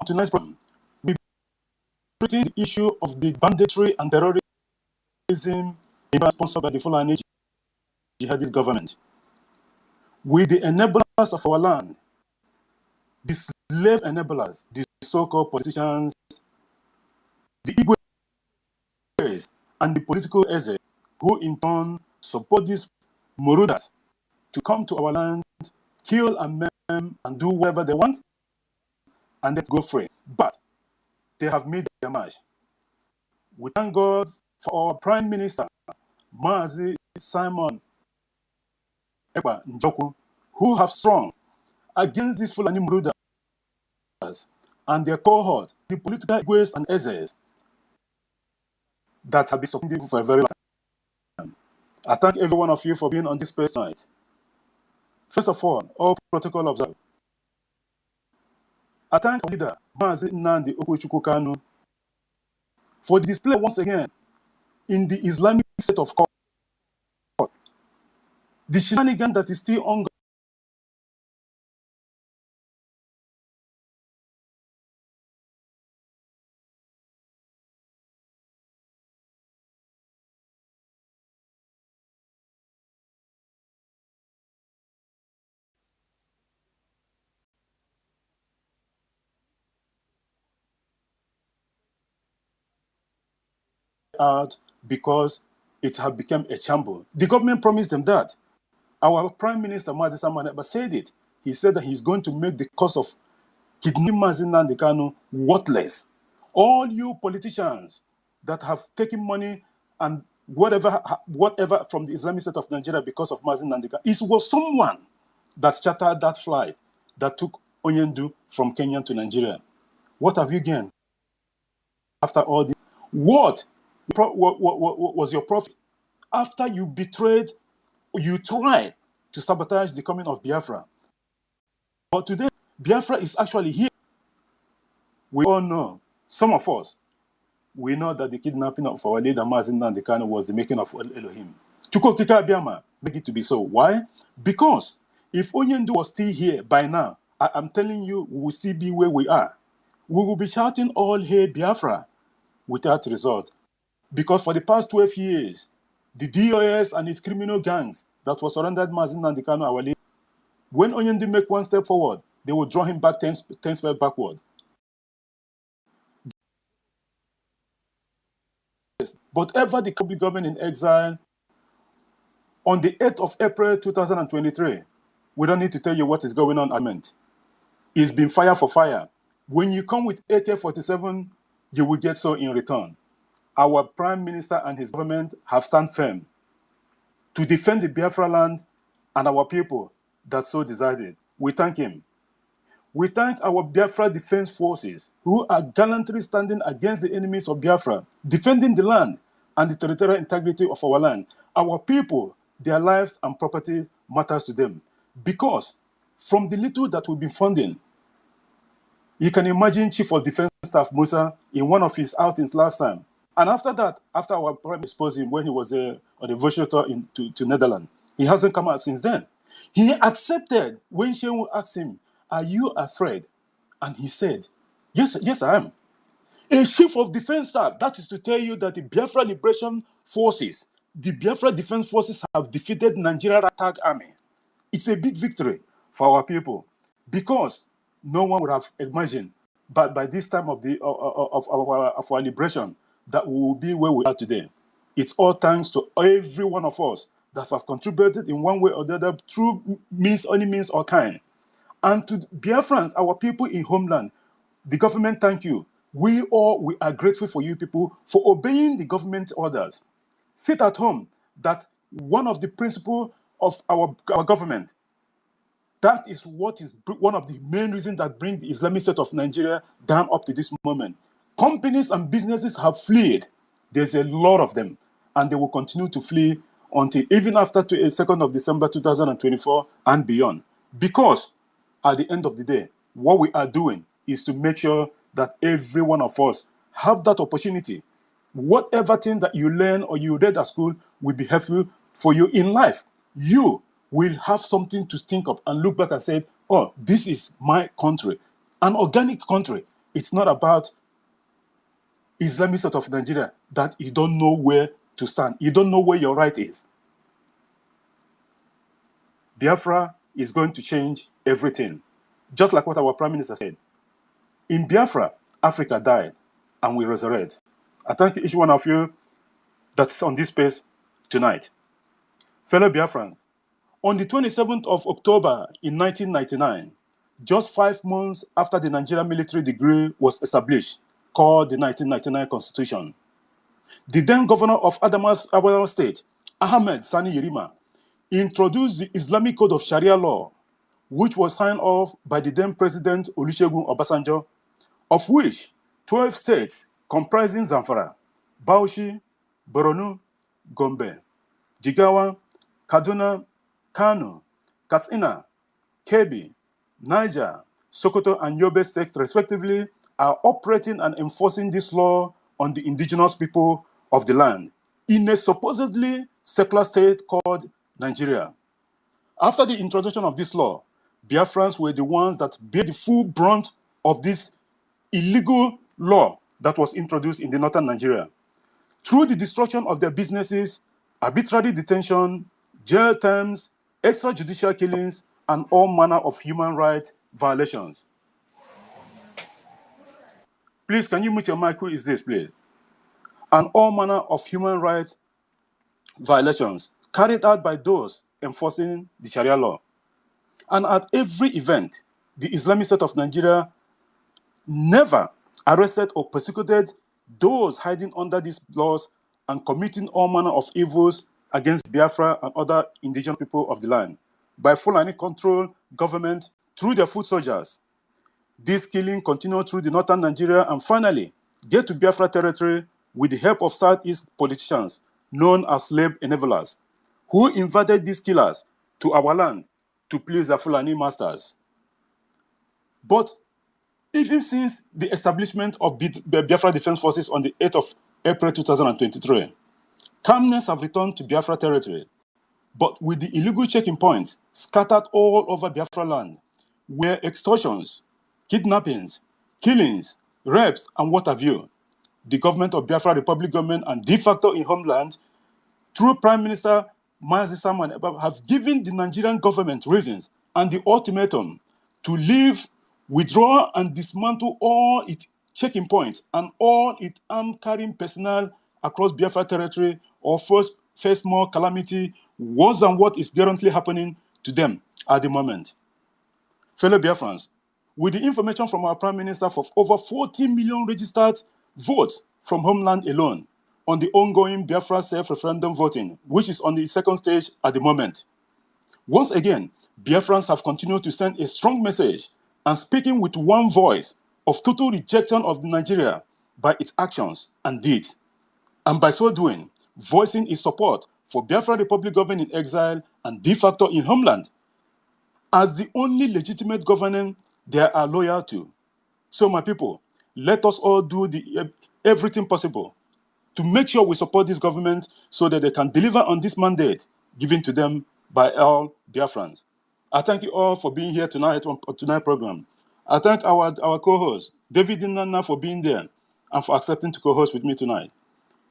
tonight's program, we treating the issue of the banditry and terrorism sponsored by the Fulani jihadist government. With the enablers of our land, the slave enablers, the so-called politicians, the Igwes, and the political Eze, who in turn support these Morudas to come to our land, kill and maim, and do whatever they want, and then go free. But they have made their march. We thank God for our Prime Minister, Mazi Simon Ekpa Njoku, who have strong against these Fulani Morudas and their cohort, the political Igwes and Ezes that have been supporting for a very long time. I thank every one of you for being on this space tonight. First of all protocol observed. I thank our leader, Mazi Nnamdi Okwuchukwu Kanu, for the display once again in the Islamic state of court. The shenanigan that is still ongoing. Out because it had become a shambles. The government promised them that. Our Prime Minister, Mazi Simon Ekpa, said it. He said that he's going to make the cost of kidnapping Mazi Nnamdi Kanu worthless. All you politicians that have taken money and whatever from the Islamic State of Nigeria because of Mazi Nnamdi Kanu, it was someone that chartered that flight that took Onyendu from Kenya to Nigeria. What have you gained after all this? What was your profit? After you betrayed, you tried to sabotage the coming of Biafra. But today, Biafra is actually here. We all know, some of us, we know that the kidnapping of our leader Mazi Nnamdi Kanu was the making of Elohim. Chukwukika Abiyama make it to be so. Why? Because if Onyendu was still here by now, I'm telling you, we will still be where we are. We will be shouting all hail Biafra without result. Because for the past 12 years, the DOS and its criminal gangs that was surrounded Mazi Nnamdi Kanu, our leader, when Onyendu make one step forward, they will draw him back 10 steps backward. But ever the government in exile, on the 8th of April 2023, we don't need to tell you what is going on. It's been fire for fire. When you come with AK-47, you will get so in return. Our Prime Minister and his government have stand firm to defend the Biafra land and our people that so decided. We thank him. We thank our Biafra Defense Forces who are gallantly standing against the enemies of Biafra, defending the land and the territorial integrity of our land. Our people, their lives and property matters to them. Because from the little that we've been funding, you can imagine Chief of Defense Staff Musa in one of his outings last time. And after that, after our Prime exposed him when he was on a virtual tour to Netherlands, he hasn't come out since then. He accepted when Shehu asked him, "Are you afraid?" And he said, yes, I am. A Chief of Defense Staff, that is to tell you that the Biafra Liberation Forces, the Biafra Defense Forces have defeated Nigerian attack army. It's a big victory for our people because no one would have imagined, but by this time of our liberation, that we will be where we are today. It's all thanks to every one of us that have contributed in one way or the other through any means or kind. And to Biafrans, our people in homeland, the government, thank you. We are grateful for you people for obeying the government orders. Sit at home. That one of the principles of our government. That is what is one of the main reasons that bring the Islamic State of Nigeria down up to this moment. Companies and businesses have fled. There's a lot of them, and they will continue to flee until even after 2nd of December 2024 and beyond. Because at the end of the day, what we are doing is to make sure that every one of us have that opportunity. Whatever thing that you learn or you read at school will be helpful for you in life. You will have something to think of and look back and say, oh, this is my country, an organic country. It's not about Islamic State of Nigeria that you don't know where to stand. You don't know where your right is. Biafra is going to change everything. Just like what our Prime Minister said. In Biafra, Africa died and we resurrect. I thank each one of you that's on this space tonight. Fellow Biafrans, on the 27th of October in 1999, just 5 months after the Nigerian military degree was established, called the 1999 Constitution, the then governor of Adamawa State, Ahmed Sani Yerima, introduced the Islamic Code of Sharia law, which was signed off by the then President Olusegun Obasanjo, of which 12 states comprising Zamfara, Bauchi, Borno, Gombe, Jigawa, Kaduna, Kano, Katsina, Kebbi, Niger, Sokoto, and Yobe states, respectively, are operating and enforcing this law on the indigenous people of the land in a supposedly secular state called Nigeria. After the introduction of this law, Biafrans were the ones that bear the full brunt of this illegal law that was introduced in the northern Nigeria. Through the destruction of their businesses, arbitrary detention, jail terms, extrajudicial killings, and all manner of human rights violations. Please, can you mute your mic? Who is this, please? And all manner of human rights violations carried out by those enforcing the Sharia law. And at every event, the Islamic State of Nigeria never arrested or persecuted those hiding under these laws and committing all manner of evils against Biafra and other indigenous people of the land by Fulani control government through their foot soldiers. This killing continued through the northern Nigeria and finally get to Biafra territory with the help of Southeast politicians known as slave enablers, who invited these killers to our land to please their Fulani masters. But even since the establishment of Biafra Defense Forces on the 8th of April 2023, calmness have returned to Biafra territory, but with the illegal checking points scattered all over Biafra land, where extortions, kidnappings, killings, rapes, and what have you, the government of Biafra Republic government and de facto in homeland, through Prime Minister Mazi Salman have given the Nigerian government reasons and the ultimatum to leave, withdraw, and dismantle all its checking points and all its arm-carrying personnel across Biafra territory or face more calamity worse than what is currently happening to them at the moment. Fellow Biafrans, with the information from our Prime Minister for over 40 million registered votes from homeland alone on the ongoing Biafra self-referendum voting, which is on the second stage at the moment. Once again, Biafrans have continued to send a strong message and speaking with one voice of total rejection of Nigeria by its actions and deeds, and by so doing, voicing its support for Biafra Republic government in exile and de facto in homeland as the only legitimate government they are loyal to. So my people, let us all do everything possible to make sure we support this government so that they can deliver on this mandate given to them by all Biafrans. I thank you all for being here tonight on tonight's program. I thank our co-host, David Nana, for being there and for accepting to co-host with me tonight.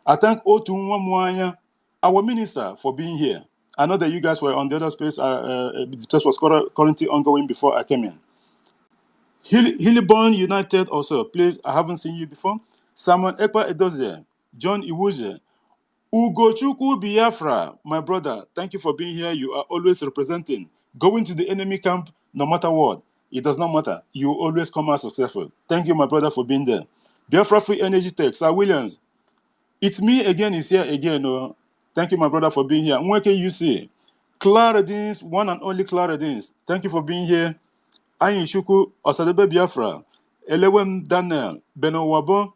I thank Otu Mwanya, our minister, for being here. I know that you guys were on the other space. The test was currently ongoing before I came in. Hilliborn United also, please, I haven't seen you before. Simon Ekpa Edoze, John Iwuze, Ugochukwu Biafra, my brother, thank you for being here. You are always representing. Going to the enemy camp, no matter what, it does not matter. You always come out successful. Thank you, my brother, for being there. Biafra Free Energy Tech, Sir Williams. It's me again, is here again. Oh. Thank you, my brother, for being here. Nweke UC, Clara Dins, one and only Clara Dins. Thank you for being here. Ayin Shuku, Osadebe Biafra, Elewem Daniel, Beno Wabo,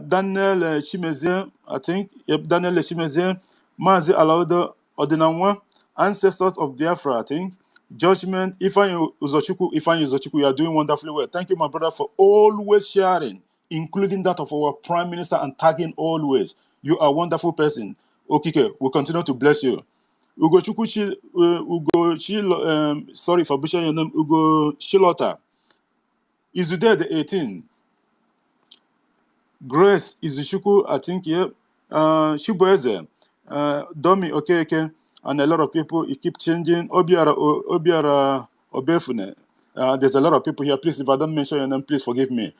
Daniel Chimezien, I think, yep, Daniel Chimezien, Mazi Alaudo Odinanwa, Ancestors of Biafra, I think, Judgment, Ifeanyi Uzochukwu, you are doing wonderfully well. Thank you, my brother, for always sharing, including that of our Prime Minister and tagging always. You are a wonderful person. Okike, we'll continue to bless you. Sorry for butchering your name, Ugo Shilota. Izude the 18, Grace Izuchukwu, I think, yeah. Shibueze, Domi Okeke, and a lot of people. You keep changing. Obiara Obefune. There's a lot of people here. Please, if I don't mention your name, please forgive me.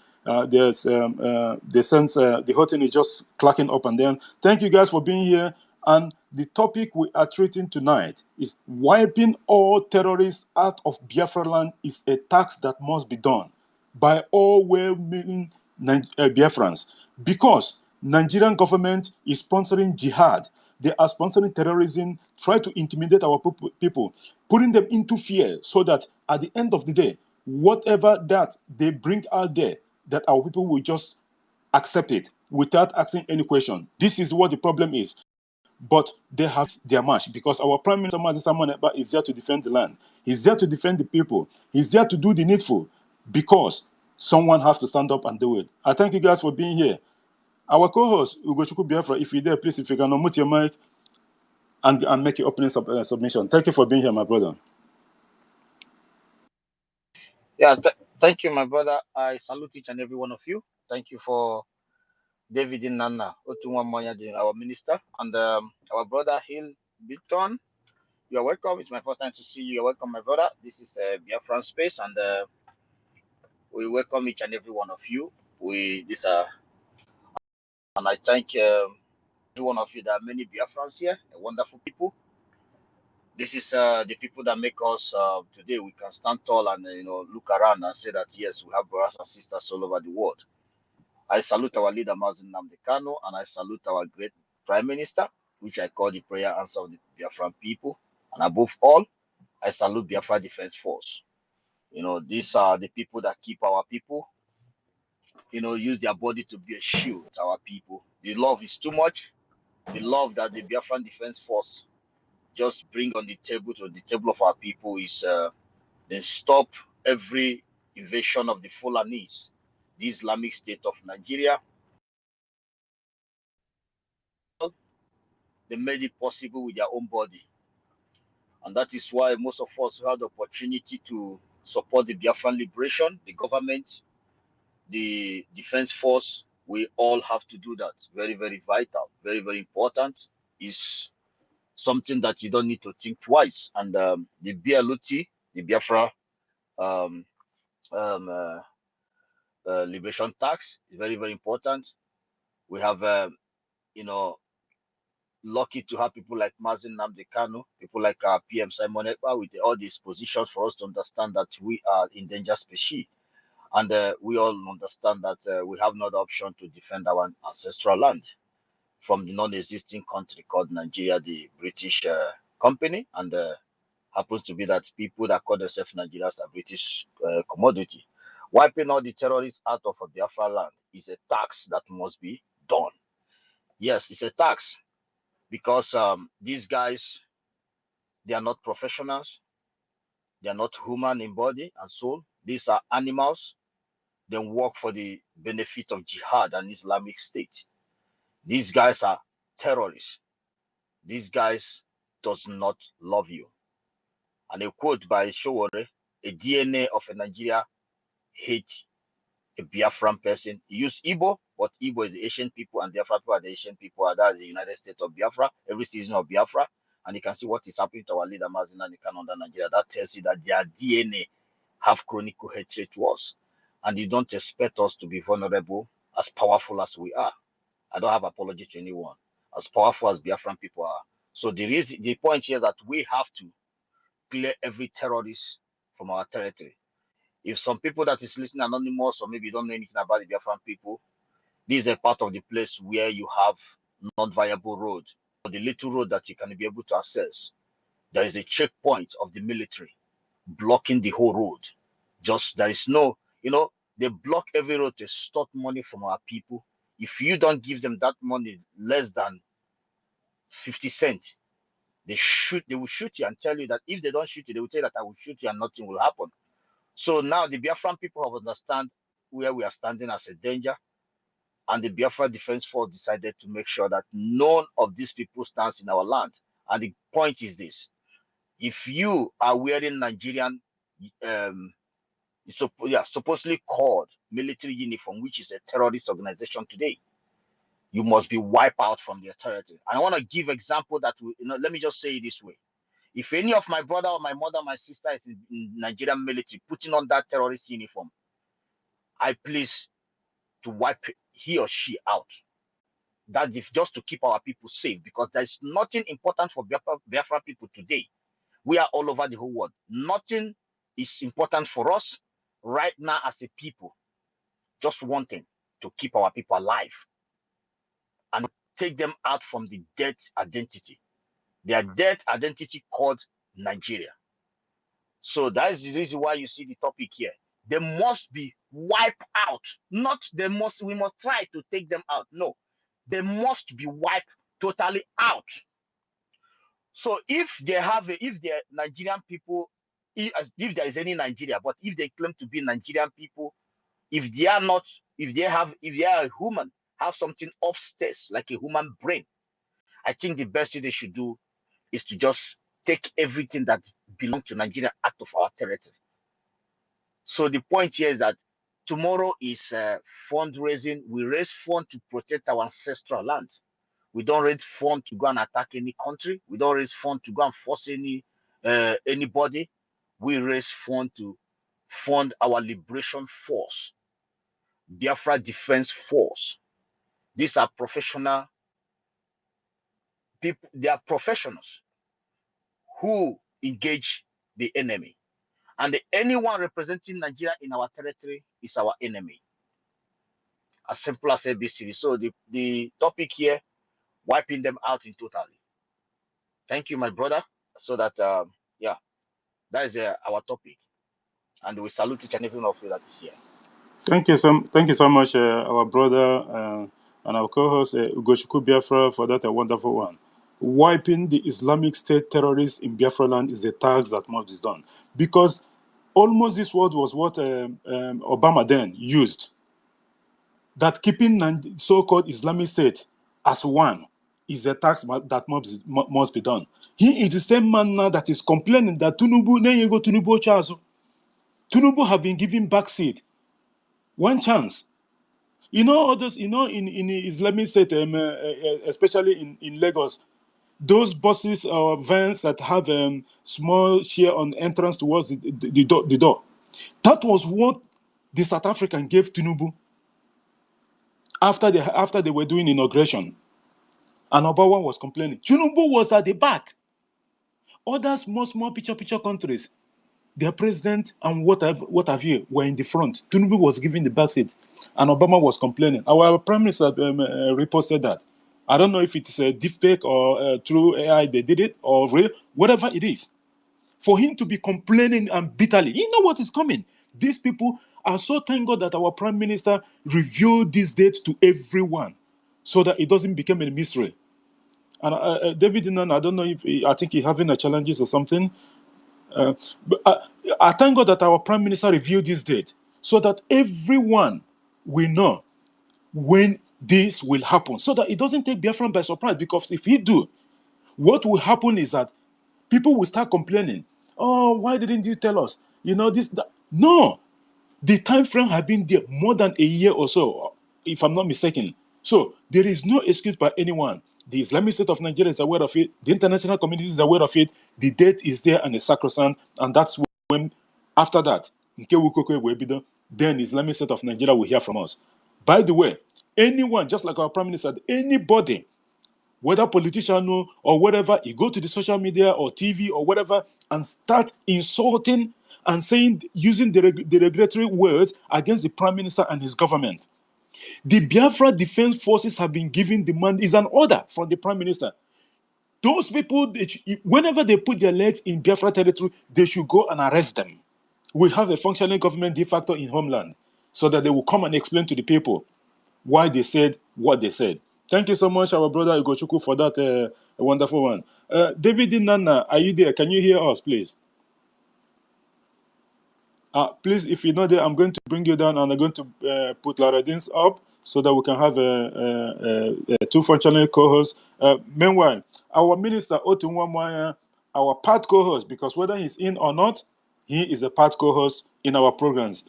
There's the sense the whole thing is just clacking up and down. Thank you guys for being here. And the topic we are treating tonight is wiping all terrorists out of Biafra land is a task that must be done by all well-meaning Biafrans, because Nigerian government is sponsoring jihad. They are sponsoring terrorism, try to intimidate our people, putting them into fear so that at the end of the day, whatever that they bring out there, that our people will just accept it without asking any question. This is what the problem is. But they have their match, because our Prime Minister Mazi is there to defend the land. He's there to defend the people. He's there to do the needful, because someone has to stand up and do it. I thank you guys for being here. Our co-host, Ugochukwu Biafra, if you're there, please, if you can unmute your mic and make your opening submission. Thank you for being here, my brother. Yeah, thank you, my brother. I salute each and every one of you. Thank you for David Nana, our minister, and our brother Hill Bilton. You are welcome. It's my first time to see you. You're welcome, my brother. This is Biafran Space, and we welcome each and every one of you. And I thank every one of you. There are many Biafrans here, wonderful people. This is the people that make us today. We can stand tall and look around and say that yes, we have brothers and sisters all over the world. I salute our leader Mazi Nnamdi Kanu, and I salute our great Prime Minister, which I call the prayer answer of the Biafran people. And above all, I salute Biafra Defense Force. These are the people that keep our people, use their body to be a shield to our people. The love is too much. The love that the Biafran Defense Force just bring on the table to the table of our people is then stop every invasion of the Fulanis, the Islamic State of Nigeria. They made it possible with their own body. And that is why most of us who had the opportunity to support the Biafran liberation, the government, the defense force, we all have to do that. Very, very vital, very, very important. Is something that you don't need to think twice. And the BLUT, the Biafra um, um, uh, liberation tax, is very, very important. We have, lucky to have people like Mazi Nnamdi Kanu, people like PM Simon Ekpa with all these positions for us to understand that we are endangered species. And we all understand that we have no other option to defend our ancestral land from the non-existing country called Nigeria, the British company. And happens to be that people that call themselves Nigerians are British commodity. Wiping all the terrorists out of a Biafra land is a tax that must be done. Yes, it's a tax, because these guys, they are not professionals. They are not human in body and soul. These are animals. They work for the benefit of jihad and Islamic State. These guys are terrorists. These guys does not love you. And a quote by Showore, a DNA of a Nigeria hate a Biafran person. He used Igbo, but Igbo is the Asian people, and Biafra people are the Asian people, and that's the United States of Biafra, every season of Biafra. And you can see what is happening to our leader, Mazi Nnamdi Kanu, under Nigeria. That tells you that their DNA have chronic hatred to us. And you don't expect us to be vulnerable, as powerful as we are. I don't have apology to anyone, as powerful as Biafran people are. So the point here that we have to clear every terrorist from our territory. If some people that is listening anonymous, or maybe don't know anything about the Biafran people, this is a part of the place where you have non-viable road, or the little road that you can be able to access. There is a checkpoint of the military blocking the whole road. Just there is no, they block every road to stop money from our people. If you don't give them that money less than 50 cents, they will shoot you and tell you that if they don't shoot you, they will tell you that I will shoot you and nothing will happen. So now the Biafran people have understand where we are standing as a danger, and the Biafra Defense Force decided to make sure that none of these people stands in our land. And the point is this: if you are wearing Nigerian, supposedly called military uniform, which is a terrorist organization today. You must be wiped out from their territory. And I want to give example that let me just say it this way. If any of my brother or my mother, my sister is in Nigerian military putting on that terrorist uniform, I please to wipe he or she out. That's just to keep our people safe, because there's nothing important for Biafra people today. We are all over the whole world. Nothing is important for us right now as a people. Just one thing, to keep our people alive and take them out from the dead identity. Their dead identity called Nigeria. So that is the reason why you see the topic here. They must be wiped out. Not we must try to take them out. No, they must be wiped totally out. So if they're Nigerian people, if there is any Nigeria, but if they claim to be Nigerian people, if they are a human, have something upstairs like a human brain, I think the best thing they should do is to just take everything that belongs to Nigeria out of our territory. So the point here is that tomorrow is fundraising. We raise funds to protect our ancestral land. We don't raise funds to go and attack any country. We don't raise funds to go and force anybody. We raise funds to fund our liberation force, Biafra Defense Force. These are professional people. They are professionals who engage the enemy. And anyone representing Nigeria in our territory is our enemy. As simple as ABCD. So the topic here, wiping them out in totally. Thank you, my brother. So that yeah, that is our topic, and we salute each and every one of you that is here. Thank you so much, our brother and our co-host Ugochukwu Biafra, for that wonderful one. Wiping the Islamic State terrorists in Biafra land is a task that must be done, because almost this word was what Obama then used. That keeping so-called Islamic State as one is a task that must be done. He is the same man now that is complaining that Tinubu have been given backseat. One chance. Others, in Islamic State, especially in Lagos, those buses or vans that have small share on entrance towards the door. That was what the South African gave Tinubu after they were doing inauguration. And Obawa was complaining. Tinubu was at the back. Other small picture countries, their president and what have you were in the front. Tinubu was giving the backseat, and Obama was complaining. Our prime minister reposted that. I don't know if it's a deepfake or through AI they did it, or real, whatever it is. For him to be complaining and bitterly, you know what is coming. These people are so thank God that our prime minister revealed this date to everyone, so that it doesn't become a mystery. And David Inan, I don't know if I think he's having a challenges or something. But I thank God that our prime minister revealed this date, so that everyone will know when this will happen, so that it doesn't take Biafran by surprise. Because if he do, what will happen is that people will start complaining. Oh, why didn't you tell us? This, that. No, the time frame has been there more than a year or so, if I'm not mistaken. So there is no excuse by anyone. The Islamic State of Nigeria is aware of it. The international community is aware of it. The date is there and it's sacrosanct. And that's when, after that, then Islamic State of Nigeria will hear from us. By the way, anyone, just like our Prime Minister, anybody, whether politician or whatever, you go to the social media or TV or whatever and start insulting and using the derogatory words against the Prime Minister and his government. The Biafra Defense Forces have been given is an order from the Prime Minister. Those people, whenever they put their legs in Biafra territory, they should go and arrest them. We have a functioning government de facto in homeland, so that they will come and explain to the people why they said what they said. Thank you so much, our brother Ugochukwu, for that wonderful one. David Nana, are you there? Can you hear us, please? Please, if you're not there, I'm going to bring you down and I'm going to put Laradin's up so that we can have two functional co-hosts. Meanwhile, our minister, Otunwamwaya, our part co-host, because whether he's in or not, he is a part co-host in our programs.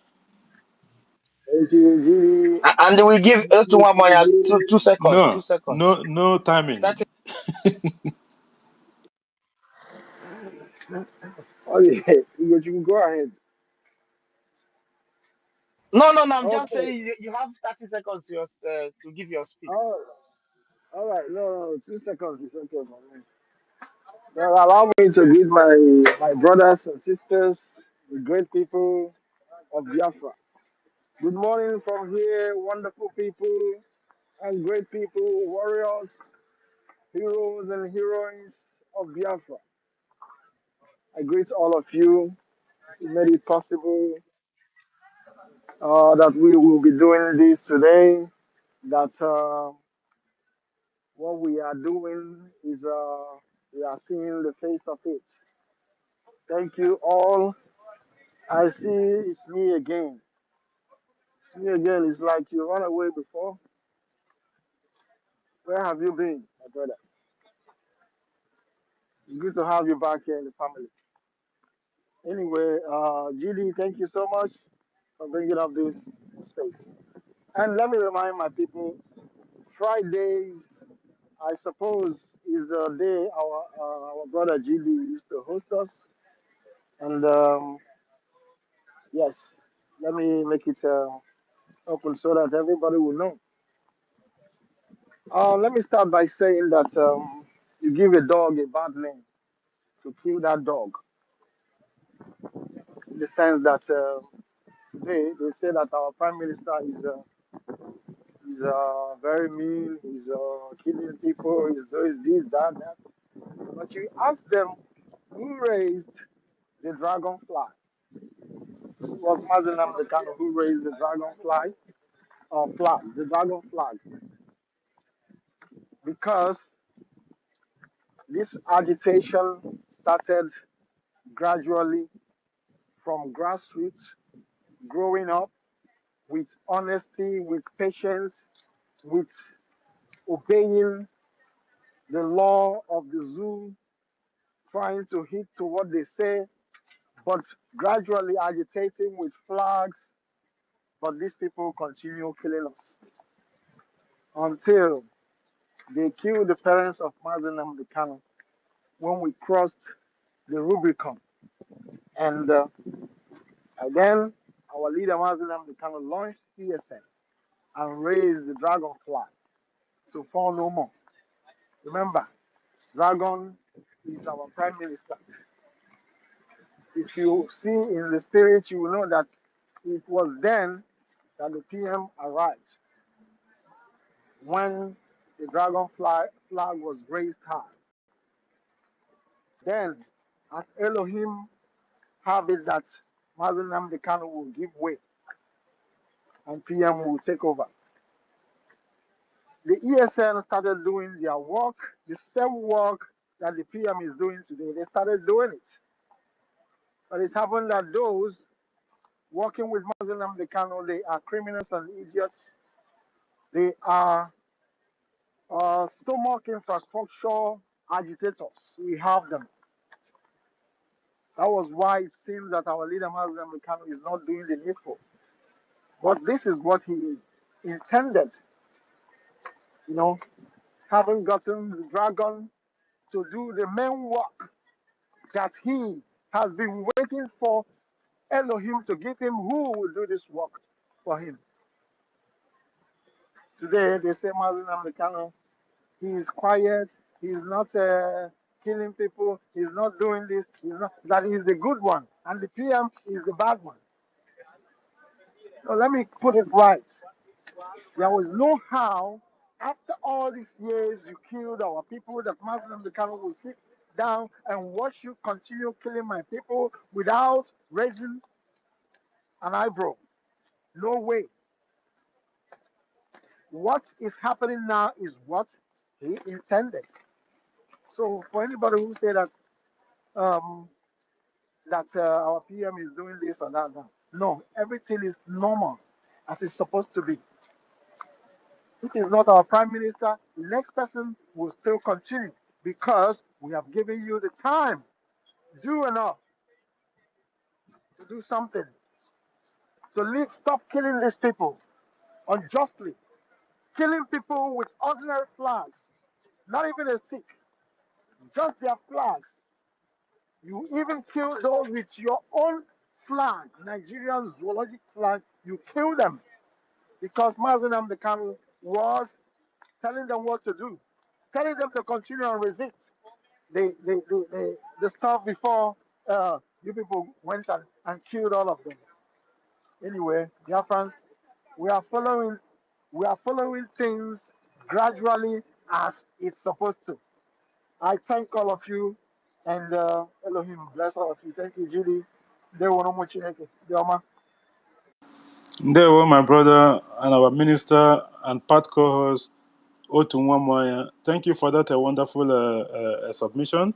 Thank you, Giri. And we give to one more two seconds. No, 2 seconds. no timing. That is Okay, you can go ahead. no. I'm just Okay. saying you have 30 seconds to give your speech. Oh, all right. No, no, 2 seconds. 2 seconds. My man. Well, allow me to greet my brothers and sisters, the great people of Biafra. Good morning from here, wonderful people and great people, warriors, heroes and heroines of Biafra. I greet all of you. You made it possible that we will be doing this today. That what we are doing is we are seeing the face of it. Thank you all. I see it's me again. It's me again. It's like you ran away before. Where have you been, my brother? It's good to have you back here in the family. Anyway, Judy, thank you so much for bringing up this space. And let me remind my people, Fridays, I suppose, is the day our brother Judy used to host us. And yes, let me make it open so that everybody will know. Let me start by saying that you give a dog a bad name to kill that dog. In the sense that today they say that our prime minister is very mean. He's killing people. He's doing this, that, that. But you ask them who raised the dragonfly. It was Mazenam the kind who raised the dragonfly flag, the dragon flag, because this agitation started gradually from grassroots, growing up with honesty, with patience, with obeying the law of the zoo, trying to hit to what they say, but gradually agitating with flags. But these people continue killing us until they killed the parents of Mazenam Kanu when we crossed the Rubicon. And then our leader Mazenam Kanu launched ESN and raised the dragonfly to fall no more. Remember, Dragon is our prime minister. If you see in the spirit, you will know that it was then that the PM arrived when the dragonfly flag was raised high. Then, as Elohim have it that Mazen Namdekano will give way and PM will take over. The ESN started doing their work, the same work that the PM is doing today. They started doing it. But it happened that those working with Mazen Namdekano, they are criminals and idiots. They are stomach infrastructure agitators. We have them. That was why it seems that our leader, Mazen Namdekano, is not doing the needful. But this is what he intended, you know, having gotten the dragon to do the main work that he has been waiting for Elohim to give him who will do this work for him. Today, they say Mazen Namdekano, he is quiet, he's not killing people, he's not doing this, he's not, that he's the good one, and the PM is the bad one. So let me put it right. There was no how, after all these years you killed our people, that Muslim Mikano will sit down and watch you continue killing my people without raising an eyebrow. No way. What is happening now is what he intended. So for anybody who say that um, our PM is doing this or that, no, everything is normal as it's supposed to be. If he's not our prime minister, the next person will still continue because we have given you the time. Do enough to do something. to stop killing these people unjustly, killing people with ordinary flags, not even a stick, just their flags. You even kill those with your own flag, Nigerian zoologic flag. You kill them because Mazen Amdekanu was telling them what to do, telling them to continue and resist the stuff before you people went and killed all of them. Anyway, Biafrans, we are following we are following things gradually as it's supposed to. I thank all of you, and Elohim bless all of you. Thank you, Judy. They want no more Chineke. Deoma. There were my brother and our minister and part co-host Otunwamoya. Thank you for that wonderful submission,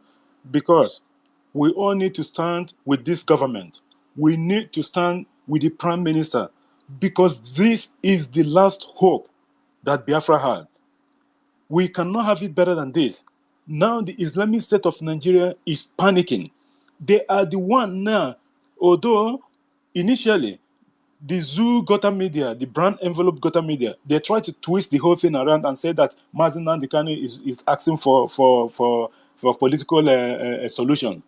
because we all need to stand with this government. We need to stand with the prime minister, because this is the last hope that Biafra had. We cannot have it better than this. Now the Islamic State of Nigeria is panicking. They are the one now, although initially the Zoo Gota Media, the brand envelope Gota Media, they try to twist the whole thing around and say that Mazen Nandekanu is asking for political solution.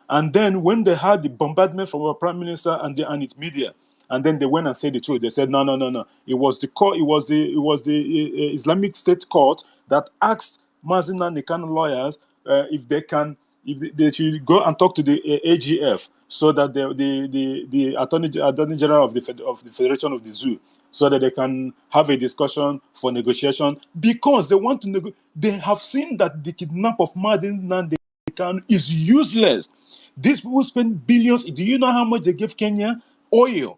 And then when they had the bombardment from our prime minister and its media, and then they went and said the truth. They said, no. It was the court. It was the Islamic State court that asked Mazen Nandekanu lawyers if they should go and talk to the AGF, so that the attorney general of the Federation of the Zoo, so that they can have a discussion for negotiation, because they want to they have seen that the kidnap of Mazen Nandekanu is useless. These people spend billions. Do you know how much they gave Kenya? Oil.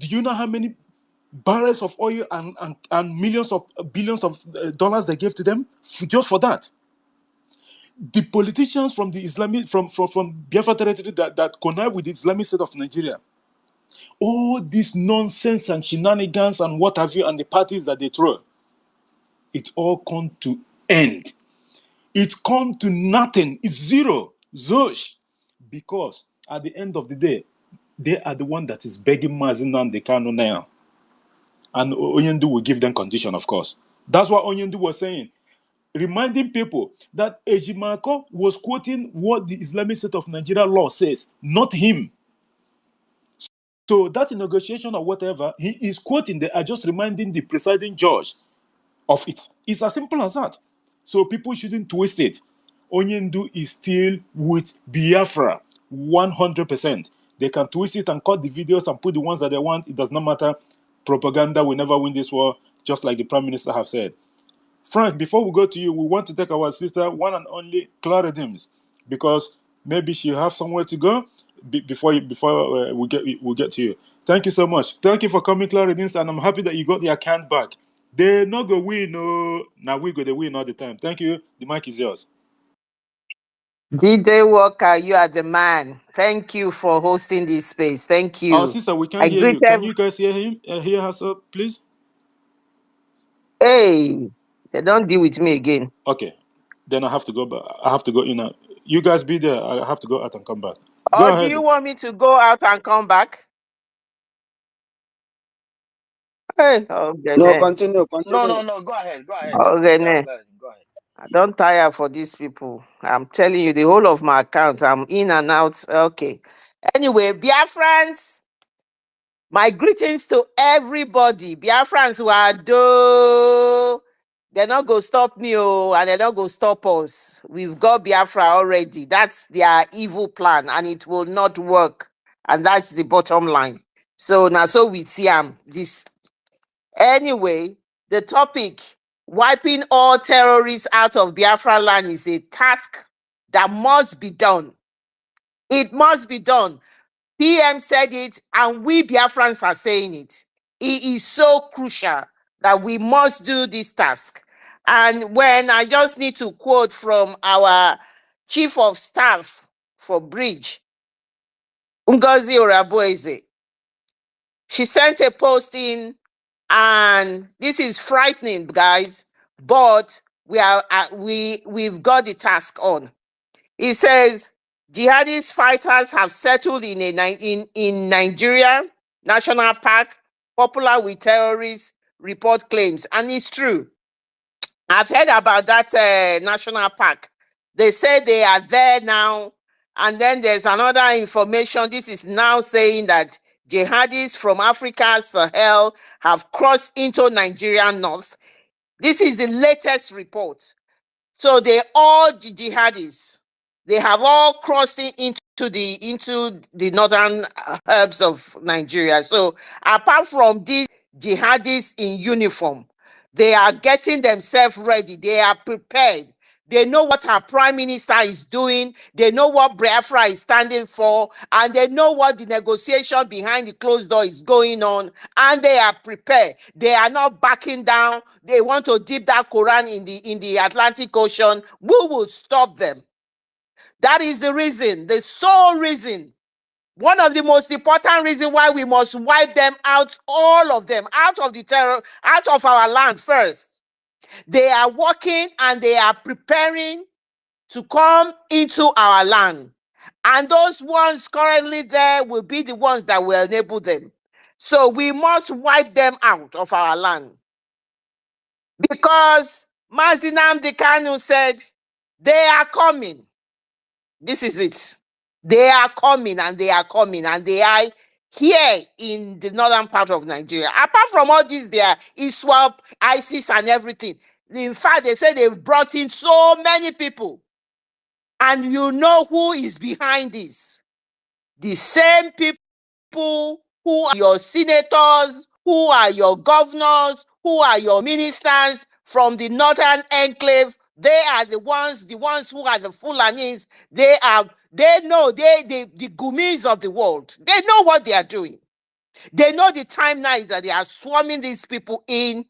Do you know how many barrels of oil and millions of billions of dollars they gave to them just for that? The politicians from the Islamic from Biafra territory that connive with the Islamic State of Nigeria, all this nonsense and shenanigans and what have you, and the parties that they throw, it all come to end. It come to nothing. It's zero. Zosh. Because at the end of the day, they are the one that is begging Mazen Nandekanu now. And Onyendu will give them condition, of course. That's what Onyendu was saying, reminding people that Ejimako was quoting what the Islamic State of Nigeria law says, not him. So that negotiation or whatever, he is quoting, they are just reminding the presiding judge of it. It's as simple as that. So people shouldn't twist it. Onyendu is still with Biafra 100%. They can twist it and cut the videos and put the ones that they want. It does not matter. Propaganda will never win this war, just like the Prime Minister have said. Frank, before we go to you, we want to take our sister, one and only Clara Dims, because maybe she have somewhere to go before we get to you. Thank you so much. Thank you for coming, Clara Dims, and I'm happy that you got your account back. They not go win, no. Now we go to win all the time. Thank you. The mic is yours. DJ Walker, you are the man. Thank you for hosting this space. Thank you. Oh, sister, we can't hear you. Can you guys hear him? Hear her, sir, please? Hey, they don't deal with me again. Okay. Then I have to go back. I have to go in. You guys be there. I have to go out and come back. Go Or ahead. do you want me to go out and come back? Hey, okay. No, continue. No. Go ahead. Okay, Go ahead. I don't tire for these people. I'm telling you, the whole of my account, I'm in and out. Okay. Anyway, Biafrans, my greetings to everybody. Biafrans who are do. They're not going to stop me, and they're not going to stop us. We've got Biafra already. That's their evil plan, and it will not work. And that's the bottom line. So now, so we see this. Anyway, the topic, wiping all terrorists out of Biafra land, is a task that must be done. It must be done. PM said it, and we Biafrans are saying it. It is so crucial that we must do this task. And when I just need to quote from our chief of staff for Bridge, Ngozi Oraboeze, she sent a post in, and this is frightening, guys, but we've got the task on. It says, jihadist fighters have settled in Nigeria. national park, popular with terrorists, report claims. And it's true. I've heard about that national park. They say they are there now. And then there's another information. This is now saying that jihadis from Africa, Sahel, have crossed into Nigerian north. This is the latest report. So they all jihadis. They have all crossed into the northern herbs of Nigeria. So apart from these jihadis in uniform, they are getting themselves ready. They are prepared. They know what our prime minister is doing. They know what Biafra is standing for, and they know what the negotiation behind the closed door is going on, and they are prepared. They are not backing down. They want to dip that Quran in the Atlantic Ocean. We will stop them. That is the reason, the sole reason, one of the most important reasons why we must wipe them out, all of them, out of the terror, out of our land first. They are working and they are preparing to come into our land. And those ones currently there will be the ones that will enable them. So we must wipe them out of our land. Because Mazinam Dicate said, they are coming. This is it. They are coming and they are coming and they are here in the northern part of Nigeria. Apart from all this, there ISWAP, ISIS and everything. In fact, they say they've brought in so many people. And you know who is behind this. The same people who are your senators, who are your governors, who are your ministers from the northern enclave. They are the ones who are the Fulanis. They know the Gumis of the world. They know what they are doing. They know the timelines that they are swarming these people in.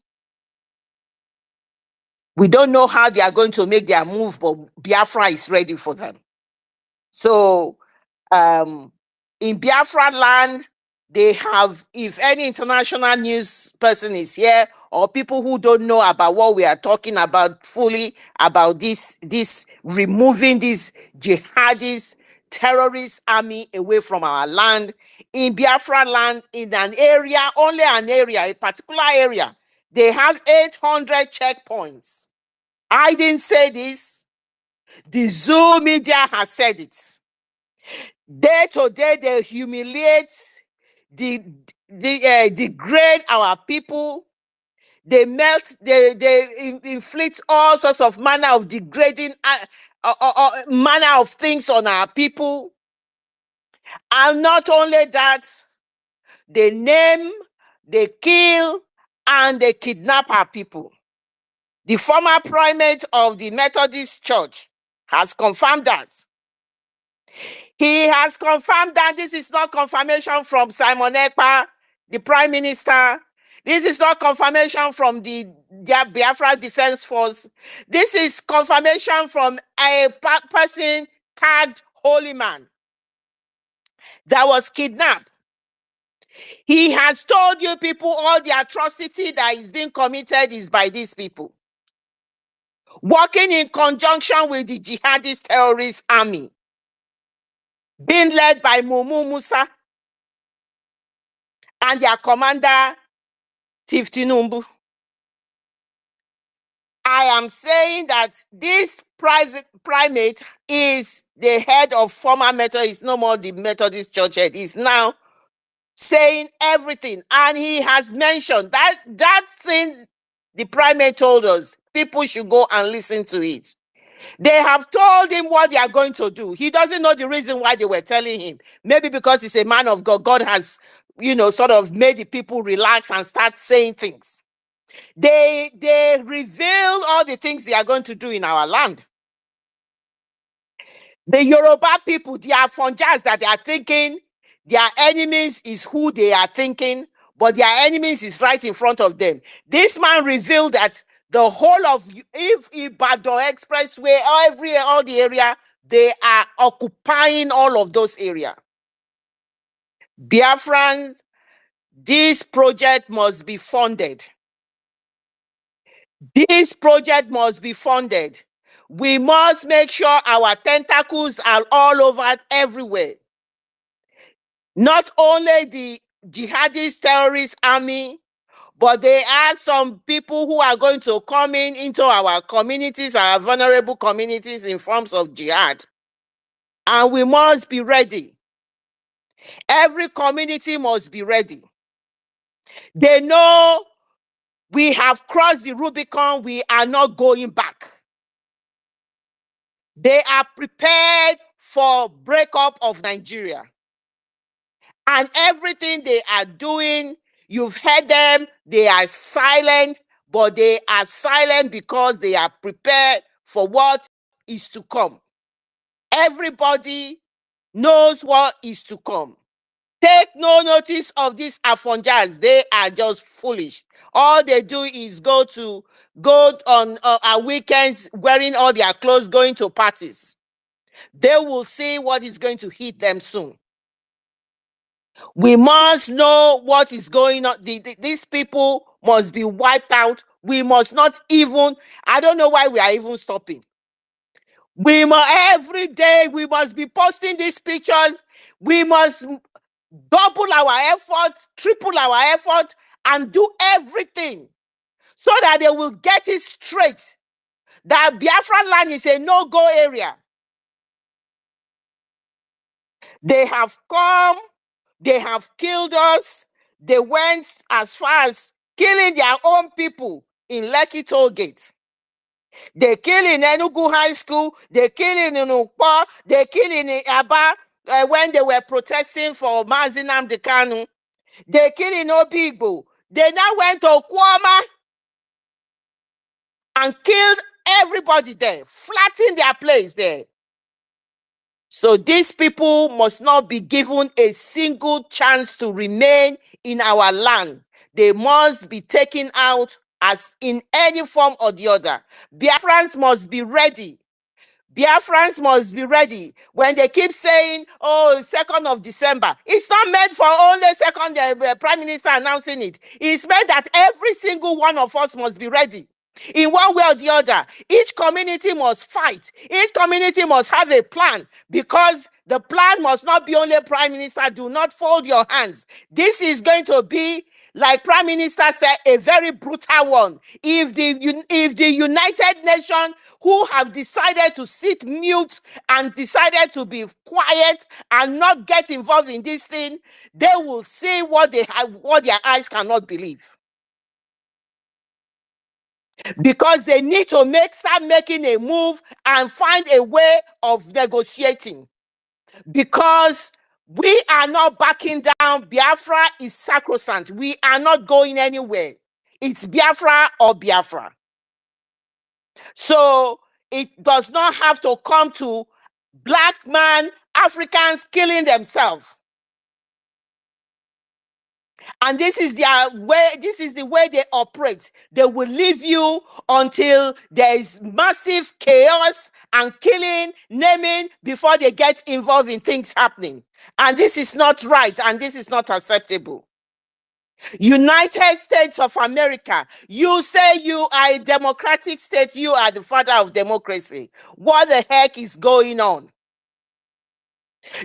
We don't know how they are going to make their move, but Biafra is ready for them. So in Biafra land, they have, if any international news person is here or people who don't know about what we are talking about fully, about this removing this jihadist terrorist army away from our land, in Biafra land, in an area, only an area, a particular area, they have 800 checkpoints. I didn't say this. The Zoo media has said it. Day to day, they humiliate, degrade our people. They inflict all sorts of manner of degrading manner of things on our people. And not only that, they name, they kill, and they kidnap our people. The former primate of the Methodist Church has confirmed that. He has confirmed that. This is not confirmation from Simon Ekpa, the Prime Minister. This is not confirmation from the Biafra Defense Force. This is confirmation from a person tagged Holy Man that was kidnapped. He has told you people all the atrocity that is being committed is by these people, working in conjunction with the jihadist terrorist army, being led by Mumu Musa and their commander, Chief Tinumbu. I am saying that this primate is the head of former Methodist, no more the Methodist Church head. He's now saying everything. And he has mentioned that thing the primate told us, people should go and listen to it. They have told him what they are going to do. He doesn't know the reason why they were telling him. Maybe because he's a man of God. God has, sort of made the people relax and start saying things. They reveal all the things they are going to do in our land. The Yoruba people, they are funjas that they are thinking their enemies is who they are thinking, but their enemies is right in front of them. This man revealed that the whole of Ibadan Expressway, all the area, they are occupying all of those areas. Biafrans, this project must be funded. This project must be funded. We must make sure our tentacles are all over everywhere. Not only the jihadist terrorist army, but they are some people who are going to come into our communities, our vulnerable communities, in forms of jihad. And we must be ready. Every community must be ready. They know we have crossed the Rubicon. We are not going back. They are prepared for breakup of Nigeria. And everything they are doing, you've heard them, they are silent, but they are silent because they are prepared for what is to come. Everybody knows what is to come. Take no notice of these Afonjas. They are just foolish. All they do is go on our weekends wearing all their clothes, going to parties. They will see what is going to hit them soon. We must know what is going on. These people must be wiped out. We must not even, I don't know why we are even stopping. We must, every day, we must be posting these pictures. We must double our effort, triple our effort, and do everything so that they will get it straight that Biafra land is a no-go area. They have come, they have killed us. They went as far as killing their own people in Lekki Toll Gate. They kill in Enugu High School. They kill in Unukpa. They kill in Aba when they were protesting for Mazi Nnamdi Kanu. They kill in Obigbo. They now went to Kwama and killed everybody there, flattened their place there. So these people must not be given a single chance to remain in our land. They must be taken out as in any form or the other. Biafrans must be ready. Biafrans must be ready. When they keep saying, oh, 2nd of December, it's not meant for only 2nd, Prime Minister announcing it. It's meant that every single one of us must be ready. In one way or the other, each community must fight. Each community must have a plan, because the plan must not be only Prime Minister, do not fold your hands. This is going to be, like Prime Minister said, a very brutal one. If the United Nations, who have decided to sit mute and decided to be quiet and not get involved in this thing, they will see what they have, what their eyes cannot believe. Because they need to start making a move and find a way of negotiating. Because we are not backing down. Biafra is sacrosanct. We are not going anywhere. It's Biafra or Biafra. So it does not have to come to black man, Africans killing themselves. And this is their way, this is the way they operate. They will leave you until there is massive chaos and killing, naming, before they get involved in things happening. And this is not right, and this is not acceptable. United States of America, you say you are a democratic state, you are the father of democracy. What the heck is going on?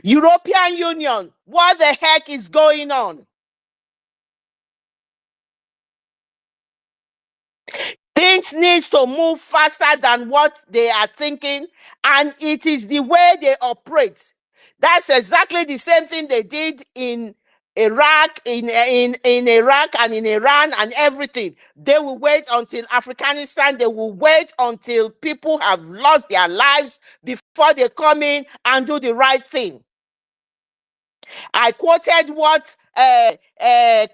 European Union, what the heck is going on? Things need to move faster than what they are thinking, and it is the way they operate. That's exactly the same thing they did in Iraq, in Iraq and in Iran and everything. They will wait until Afghanistan, they will wait until people have lost their lives before they come in and do the right thing. I quoted what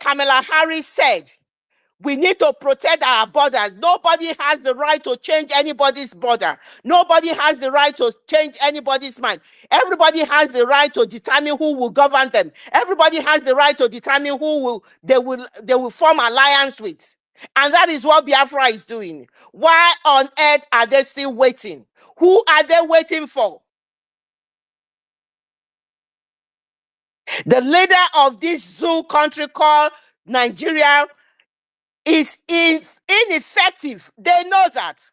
Kamala Harris said. We need to protect our borders. Nobody has the right to change anybody's border. Nobody has the right to change anybody's mind. Everybody has the right to determine who will govern them. Everybody has the right to determine who they will form alliance with. And that is what Biafra is doing. Why on earth are they still waiting? Who are they waiting for? The leader of this zoo country called Nigeria is ineffective. They know that.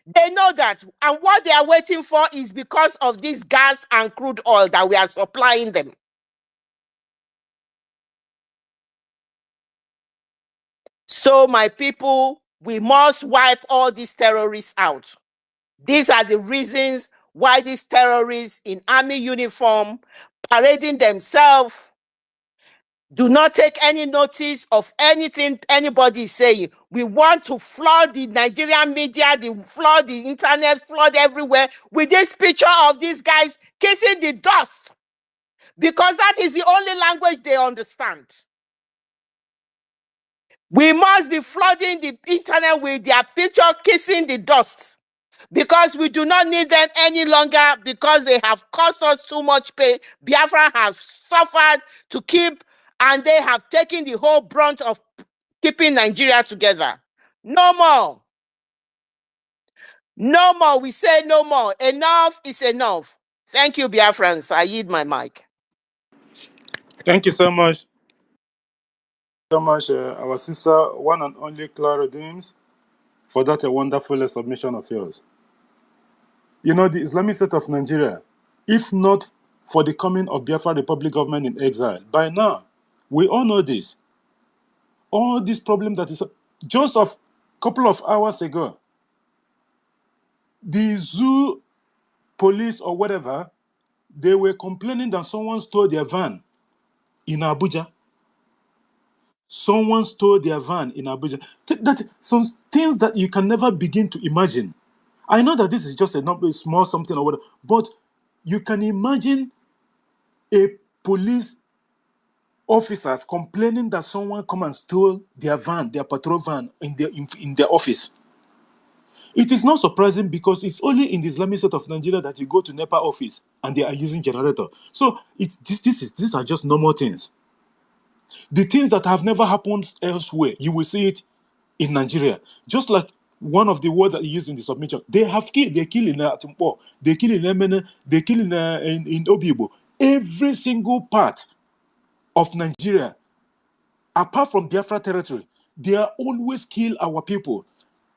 They know that. And what they are waiting for is because of this gas and crude oil that we are supplying them. So, my people, we must wipe all these terrorists out. These are the reasons why these terrorists in army uniform, parading themselves, do not take any notice of anything anybody is saying. We want to flood the Nigerian media, flood the internet, flood everywhere with this picture of these guys kissing the dust, because that is the only language they understand. We must be flooding the internet with their picture kissing the dust, because we do not need them any longer, because they have caused us too much pain. Biafra has suffered to keep, and they have taken the whole brunt of keeping Nigeria together. No more. No more. We say no more. Enough is enough. Thank you, Biafrans. I yield my mic. Thank you so much. Our sister, one and only Clara Deems, for that a wonderful submission of yours. You know, the Islamic State of Nigeria, if not for the coming of Biafra Republic government in exile, by now, we all know this. All this problem that is just a couple of hours ago, the zoo police or whatever, they were complaining that someone stole their van in Abuja. Someone stole their van in Abuja. That some things that you can never begin to imagine. I know that this is just a small something or whatever, but you can imagine a police officers complaining that someone come and stole their van, their patrol van in their office. It is not surprising, because it's only in the Islamic State of Nigeria that you go to NEPA office and they are using generator. So these are just normal things. The things that have never happened elsewhere, you will see it in Nigeria. Just like one of the words that you used in the submission, they kill in Atumpo, they kill in Emene, they kill in Obibo. Every single part of Nigeria, apart from Biafra territory, they are always kill our people.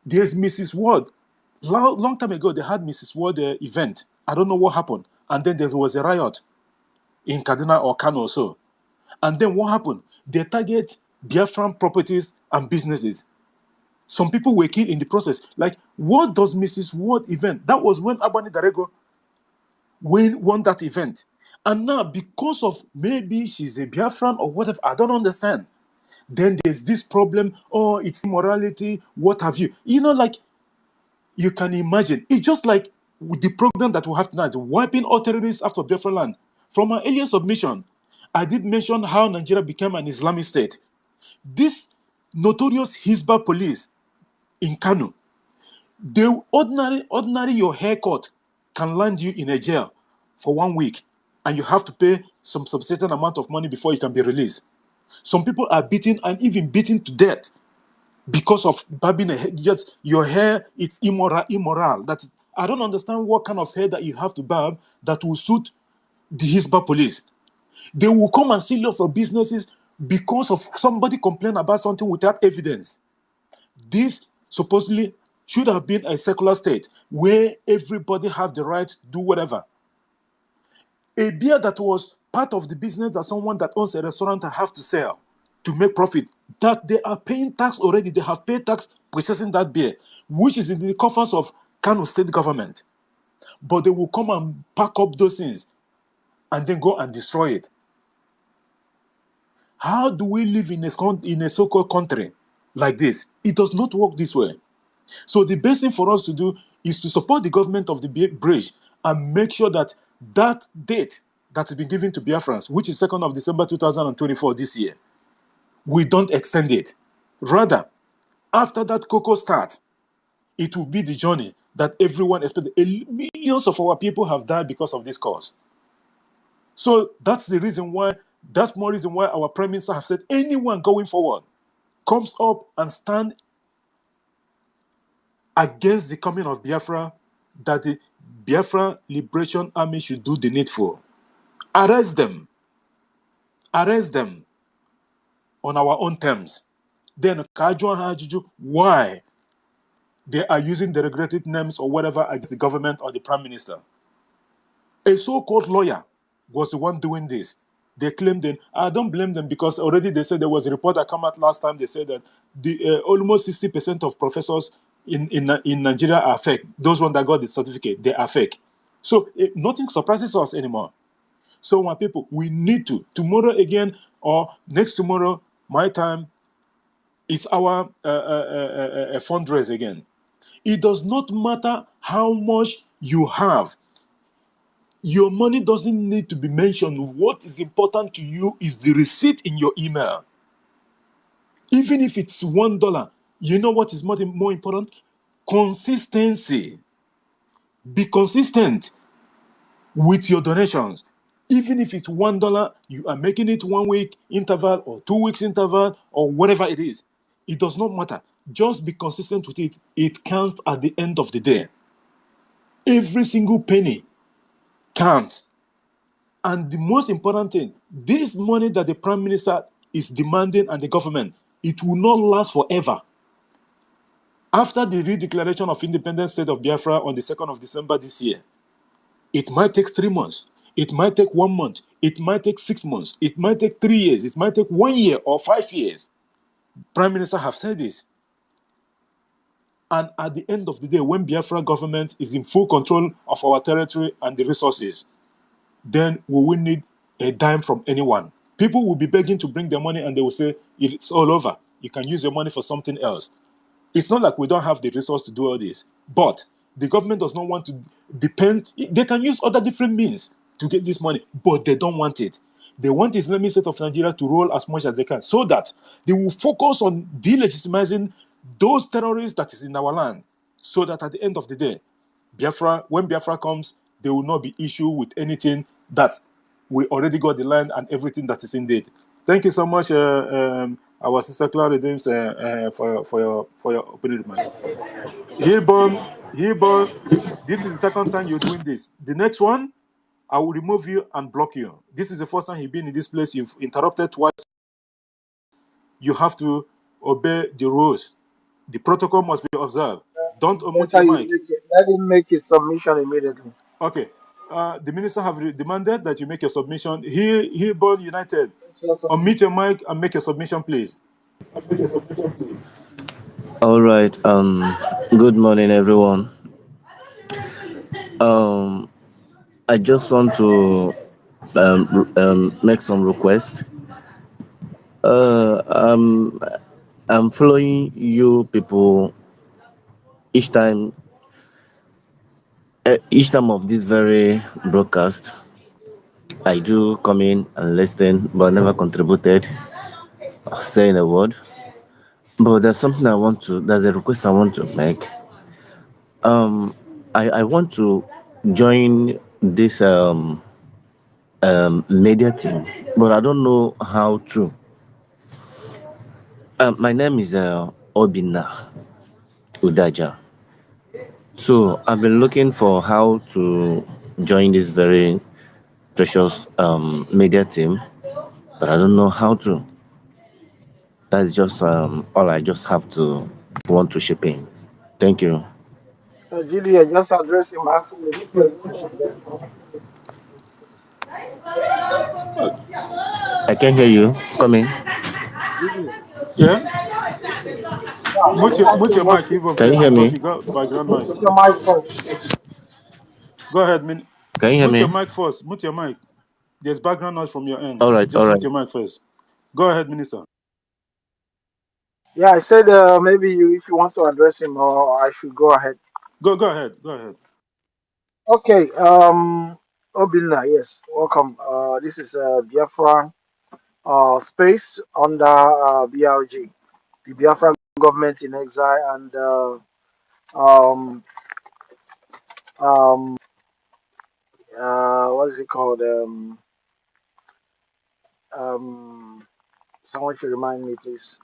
There's Mrs. Ward. Long time ago, they had Mrs. Ward event. I don't know what happened. And then there was a riot in Kaduna or Kano or so. And then what happened? They target Biafran properties and businesses. Some people were killed in the process. Like, what does Mrs. Ward event? That was when Abani Darego won that event. And now, because of maybe she's a Biafran or whatever, I don't understand. Then there's this problem, oh, it's immorality, what have you. You know, like, you can imagine. It's just like with the program that we have tonight, wiping all terrorists after Biafra land. From my earlier submission, I did mention how Nigeria became an Islamic state. This notorious Hizbah police in Kano, the ordinary your haircut can land you in a jail for 1 week, and you have to pay some certain amount of money before you can be released. Some people are beaten and even beaten to death because of barbing a hair. Just your hair, it's immoral. That is, I don't understand what kind of hair that you have to barb that will suit the Hizbah police. They will come and steal off your businesses because of somebody complained about something without evidence. This supposedly should have been a secular state where everybody have the right to do whatever. A beer that was part of the business that someone that owns a restaurant have to sell to make profit, that they are paying tax already. They have paid tax processing that beer, which is in the coffers of Kano state government. But they will come and pack up those things and then go and destroy it. How do we live in a so-called country like this? It does not work this way. So the best thing for us to do is to support the government of the bridge and make sure that that date that has been given to Biafrans, which is 2nd of December 2024 this year, we don't extend it. Rather, after that cocoa start, it will be the journey that everyone expected. Millions of our people have died because of this cause. So that's the reason why, that's more reason why our Prime Minister have said anyone going forward comes up and stand against the coming of Biafra, that the Biafra Liberation Army should do the needful. Arrest them on our own terms. Then why they are using the regretted names or whatever against the government or the Prime Minister. A so-called lawyer was the one doing this. They claim them. I don't blame them because already they said there was a report that came out last time. They said that the almost 60% of professors in Nigeria are fake. Those ones that got the certificate, they are fake. So nothing surprises us anymore. So my people, we need to tomorrow again or next tomorrow, my time, it's our fundraise again. It does not matter how much you have. Your money doesn't need to be mentioned. What is important to you is the receipt in your email. Even if it's $1, you know what is more important? Consistency. Be consistent with your donations. Even if it's $1, you are making it 1 week interval or 2 weeks interval or whatever it is. It does not matter. Just be consistent with it. It counts at the end of the day. Every single penny counts. And the most important thing, this money that the Prime Minister is demanding and the government, it will not last forever. After the redeclaration of independent state of Biafra on the 2nd of December this year, it might take 3 months. It might take 1 month. It might take 6 months. It might take 3 years. It might take 1 year or 5 years. Prime Minister have said this. And at the end of the day, when Biafra government is in full control of our territory and the resources, then we will need a dime from anyone. People will be begging to bring their money and they will say, it's all over. You can use your money for something else. It's not like we don't have the resource to do all this. But the government does not want to depend. They can use other different means to get this money, but they don't want it. They want the Islamic State of Nigeria to roll as much as they can so that they will focus on delegitimizing those terrorists that is in our land so that at the end of the day, Biafra, when Biafra comes, they will not be issued with anything that we already got the land and everything that is indeed. Thank you so much, our sister Clara James, for your opening remark. Herborn, this is the second time you're doing this. The next one, I will remove you and block you. This is the first time you've been in this place. You've interrupted twice. You have to obey the rules. The protocol must be observed. Don't unmute your mic. Let him make his submission immediately. Okay. The minister have demanded that you make your submission. Herborn United, unmute your mic and make your submission, please. All right. Good morning, everyone. I just want to make some requests. I'm following you people each time of this very broadcast. I do come in and listen, but never contributed or saying a word. But there's a request I want to make. I want to join this media team, but I don't know how to. My name is Obina Udaja. So I've been looking for how to join this very precious media team, but I don't know how to. That's just all I just have to want to ship in. Thank you. Julia, just address him, ask him a simple question. Then. I can hear you. Come in. Julia, Yeah? yeah, just ask Mute him your one mic quick even Can you first hear question. because me? you got background noise. Put your mic first. Go ahead, Can you hear mute your me? mic first. Mute your mic. There's background noise from your end. All right, all Just right. mute your mic first. Go ahead, Minister. Yeah, I said maybe if you want to address him, or I should go ahead. Go ahead. Go ahead. Okay. Obinna, yes, welcome. This is Biafra space under BRG, the Biafra government in exile, and um um what is it called? Um, Someone should remind me, please.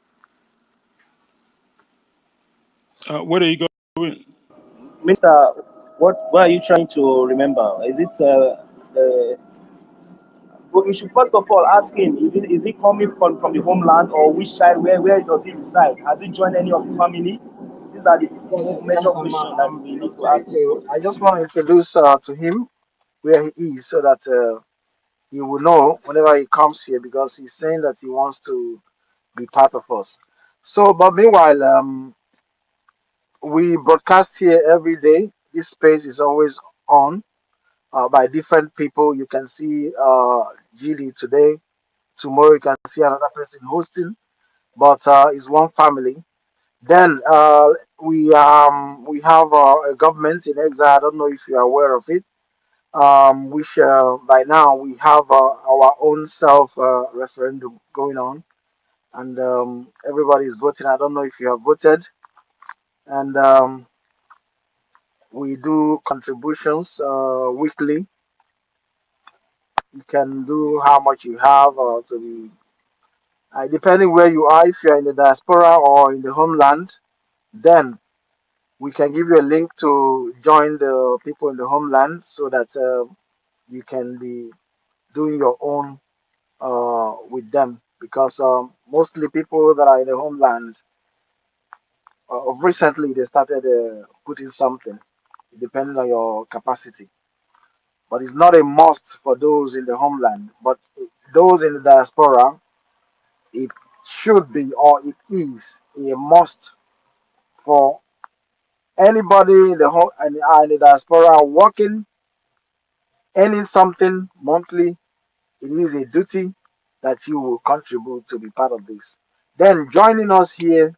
Where are you going? Mister, what are you trying to remember? Is it well, you should first of all ask him, is he coming from the homeland, or which side, where does he reside? Has he joined any of the family? These are the Yes, major yes, questions that we need to trying ask him. to. I just want to introduce to him where he is, so that he will know whenever he comes here because he's saying that he wants to be part of us. So, but meanwhile, we broadcast here every day. This space is always on by different people. You can see GD today. Tomorrow you can see another person hosting, but it's one family. Then we have a government in exile. I don't know if you are aware of it. Which by now we have our own self referendum going on, and everybody is voting. I don't know if you have voted, and we do contributions weekly. You can do how much you have to be depending where you are. If you are in the diaspora or in the homeland, then we can give you a link to join the people in the homeland so that you can be doing your own with them because mostly people that are in the homeland recently they started putting something depending on your capacity, but it's not a must for those in the homeland. But those in the diaspora, it should be or it is a must for anybody in the home and in the diaspora working any something monthly. It is a duty that you will contribute to be part of this. Then joining us here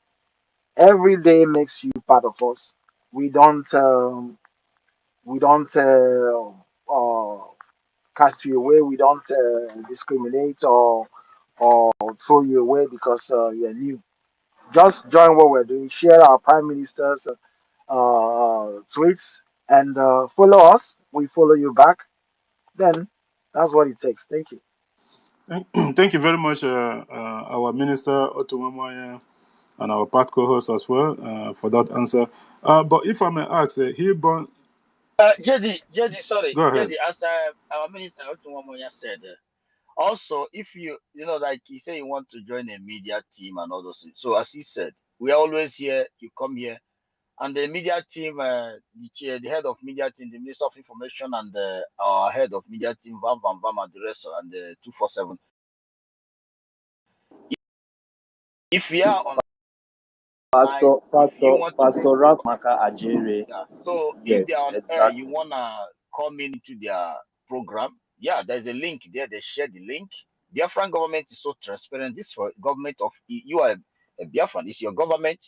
every day makes you part of us. We don't cast you away. We don't discriminate or throw you away because you're new. Just join what we're doing. Share our prime minister's tweets and follow us. We follow you back. Then that's what it takes. Thank you. Thank you very much, our minister Otumamaya, and our part co-host as well for that answer. But if I may ask, he born. JD, sorry, Go ahead. JD, as our minister Otunwamoya said, also, if you know, like he said, you want to join a media team and all those things. So, as he said, we are always here. You come here, and the media team, the head of media team, the Minister of Information, and our head of media team, Vam Vam Vam, and the rest, and the 247. If we are online, if you want to Pastor Ralph Maka Ajere. yeah. So if they're Yes, on air, you exactly. wanna come into their program. Yeah, there's a link there. They share the link. Biafran government is so transparent. This for government of you are a Biafran. It's your government.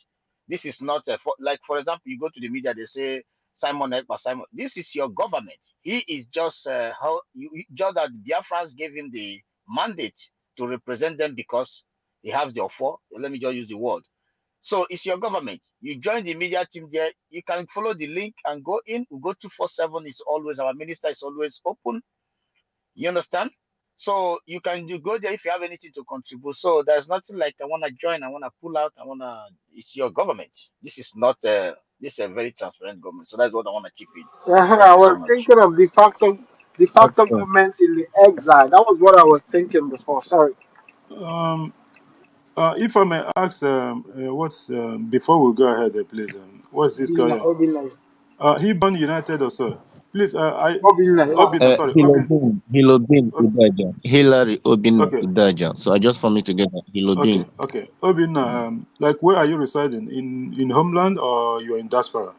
This is not like for example, you go to the media. They say Simon Ekpa Simon. This is your government. He is just just that Biafrans gave him the mandate to represent them because he has the offer. Let me just use the word. So it's your government. You join the media team there. You can follow the link and go in. We go 247 is always our minister is always open. You understand? So you go there if you have anything to contribute. So there's nothing like I wanna join, I wanna pull out, it's your government. This is not this is a very transparent government. So that's what I wanna keep in. Thank I you so was much. thinking of de facto Okay. government in the exile. That was what I was thinking before. Sorry. Um, if I may ask, what's before we go ahead, please? What's this guy? Obinna. He born United or so. Please, Obinna. Obina, sorry, Obin. Hilobin Okay, Udaja. Hillary Obin okay, Udaja. So I just form it together. Hilobin. okay. Obina, like where are you residing? In homeland or you're in diaspora?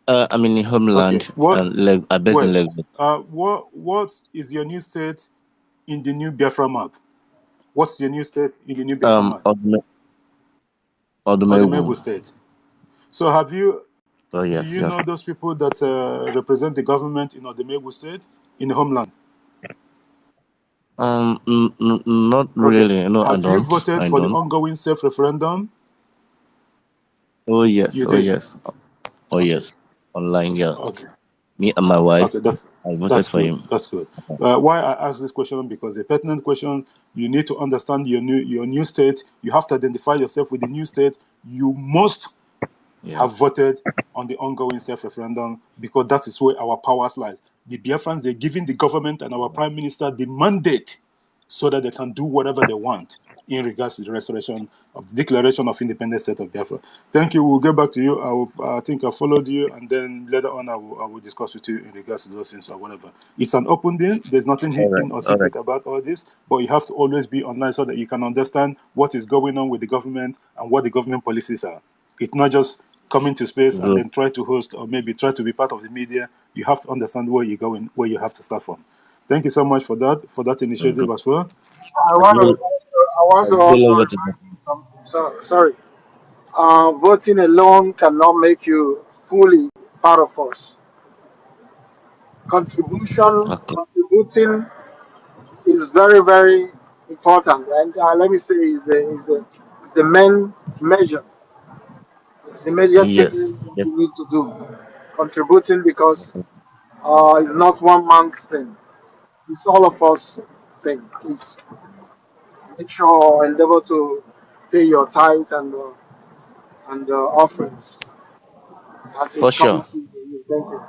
I'm in the Okay, homeland what? and I'm based in Well, Lagos. what is your new state in the new Biafra map? What's your new state in the new Biafra Um, map? Odme- Or the Odumegu. Mego state? So have you? Oh Do yes, you yes. know those people that represent the government in the Mego state in the homeland? Not Okay. really. No, I Have you don't. voted I for the don't. ongoing self-referendum? Oh yes. You Oh did. yes. Oh Okay. yes. Online, yeah. Okay. Me and my wife, Okay. I voted That's for good. him. That's good. Why I ask this question because a pertinent question. You need to understand your new state. You have to identify yourself with the new state. You must Yeah. have voted on the ongoing self-referendum because that is where our powers lies. The Biafrans, they're giving the government and our prime minister the mandate so that they can do whatever they want in regards to the restoration of the Declaration of Independent State of Biafra. Thank you. We'll get back to you. I think I followed you, and then later on I will discuss with you in regards to those things or whatever. It's an open deal. There's nothing hidden or secret about all this, but you have to always be online so that you can understand what is going on with the government and what the government policies are. It's not just coming to space and then try to host or maybe try to be part of the media. You have to understand where you're going, where you have to start from. Thank you so much for that initiative as well. I want to also remind you something. Sorry. Voting alone cannot make you fully part of us. Contributing is very, very important. And let me say, is the main measure. It's the major thing Yes. that you need to do. Contributing because it's not one man's thing. It's all of us thing. Please make sure endeavor to pay your tithe and offerings as For it's coming sure. to you. Thank you.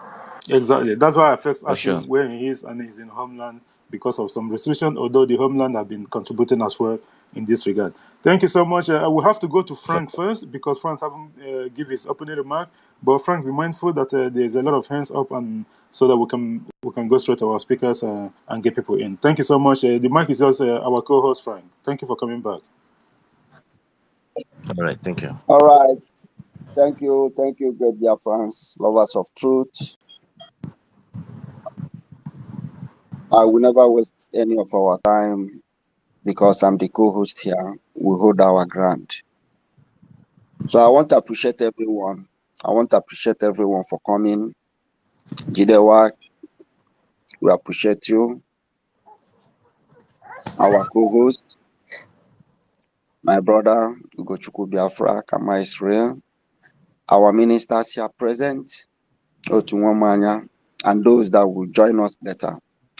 Exactly. That's why I first For asked sure. him where he is, and he's in homeland because of some restriction, although the homeland have been contributing as well in this regard. Thank you so much. I will have to go to Frank first because Frank haven't give his opening remark. But Frank, be mindful that there's a lot of hands up, and so that we can go straight to our speakers and get people in. Thank you so much. The mic is yours, our co-host Frank. Thank you for coming back. All right. Thank you. All right. Thank you, great Biafrans, lovers of truth. I will never waste any of our time because I'm the co-host here. We hold our ground. So I want to appreciate everyone. For coming. Jidewa, we appreciate you. Our co-host, my brother, Ugochukwu Biafra, Kama Israel. Our ministers here present, Otunwamanya, and those that will join us later.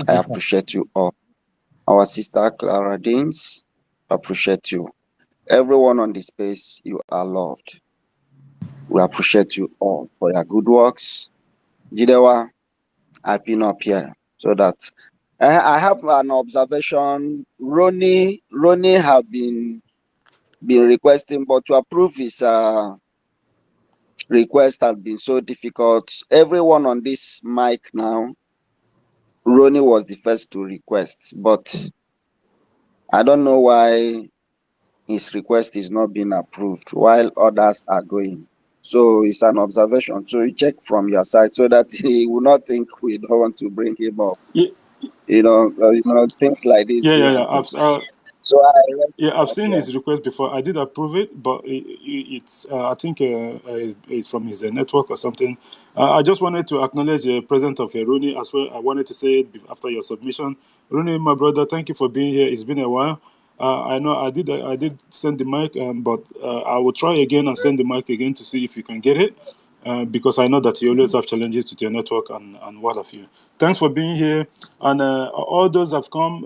I appreciate you all. Our sister Clara Deans, appreciate you. Everyone on this space, you are loved. We appreciate you all for your good works. Jidewa, I've been up here so that I have an observation. Ronnie have been requesting, but to approve his request has been so difficult. Everyone on this mic now, Ronnie was the first to request, but I don't know why his request is not being approved while others are going. So it's an observation. So you check from your side so that he will not think we don't want to bring him up. Yeah, Things like this do happen. So I've seen his request before. I did approve it, but it's I think it's from his network or something. I just wanted to acknowledge the presence of Rooney as well. I wanted to say it after your submission. Rooney, my brother, thank you for being here. It's been a while. I know I did send the mic, but I will try again and send the mic again to see if you can get it. Because I know that you always have challenges with your network and what have you. Thanks for being here. And all those have come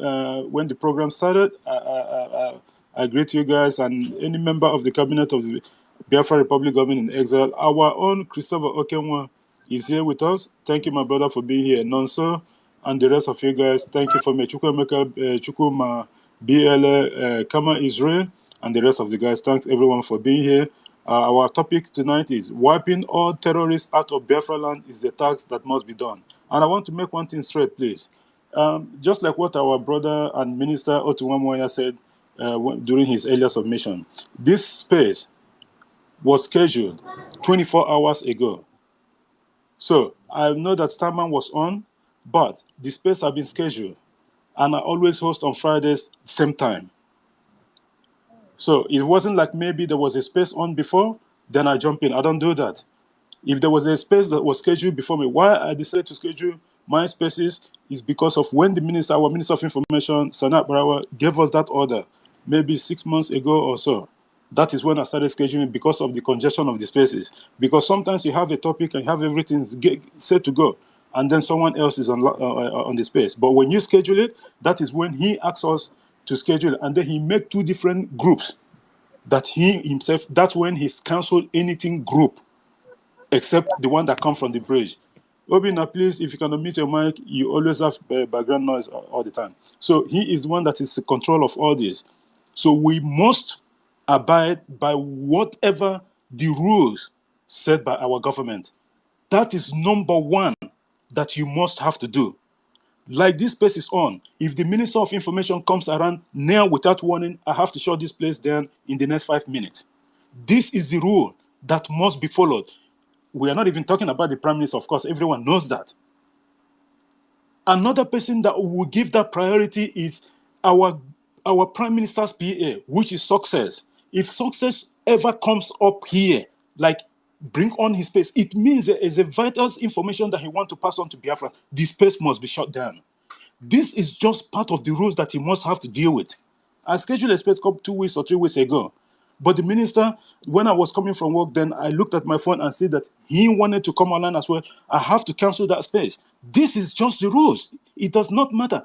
when the program started. I greet you guys and any member of the cabinet of the Biafra Republic Government in Exile. Our own Christopher Okenwa is here with us. Thank you, my brother, for being here. Nonso and the rest of you guys, thank you for me. Chukwemeka, Chukuma, BL, Kama Israel, and the rest of the guys. Thanks everyone for being here. Our topic tonight is wiping all terrorists out of Biafra land is the task that must be done. And I want to make one thing straight, please. Just like what our brother and Minister Otunwamoya said during his earlier submission, this space was scheduled 24 hours ago. So I know that Starman was on, but the space has been scheduled. And I always host on Fridays, same time. So it wasn't like maybe there was a space on before, then I jump in. I don't do that. If there was a space that was scheduled before me, why I decided to schedule my spaces is because of when our Minister of Information, Sanat Barawa, gave us that order, maybe 6 months ago or so. That is when I started scheduling because of the congestion of the spaces. Because sometimes you have a topic and you have everything set to go, and then someone else is on the space. But when you schedule it, that is when he asks us to schedule it, and then he make 2 different groups. That he himself, that's when he's canceled anything group, except the one that comes from the bridge. Obina, please, if you can unmute your mic, you always have background noise all the time. So he is the one that is in control of all this. So we must abide by whatever the rules set by our government. That is number one that you must have to do. Like this place is on. If the Minister of Information comes around now without warning, I have to shut this place down in the next 5 minutes. This is the rule that must be followed. We are not even talking about the Prime Minister, of course, everyone knows that. Another person that will give that priority is our Prime Minister's PA, which is Success. If Success ever comes up here, like bring on his space, it means there is a vital information that he wants to pass on to Biafra. This space must be shut down. This is just part of the rules that he must have to deal with. I scheduled a space couple 2 weeks or 3 weeks ago. But the minister, when I was coming from work, then I looked at my phone and said that he wanted to come online as well. I have to cancel that space. This is just the rules. It does not matter.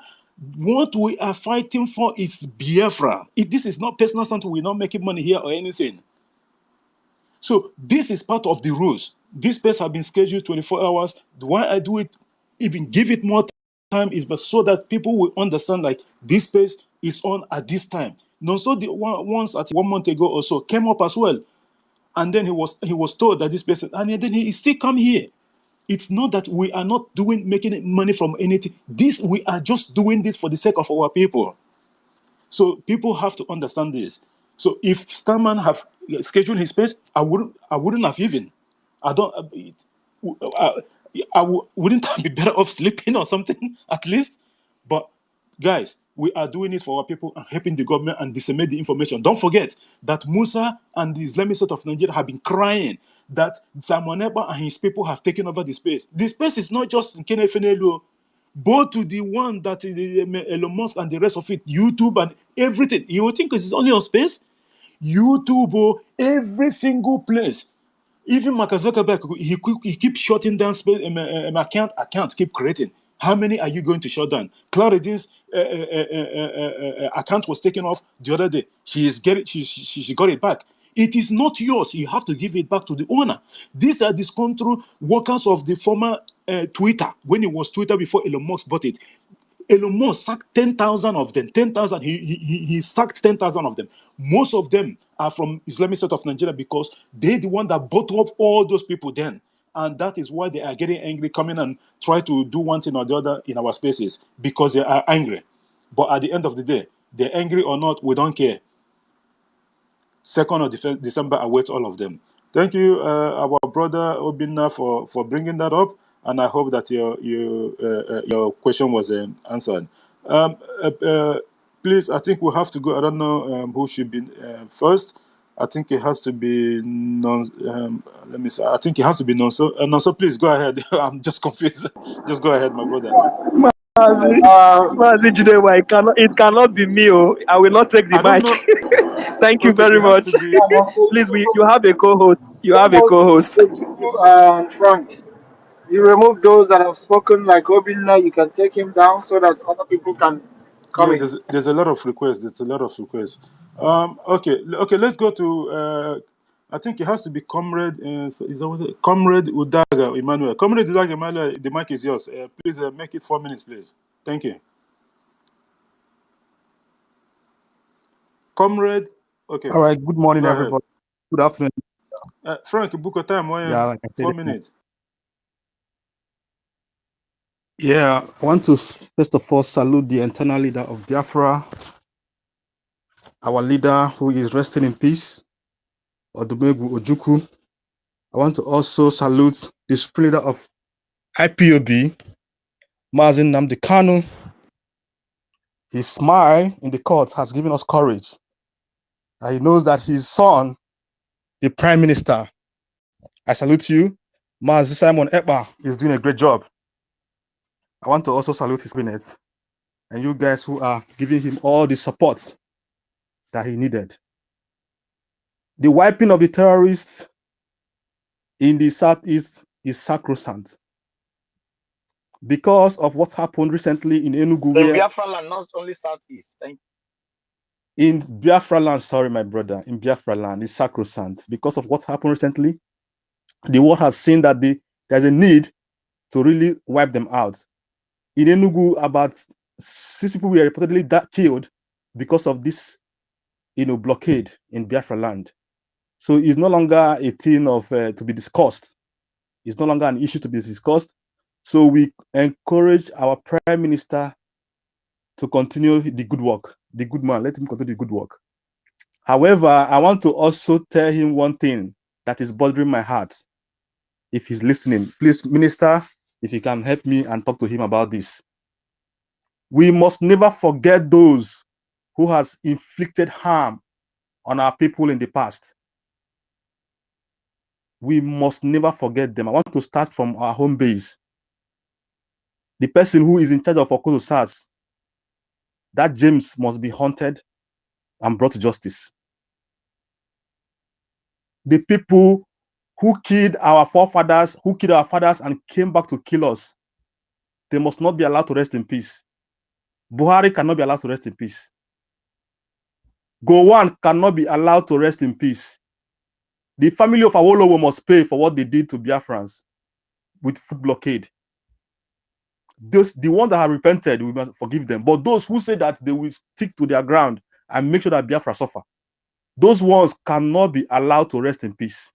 What we are fighting for is Biafra. This is not personal something. We're not making money here or anything. So this is part of the rules. This space has been scheduled 24 hours. Why I do it, even give it more time, is but so that people will understand like this space is on at this time. No, so the once at 1 month ago or so came up as well, and then he was told that this person, and then he still come here. It's not that we are not making money from anything. We are just doing this for the sake of our people. So people have to understand this. So if Starman have scheduled his space, I wouldn't have even. I don't. Wouldn't I be better off sleeping or something at least? But guys, we are doing it for our people and helping the government and disseminate the information. Don't forget that Musa and the Islamic State of Nigeria have been crying that Simon Ekpa and his people have taken over the space. The space is not just in Kenefenelu, both to the one that Elon Musk and the rest of it, YouTube and everything. You would think it's only on space? YouTube, every single place. Even Mark Zuckerberg, he keeps shutting down space. Accounts keep creating. How many are you going to shut down? Claritin's account was taken off the other day. She got it back. It is not yours. You have to give it back to the owner. These are disgruntled workers of the former Twitter, when it was Twitter before Elon Musk bought it. Elon Musk sacked 10,000 of them. 10,000. He sacked 10,000 of them. Most of them are from Islamic State of Nigeria because they're the one that bought up all those people then. And that is why they are getting angry, coming and try to do one thing or the other in our spaces because they are angry. But at the end of the day, they're angry or not, we don't care. 2nd of December, await all of them. Thank you, our brother Obinna, for bringing that up, and I hope that your question was answered. Please, I think we have to go. I don't know who should be first. I think it has to be let me see. I think it has to be Nonso. Nonso, please go ahead. I'm just confused. Just go ahead, my brother. It cannot be me. I will not take the mic. Thank you very much. Please, you have a co-host. You have a co-host. Frank, you remove those that have spoken like Obinna, you can take him down so that other people can come Yeah, in. there's a lot of requests. There's a lot of requests. Okay. Let's go to. I think it has to be Comrade. Is that what it? Comrade Udaga Emmanuel. Comrade Udaga Emmanuel, the mic is yours. Please make it 4 minutes, please. Thank you. Comrade. Okay. All right. Good morning, Go ahead. everybody. Good afternoon. Frank, book a time. Yeah, like I said, 4 minutes. Yeah, I want to first of all salute the eternal leader of Biafra, our leader who is resting in peace, Odumegwu Ojukwu. I want to also salute the spirit leader of IPOB, Mazi Nnamdi Kanu. His smile in the court has given us courage. He knows that his son, the Prime Minister, I salute you, Mazi Simon Ekpa, is doing a great job. I want to also salute his cabinet and you guys who are giving him all the support that he needed. The wiping of the terrorists in the southeast is sacrosanct because of what happened recently in Enugu. In Biafra land, not only southeast. Thank you. In Biafra land, sorry, my brother, in Biafra land is sacrosanct because of what happened recently. The world has seen that there's a need to really wipe them out. In Enugu, about 6 people were reportedly killed because of this blockade in Biafra land. So it's no longer a thing of to be discussed. It's no longer an issue to be discussed. So we encourage our Prime Minister to continue the good work, the good man. Let him continue the good work. However, I want to also tell him one thing that is bothering my heart. If he's listening, please, Minister, if you can help me and talk to him about this. We must never forget those who has inflicted harm on our people in the past. We must never forget them. I want to start from our home base. The person who is in charge of Okozo SARS, that James must be hunted and brought to justice. The people who killed our forefathers, who killed our fathers and came back to kill us, they must not be allowed to rest in peace. Buhari cannot be allowed to rest in peace. Gowon cannot be allowed to rest in peace. The family of Awolowo must pay for what they did to Biafrans with food blockade. The ones that have repented, we must forgive them. But those who say that they will stick to their ground and make sure that Biafra suffer, those ones cannot be allowed to rest in peace.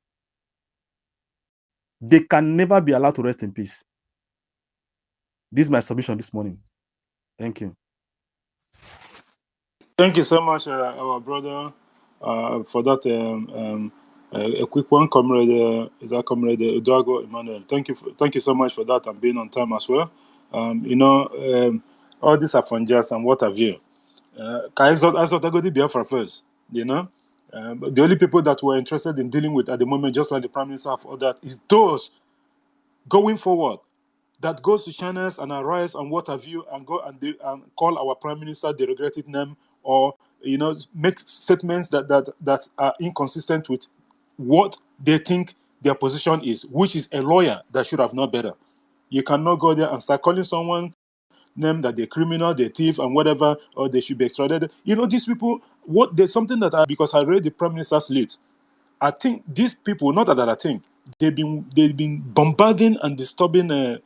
They can never be allowed to rest in peace. This is my submission this morning. Thank you. Thank you so much, our brother, for that. A quick one, comrade. Is that comrade Udago Emmanuel? Thank you so much for that and being on time as well. All these are fun jazz and what have you. I thought I go to Biafra first. But the only people that we're interested in dealing with at the moment, just like the Prime Minister of all that, is those going forward that goes to channels and arise and what have you, and go and call our Prime Minister the regretted name, or make statements that are inconsistent with what they think their position is, which is a lawyer that should have known better. You cannot go there and start calling someone name that they're criminal, they're thief, and whatever, or they should be extradited. These people, there's something because I read the Prime Minister's lips. I think these people, not that I think, they've been bombarding and disturbing a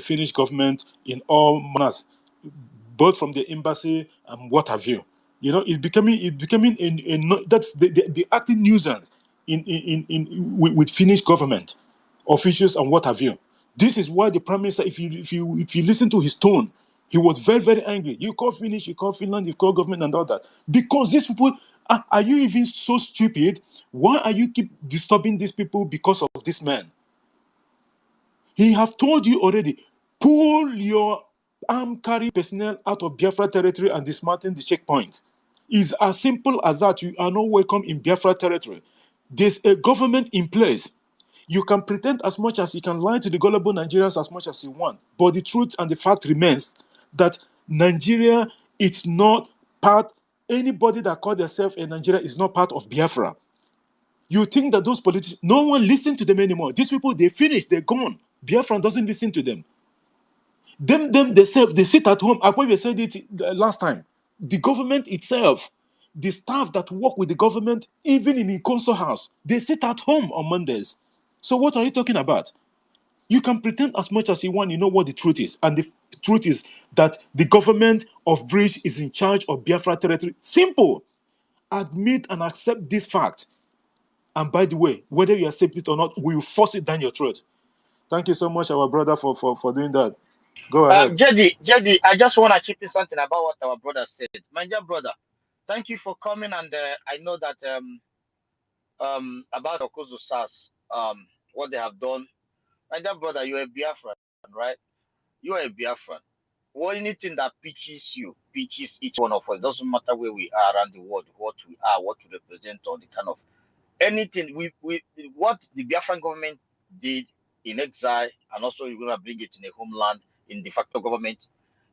Finnish government in all manners, both from the embassy and what have you. It's becoming that's the acting nuisance with Finnish government officials and what have you. This is why the Prime Minister, if you listen to his tone, he was very, very angry. You call Finnish, you call Finland, you call government and all that. Because these people, are you even so stupid? Why are you keep disturbing these people because of this man? He have told you already, pull your armed carry personnel out of Biafra territory and dismantle the checkpoints. It's as simple as that. You are not welcome in Biafra territory. There's a government in place. You can pretend as much as you can lie to the gullible Nigerians as much as you want. But the truth and the fact remains that Nigeria, it's not part, anybody that called themselves in Nigeria is not part of Biafra. You think that those politicians, no one listens to them anymore. These people, they finished, they're gone. Biafra doesn't listen to them. They sit at home. I probably said it last time. The government itself, the staff that work with the government, even in the council house, they sit at home on Mondays. So what are you talking about? You can pretend as much as you want, you know what the truth is. And the truth is that the government of Bridge is in charge of Biafra territory. Simple. Admit and accept this fact. And by the way, whether you accept it or not, we will force it down your throat. Thank you so much, our brother, for doing that. Go ahead. JD, I just want to chip in something about what our brother said. My dear brother, thank you for coming. And I know that about Okozo SARS, what they have done. My dear brother, you're a Biafran, right? You are a Biafran. Well, anything that pitches each one of us. It doesn't matter where we are around the world, what we are, what we represent, or the kind of anything what the Biafran government did in exile, and also you're gonna bring it in a homeland in de facto government,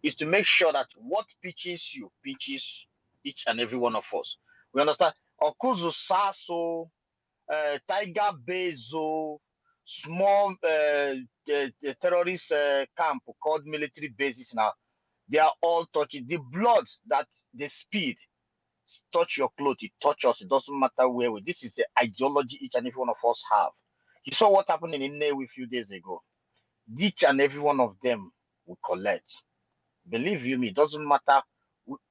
is to make sure that what pitches each and every one of us. We understand. Okuzu Saso, Tiger Bezo, small the terrorist camp called military bases now. They are all touching the blood that the speed touch your clothes, it touch us. It doesn't matter where we. This is the ideology each and every one of us have. You saw what happened in Nnewi a few days ago. Each and every one of them will collect. Believe you me, it doesn't matter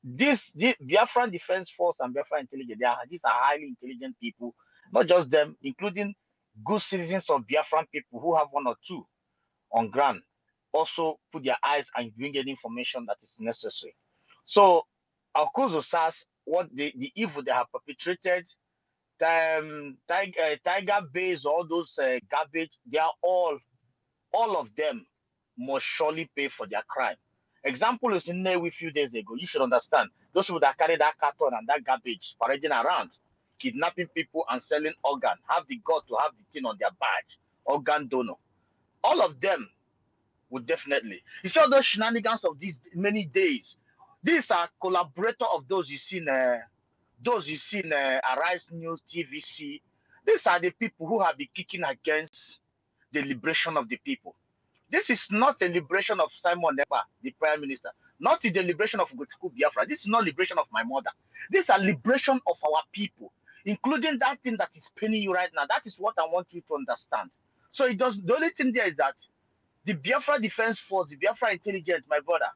The Biafran Defense Force and Biafra Intelligence, these are highly intelligent people, not just them, including good citizens of Biafran people who have one or two on ground, also put their eyes and bring any information that is necessary. So, Akuzo says what the evil they have perpetrated, Tiger Base, all those garbage, they are all of them must surely pay for their crime. Example is in there with few days ago. You should understand those people that carry that carton and that garbage parading around, kidnapping people and selling organ, have the gut to have the thing on their badge, organ donor. All of them would definitely. You see all those shenanigans of these many days. These are collaborator of those you see in Arise News, TVC. These are the people who have been kicking against the liberation of the people. This is not a liberation of Simon Ekpa, the Prime Minister, not the liberation of Gochuku Biafra. This is not liberation of my mother. This is a liberation of our people, including that thing that is paining you right now. That is what I want you to understand. So it does. The only thing there is that the Biafra Defense Force, the Biafra Intelligence, my brother,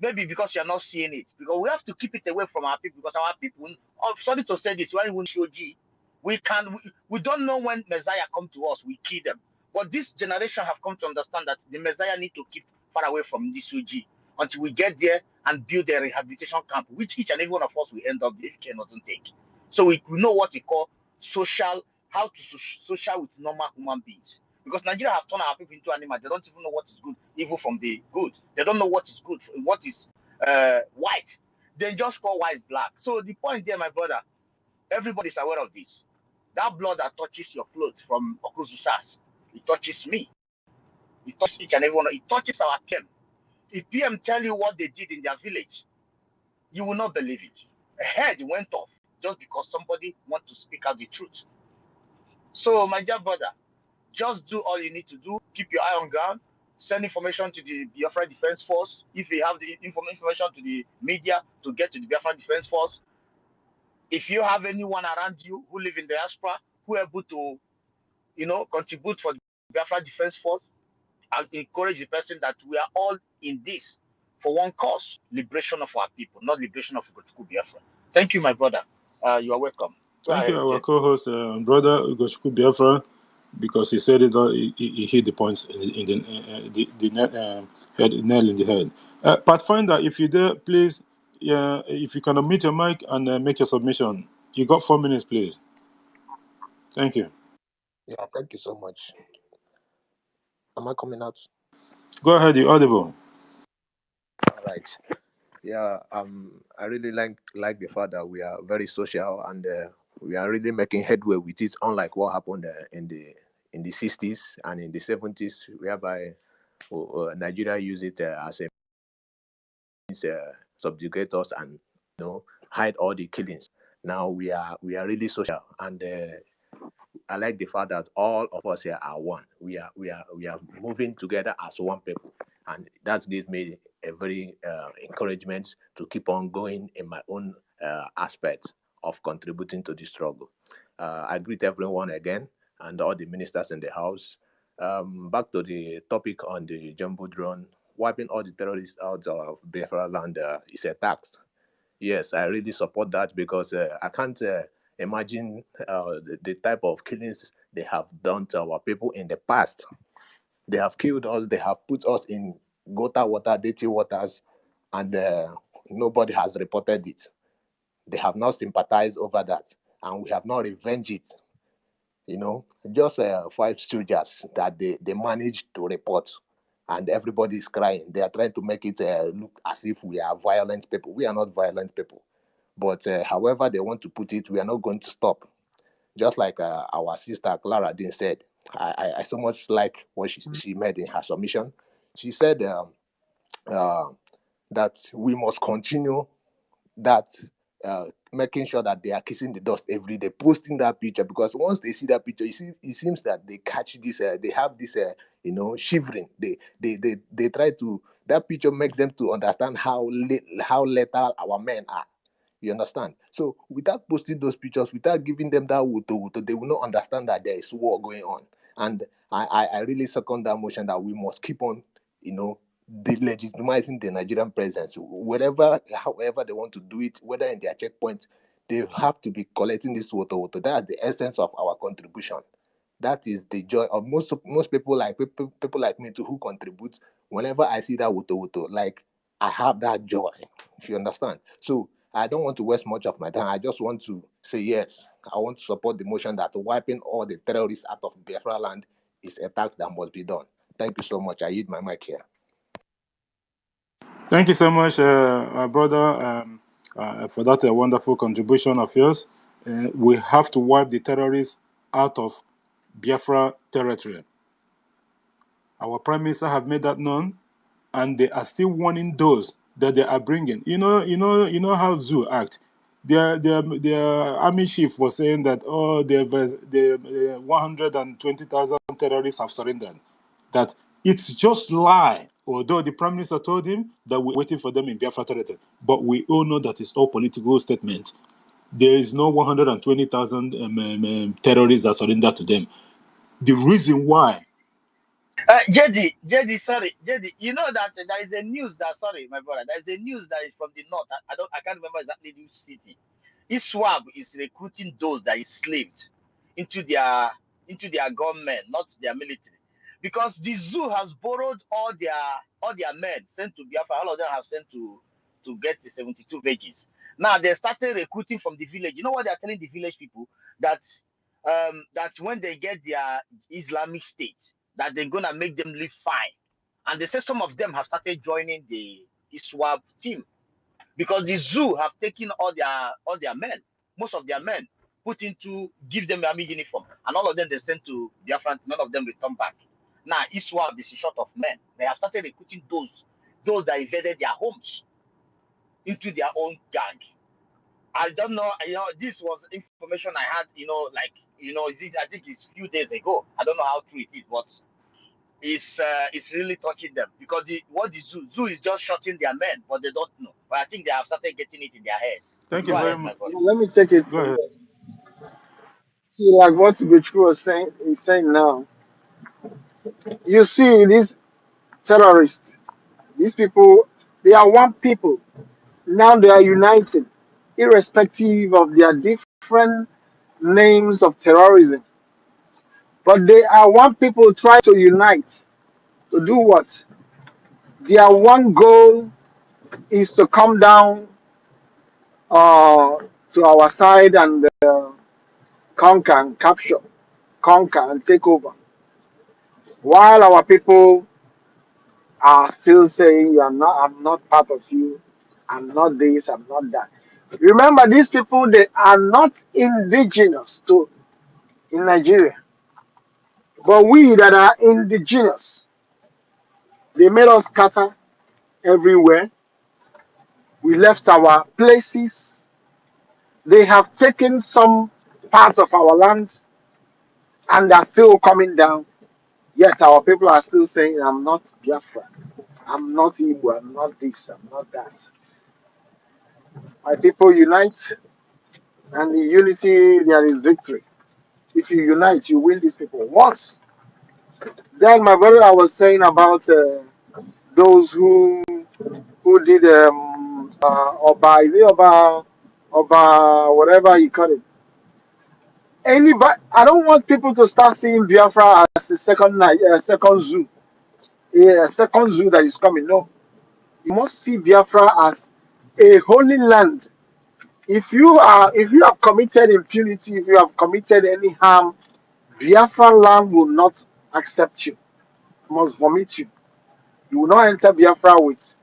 maybe because you're not seeing it, because we have to keep it away from our people, because our people, sorry to say this, when we show G, we don't know when Messiah come to us, we kill them. But this generation have come to understand that the Messiah need to keep far away from this UG until we get there and build a rehabilitation camp, which each and every one of us will end up if care doesn't take. So we know what we call social, how to social with normal human beings. Because Nigeria have turned our people into animals. They don't even know what is good, evil from the good. They don't know what is good, what is white. They just call white black. So the point there, my brother, everybody's aware of this. That blood that touches your clothes from Okuzusas, it touches me. It touches each and every one. It touches our PM. If PM tell you what they did in their village, you will not believe it. A head went off just because somebody want to speak out the truth. So, my dear brother, just do all you need to do. Keep your eye on ground. Send information to the Biafra Defense Force. If you have the information to the media to get to the Biafra Defense Force. If you have anyone around you who live in the diaspora who are able to, contribute for the Biafra Defense Force, I encourage the person that we are all in this for one cause: liberation of our people, not liberation of Biafra. Thank you, my brother. You are welcome. Go Thank you, ahead, our Jay. co-host and brother Ugochukwu Biafra, because he said it all. He hit the points in the nail in the head. Pathfinder, if you're there, please, if you can unmute your mic and make your submission. You got 4 minutes, please. Thank you. Yeah, thank you so much. Am I coming out? Go ahead, you're audible. All right. Yeah, I really like the fact that we are very social and we are really making headway with it, unlike what happened in the 60s and in the 70s, whereby Nigeria used it as a means subjugate us and hide all the killings. Now we are really social, and I like the fact that all of us here are one. We are moving together as one people, and that gives me a very encouragement to keep on going in my own aspect of contributing to the struggle. I greet everyone again and all the ministers in the house. Back to the topic on the jumbo drone, wiping all the terrorists out of Biafra land is a tax. Yes, I really support that because I can't imagine the type of killings they have done to our people in the past. They have killed us, they have put us in gutter water, dirty waters, and nobody has reported it. They have not sympathized over that, and we have not revenged it. Just 5 soldiers that they managed to report, and everybody is crying. They are trying to make it look as if we are violent people. We are not violent people. But however they want to put it, we are not going to stop. Just like our sister Clara Dean said, I so much like what she made in her submission. She said that we must continue that, making sure that they are kissing the dust every day, posting that picture, because once they see that picture, it seems that they catch this, they have this, shivering. They try to, that picture makes them to understand how lethal our men are. You understand? So without posting those pictures, without giving them that wuto, they will not understand that there is war going on. And I really second that motion that we must keep on, legitimizing the Nigerian presence. Whatever, however they want to do it, whether in their checkpoint, they have to be collecting this water. That's the essence of our contribution. That is the joy of most people people like me too who contribute. Whenever I see that water, like I have that joy. If you understand. So I don't want to waste much of my time. I just want to say yes. I want to support the motion that wiping all the terrorists out of Biafra land is a task that must be done. Thank you so much. I yield my mic here. Thank you so much, brother, for that wonderful contribution of yours. We have to wipe the terrorists out of Biafra territory. Our prime minister have made that known, and they are still warning those that they are bringing. You know how Zoo act. Their army chief was saying that the 120,000 terrorists have surrendered. That it's just lie. Although the prime minister told him that we're waiting for them in Biafra territory, but we all know that it's all political statement. There is no 120,000 terrorists that surrender to them. The reason why. JD, sorry, JD. You know that there is a news that, sorry, my brother, there is a news that is from the north. I can't remember exactly which city. ISWAB is recruiting those that is slaved into their government, not their military, because the zoo has borrowed all their men sent to Biafra. All of them have sent to get the 72 villages. Now they started recruiting from the village. You know what they are telling the village people? That when they get their Islamic State, that they're gonna make them live fine. And they say some of them have started joining the ISWAB team because the zoo have taken all their men, most of their men, put into give them army uniform, and all of them they sent to Biafra. None of them return back. Now ISWAB is short of men. They have started recruiting those that invaded their homes into their own gang. I don't know. This was information I had. I think it's few days ago. I don't know how true it is, but it's really touching them because what the zoo is just shutting their men, but they don't know. But I think they have started getting it in their head. Thank you Go very ahead, my much. brother. Let me take it Go from ahead. there. See, like what Ugochukwu was saying, is saying now. You see, these terrorists, these people, they are one people. Now they are united, irrespective of their different names of terrorism. But they are one people trying to unite to do what? Their one goal is to come down to our side and conquer and capture, conquer and take over. While our people are still saying, "You are not. I'm not part of you. I'm not this. I'm not that." Remember, these people they are not indigenous to in Nigeria, but we that are indigenous, they made us scatter everywhere. We left our places. They have taken some parts of our land and are still coming down. Yet our people are still saying, "I'm not Biafra. I'm not Igbo. I'm not this. I'm not that." My people unite, and in unity there is victory. If you unite, you win these people. Once, then my brother, I was saying about those who did Oba, is it Oba, whatever you call it. Anybody, I don't want people to start seeing Biafra as a second zoo, a second zoo that is coming. No, you must see Biafra as a holy land. If you have committed impunity, if you have committed any harm, Biafra land will not accept you. It must vomit you. You will not enter Biafra with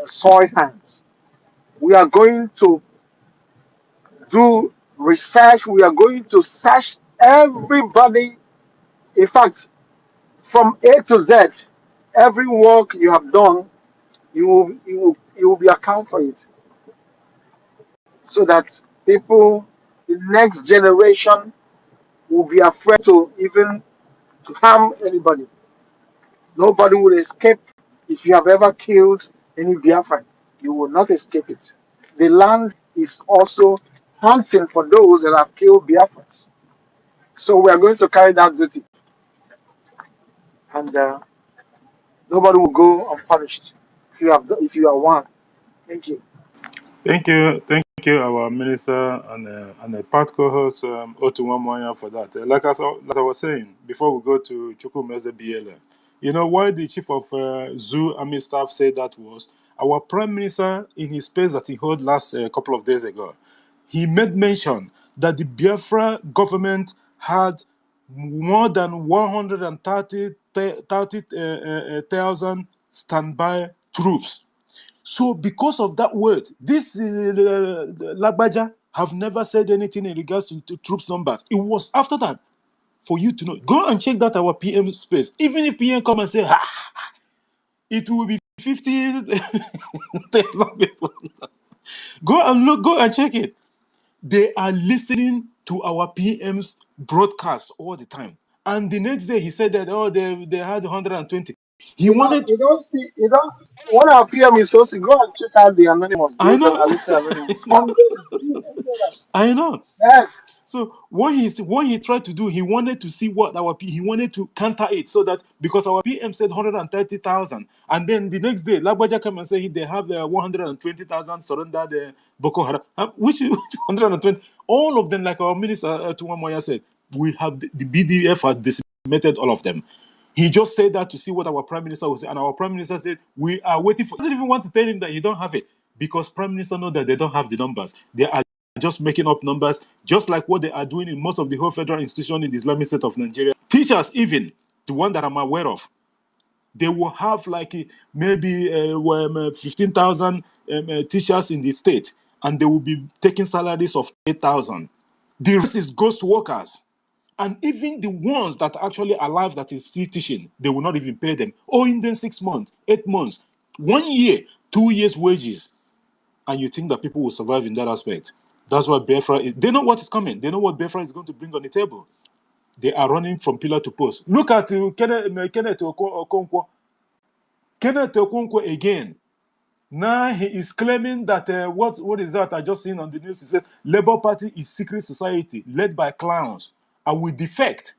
soil hands. We are going to do research. We are going to search everybody. In fact, from A to Z, every work you have done, you will be account for it, so that people, the next generation, will be afraid to even to harm anybody. Nobody will escape. If you have ever killed any Biafran, you will not escape it. The land is also hunting for those that have killed Biafrans. So we are going to carry that duty. And Nobody will go unpunished if you are one. Thank you. Thank you, our minister and the part co-host Otumwamoya for that. Like I was saying before, we go to Chukwumeze BLM. You know why the chief of Zoo Army Staff said that was our prime minister in his speech that he held last couple of days ago. He made mention that the Biafra government had more than 130,000 standby troops. So, because of that word, this Lagbaja have never said anything in regards to troops numbers. It was after that for you to know. Go and check that our PM space. Even if PM come and say, it will be 50,000 people. Go and look, go and check it. They are listening to our PM's broadcast all the time. And the next day he said that, they had 120. He wanted, You don't see, one of our PM is supposed to go and check out the anonymous, I those that know, are listed anonymous. Monday, I know. yes. So what he tried to do, he wanted to see what he wanted to counter it so that because our PM said 130,000, and then the next day Lagbaja came and said they have 120,000 surrendered Boko Haram, which 120, all of them, like our minister Tuwamoya said, we have the BDF has decimated all of them. He just said that to see what our prime minister will say, and our prime minister said we are waiting for. He doesn't even want to tell him that you don't have it because prime minister know that they don't have the numbers. They are just making up numbers, just like what they are doing in most of the whole federal institution in the Islamic State of Nigeria. Teachers, even the one that I'm aware of, they will have like maybe 15,000 teachers in the state, and they will be taking salaries of 8,000. The rest is ghost workers. And even the ones that are actually alive that is still teaching, they will not even pay them. Owing them 6 months, 8 months, 1 year, 2 years' wages. And you think that people will survive in that aspect. That's why Biafra is. They know what is coming. They know what Biafra is going to bring on the table. They are running from pillar to post. Look at Kenneth Okonkwo. Kenneth Okonkwo again. Now he is claiming that what is that I just seen on the news? He said Labour Party is secret society led by clowns and will defect.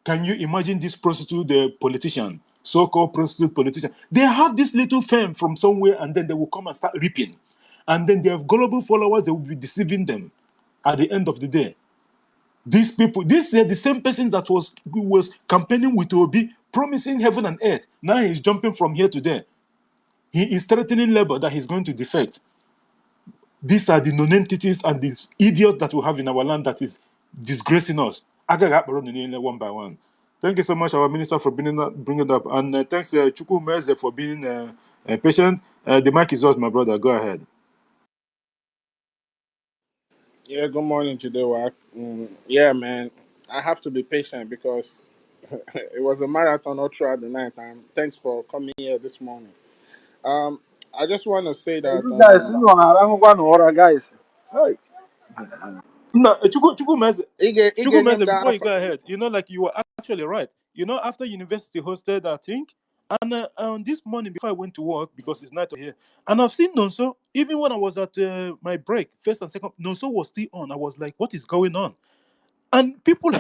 Can you imagine this prostitute, the politician, so-called prostitute politician? They have this little fame from somewhere, and then they will come and start reaping. And then they have global followers, they will be deceiving them at the end of the day. These people, this is the same person that was campaigning with Obi, promising heaven and earth. Now he's jumping from here to there. He is threatening Labour that he's going to defect. These are the non-entities and these idiots that we have in our land that is disgracing us. One by one. Thank you so much, our minister, for bringing it up. And thanks, Chukwu Meze, for being patient. The mic is yours, my brother. Go ahead. Yeah, good morning, Judea. Yeah, man, I have to be patient because it was a marathon all throughout the night. And thanks for coming here this morning. Um, I just want to say that You guys, you know, I'm guys. Sorry. No, Chukwu Ige Meze, Nyemga before you Alpha. go ahead, like you were actually right. After university hosted, I think, and on this morning before I went to work, because it's night here, and I've seen Nonso, even when I was at my break, first and second, Nonso was still on. I was like, what is going on? And people,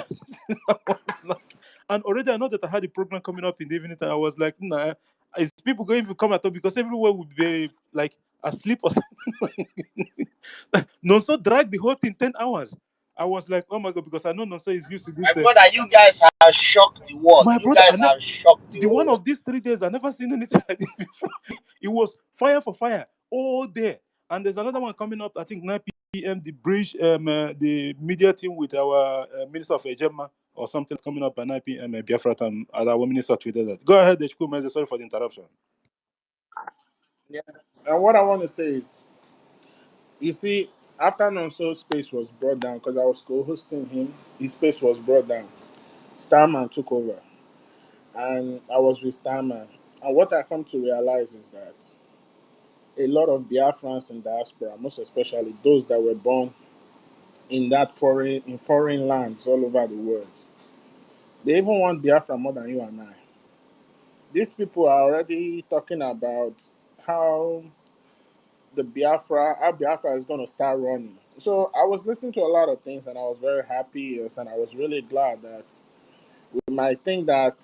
and already I know that I had a program coming up in the evening, and I was like, nah, is people going to come at all? Because everywhere would be like asleep or something. Nonso dragged the whole thing 10 hours. I was like, oh my God, because I know Nonso is used to My this. brother, you guys have shocked the world. My You brother, guys have shocked the the whole one world. of these 3 days, I never seen anything like this before. It was fire for fire all day. And there's another one coming up, I think 9 p.m. The bridge, the media team with our Minister of Ejema or something coming up at 9 p.m. Biafra time, and our minister tweeted that. Go ahead, Echku Meze, sorry for the interruption. Yeah, and what I want to say is, you see, after Nonso's space was brought down, because I was co-hosting him, his space was brought down. Starman took over, and I was with Starman. And what I come to realize is that a lot of Biafrans in diaspora, most especially those that were born in foreign lands all over the world, they even want Biafra more than you and I. These people are already talking about how how Biafra is going to start running. So I was listening to a lot of things, and I was very happy, yes, and I was really glad that We might think that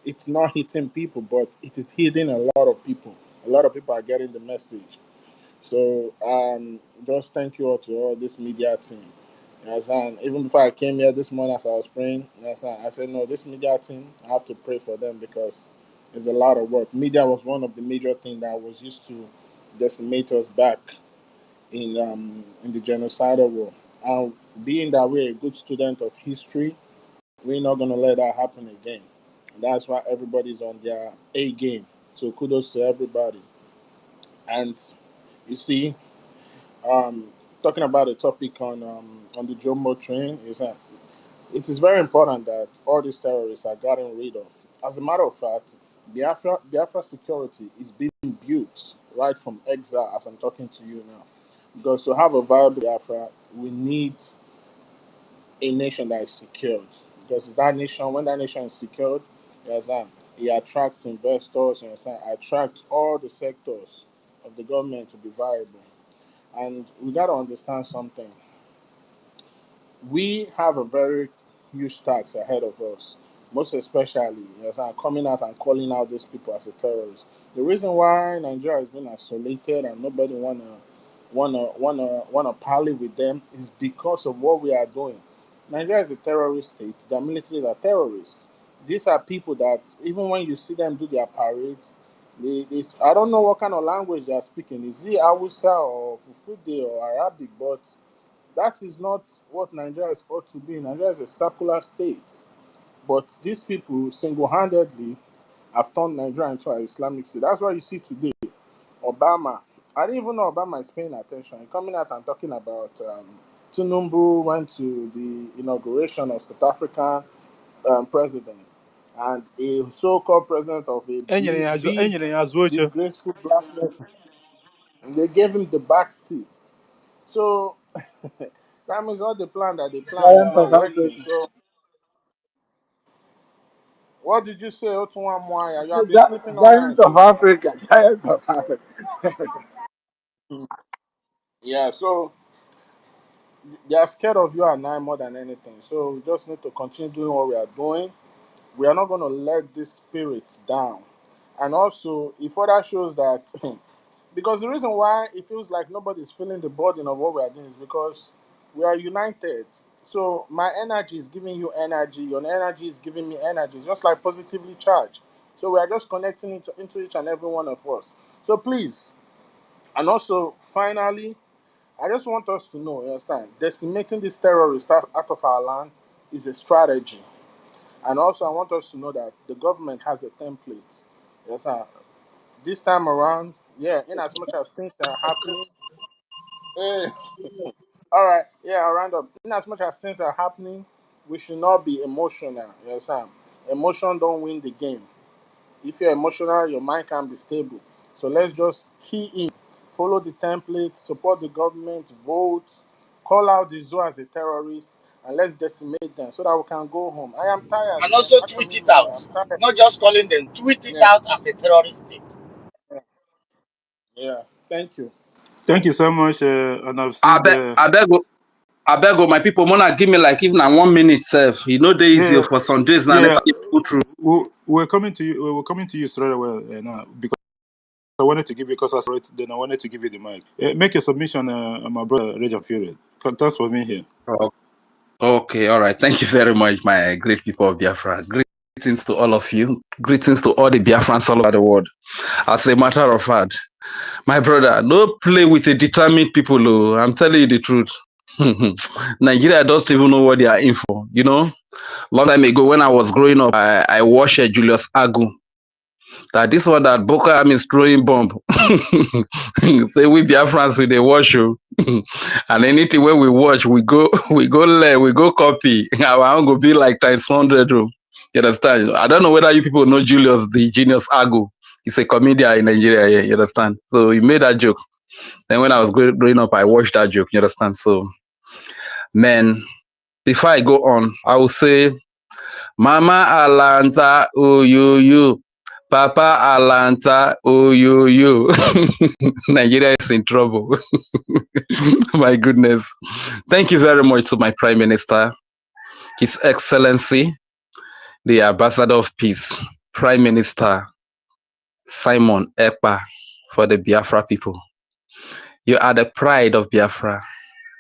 it's not hitting people, but it is hitting a lot of people. A lot of people are getting the message. So just thank you all to all this media team. Yes, and even before I came here this morning as I was praying, yes, I said no, this media team, I have to pray for them because it's a lot of work. Media was one of the major things that was used to decimate us back in the genocidal war. And being that we're a good student of history, we're not gonna let that happen again. And that's why everybody's on their A game. So kudos to everybody. And you see, um, talking about a topic on the Jumbo train is that it is very important that all these terrorists are gotten rid of. As a matter of fact, Biafra security is being built right from exile as I'm talking to you now. Because to have a viable Biafra, we need a nation that is secured. Because it's that nation, when that nation is secured, you understand, it attracts investors, you understand, attracts all the sectors of the government to be viable. And we got to understand something. We have a very huge task ahead of us, most especially as I'm coming out and calling out these people as a terrorist. The reason why Nigeria has been isolated and nobody wanna parley with them is because of what we are doing. Nigeria is a terrorist state. The military are terrorists. These are people that even when you see them do their parade, I don't know what kind of language they are speaking. Is it Hausa or Fufude or Arabic? But that is not what Nigeria is ought to be. Nigeria is a secular state. But these people single handedly have turned Nigeria into an Islamic state. That's why you see today Obama. I didn't even know Obama is paying attention. He coming out and talking about Tinubu went to the inauguration of South African president and a so-called president of a big, Enyere ya azụ oche. disgraceful black nation. And they gave him the back seat. So that means all the plan that they plan is Giant not of working. Africa. So what did you say, Otunwa Mwaya? You have been sleeping all Giant night. of Africa. Giant of Africa. Yeah, so they are scared of you and I more than anything. So we just need to continue doing what we are doing. We are not going to let this spirit down. And also, it further shows that because the reason why it feels like nobody's feeling the burden of what we are doing is because we are united. So my energy is giving you energy, your energy is giving me energy. It's just like positively charged. So we are just connecting into each and every one of us. So please, and also finally, I just want us to know, you understand, decimating these terrorists out of our land is a strategy. And also, I want us to know that the government has a template. Yes, this time around, yeah, in as much as things are happening, eh, all right, yeah, I'll round up. In as much as things are happening, we should not be emotional. Yes, emotion don't win the game. If you're emotional, your mind can be stable. So let's just key in, follow the template, support the government, vote, call out the zoo as a terrorist, and let's decimate them so that we can go home. I am tired, And man. also tweet Actually, it out, I'm tired. not just calling them, tweet it Yeah, out as a terrorist state. yeah, yeah. Thank you. Thank you so much. And I've I seen beg, the I beg, my people, Mona, give me like even a 1 minute, self. You know, they easier yeah, for some days now. yeah, Never yeah. dey go through. We're coming to you. We're coming to you straight away now because I wanted to give you because I saw it. Then I wanted to give you the mic. Make a submission, my brother Reg and Fury. Thanks for being here. Oh, okay, all right. Thank you very much, my great people of Biafra. Greetings to all of you. Greetings to all the Biafrans all over the world. As a matter of fact, my brother, no play with a determined people. Oh, I'm telling you the truth. Nigeria doesn't even know what they are in for. You know, long time ago when I was growing up, I watched Julius Agu. That this one that Boko Haram is throwing bomb. Say we Biafrans with the watch you. And anything when we watch, we go learn, we go copy. Our own go be like times 100. You understand? I don't know whether you people know Julius the Genius Agu. He's a comedian in Nigeria, yeah, you understand? So he made that joke. Then when I was growing up, I watched that joke, you understand? So, man, before I go on, I will say, Mama Alanta, oh you. Papa Alanta, oh you. Nigeria is in trouble. My goodness. Thank you very much to my Prime Minister, His Excellency, the ambassador of peace, Prime Minister Simon Ekpa for the Biafra people. You are the pride of Biafra.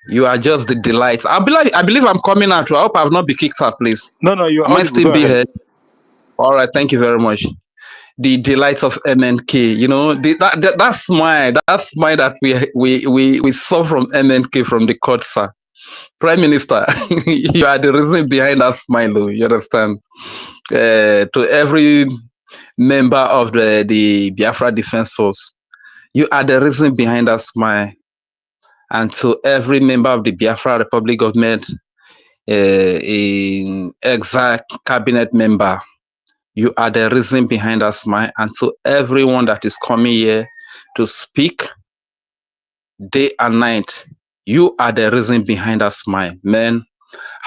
You are just the delight. I believe I'm coming out. I hope I've not been kicked out, please. No, you're Am I audible. still Go be ahead. here? All right, thank you very much. The delight of MNK, you know, that smile that we saw from MNK from the court, sir. Prime Minister, you are the reason behind that smile, oh, you understand? To every member of the Biafra Defense Force, you are the reason behind that smile. And to every member of the Biafra Republic government, in exile cabinet member, you are the reason behind that smile. And to everyone that is coming here to speak day and night, you are the reason behind that smile. Man,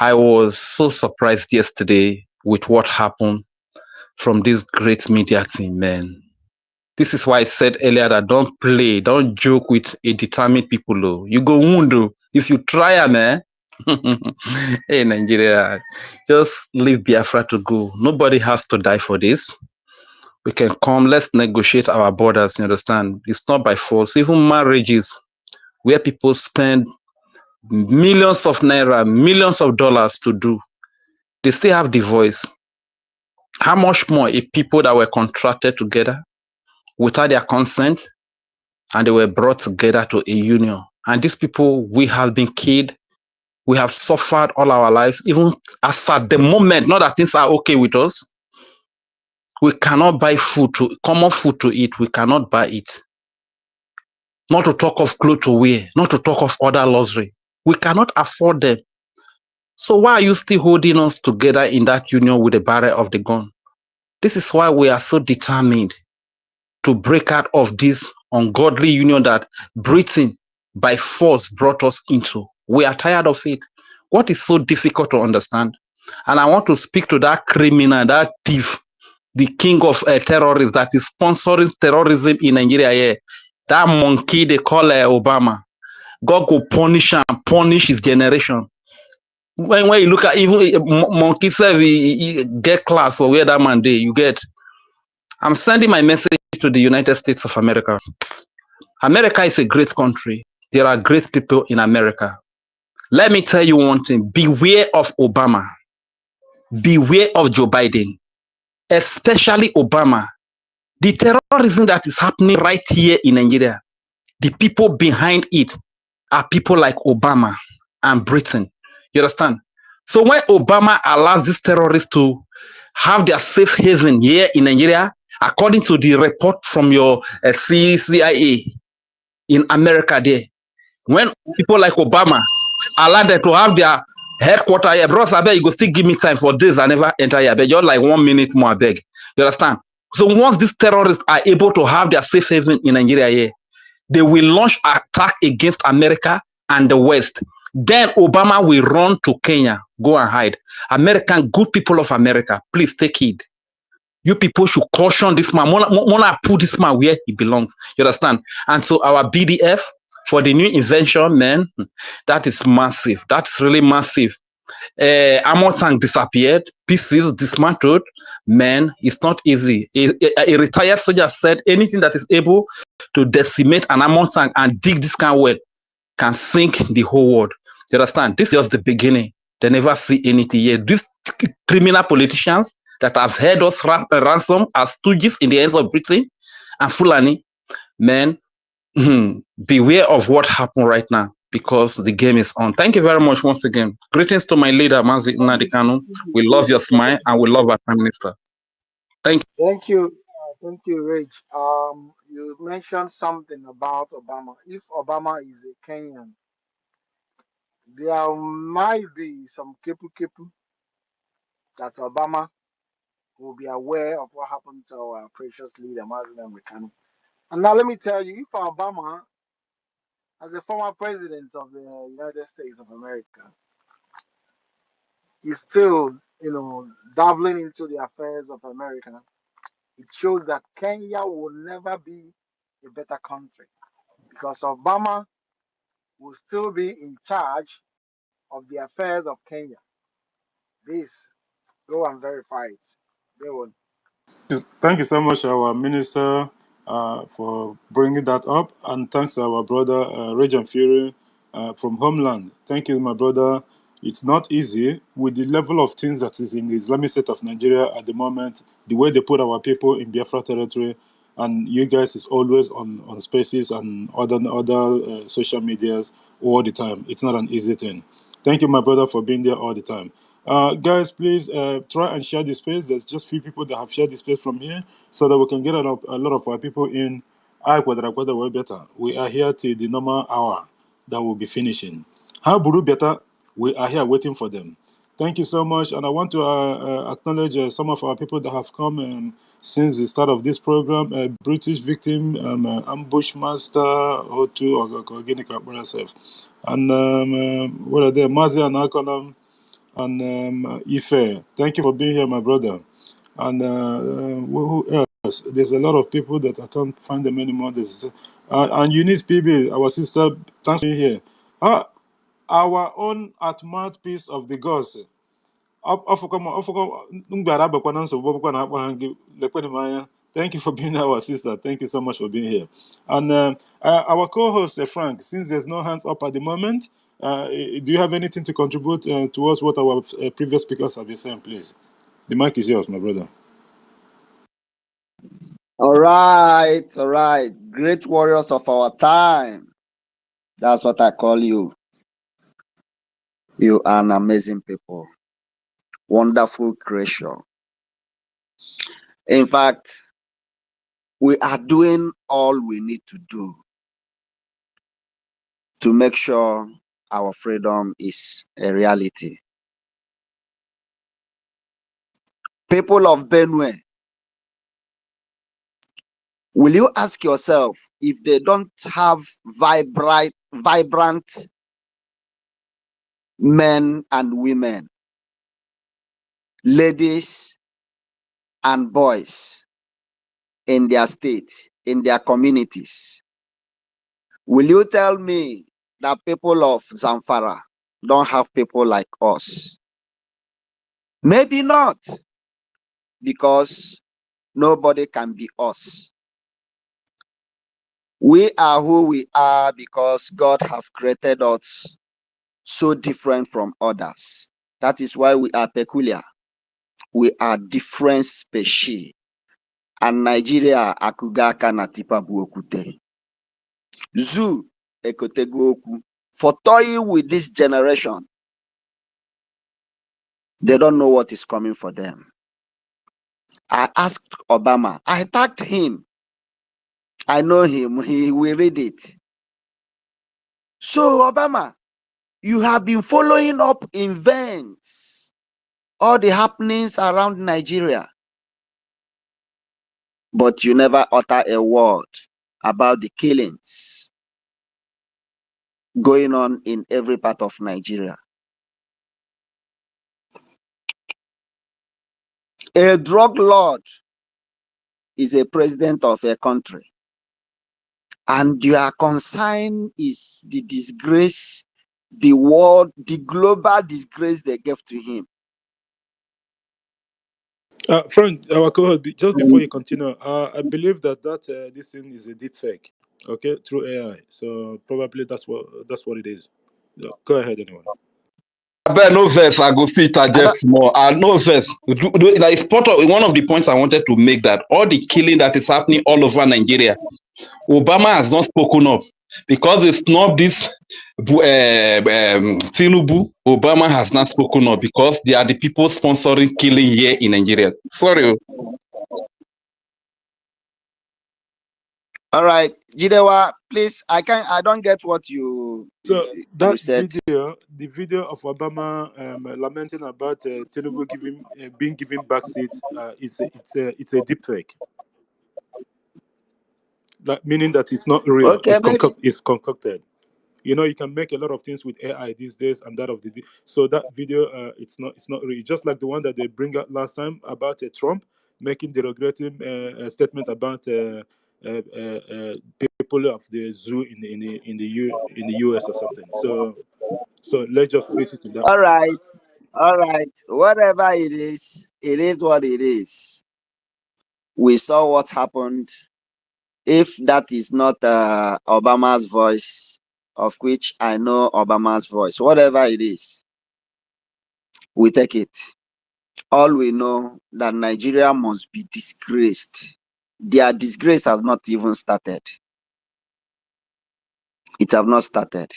I was so surprised yesterday with what happened from this great media team, man. This is why I said earlier that don't joke with a determined people. Though. You go wound if you try, man. Hey, Nigeria, just leave Biafra to go. Nobody has to die for this. We can come, let's negotiate our borders, you understand? It's not by force. Even marriages where people spend millions of naira, millions of dollars to do, they still have the voice. How much more if people that were contracted together without their consent and they were brought together to a union? And these people, we have been killed, we have suffered all our lives, even as at the moment, not that things are okay with us. We cannot buy common food to eat, we cannot buy it. Not to talk of clothes to wear, not to talk of other luxury. We cannot afford them. So why are you still holding us together in that union with the barrel of the gun? This is why we are so determined to break out of this ungodly union that Britain by force brought us into. We are tired of it. What is so difficult to understand? And I want to speak to that criminal, that thief, the king of terrorists that is sponsoring terrorism in Nigeria here. That monkey they call Obama. God will punish him, punish his generation. When you look at even monkey self, he get class for where that man dey, you get. I'm sending my message to the United States of America. America is a great country. There are great people in America. Let me tell you one thing. Beware of Obama. Beware of Joe Biden. Especially Obama. The terrorism that is happening right here in Nigeria, the people behind it are people like Obama and Britain. You understand? So when Obama allows these terrorists to have their safe haven here in Nigeria, according to the report from your CIA in America there, when people like Obama allow them to have their headquarters here, bros, I beg you go still give me time for days I never enter here. But just like 1 minute more, I beg. You understand? So once these terrorists are able to have their safe haven in Nigeria here, they will launch attack against America and the West. Then Obama will run to Kenya, go and hide. American, good people of America, please take it. You people should caution this man. Wanna put this man where he belongs. You understand? And so our BDF for the new invention, man, that is massive. That's really massive. Armor tank disappeared, pieces dismantled. Man, it's not easy. A retired soldier said anything that is able to decimate an armor tank and dig this kind of well can sink the whole world. You understand? This is just the beginning. They never see anything yet. These criminal politicians that have held us ransom as stooges in the hands of Britain and Fulani, man, beware of what happened right now because the game is on. Thank you very much once again. Greetings to my leader, Mazi Nnamdi. We love your smile and we love our Prime Minister. Thank you. Thank you, Rich. You mentioned something about Obama. If Obama is a Kenyan, there might be some kipu that Obama will be aware of what happened to our precious leader, Mazen Americano. And now let me tell you, if Obama, as a former president of the United States of America, is still, dabbling into the affairs of America, it shows that Kenya will never be a better country because Obama will still be in charge of the affairs of Kenya. This Go and verify it. They will. Thank you so much, our minister, for bringing that up, and thanks to our brother Regent Fury from Homeland. Thank you, my brother. It's not easy with the level of things that is in the Islamic State of Nigeria at the moment, the way they put our people in Biafra territory, and you guys is always on spaces and other social medias all the time. It's not an easy thing. Thank you, my brother, for being there all the time. Guys, please try and share the space. There's just few people that have shared the space from here so that we can get a lot of our people in. Way better. We are here till the normal hour that we'll be finishing. How Buru better? We are here waiting for them. Thank you so much. And I want to acknowledge some of our people that have come since the start of this program. British victim, ambush master, O2, Organic, and what are they? Mazi and Akonam and Ife. Thank you for being here, my brother. And who else? There's a lot of people that I can't find them anymore. And Eunice PB, our sister, thanks for being here. Our own atmat piece of the gods. Thank you for being our sister. Thank you so much for being here. And our co-host, Frank, since there's no hands up at the moment, do you have anything to contribute towards what our previous speakers have been saying, please? The mic is yours, my brother. All right, all right. Great warriors of our time. That's what I call you. You are an amazing people. Wonderful creation. In fact, we are doing all we need to do to make sure our freedom is a reality. People of Benue, will you ask yourself if they don't have vibrant men and women, ladies and boys in their state, in their communities? Will you tell me that people of Zamfara don't have people like us? Maybe not, because nobody can be us. We are who we are because God have created us so different from others. That is why we are peculiar. We are different species. And Nigeria akugaka na tipa buokute. Zoo ekotegoku. For toying with this generation, they don't know what is coming for them. I asked Obama, I tagged him. I know him, he will read it. So Obama, you have been following up events, all the happenings around Nigeria, but you never utter a word about the killings going on in every part of Nigeria. A drug lord is a president of a country, and your concern is the disgrace, the world, the global disgrace they gave to him. Friend, our co-host, just before you continue, I believe that this thing is a deep fake, okay, through AI. So probably that's what it is. Yeah, go ahead anyway. I bet no verse. I go still interject more. No verse. Like it's part of one of the points I wanted to make, that all the killing that is happening all over Nigeria, Obama has not spoken up because it's not this Tinubu. Obama has not spoken up because they are the people sponsoring killing here in Nigeria. Sorry. All right, Jidewa, please. I don't get what you said. The video of Obama lamenting about Tinubu being given back seats, it's a deep fake. That meaning that it's not real. Okay, It's concocted. You know, you can make a lot of things with AI these days, and that of the so that video, it's not real. Just like the one that they bring out last time about Trump making derogatory statement about people of the zoo in the US or something. So let's just treat it in that. All right. All right, whatever it is what it is. We saw what happened. If that is not Obama's voice, of which I know Obama's voice, whatever it is, we take it. All we know that Nigeria must be disgraced. Their disgrace has not even started. It have not started.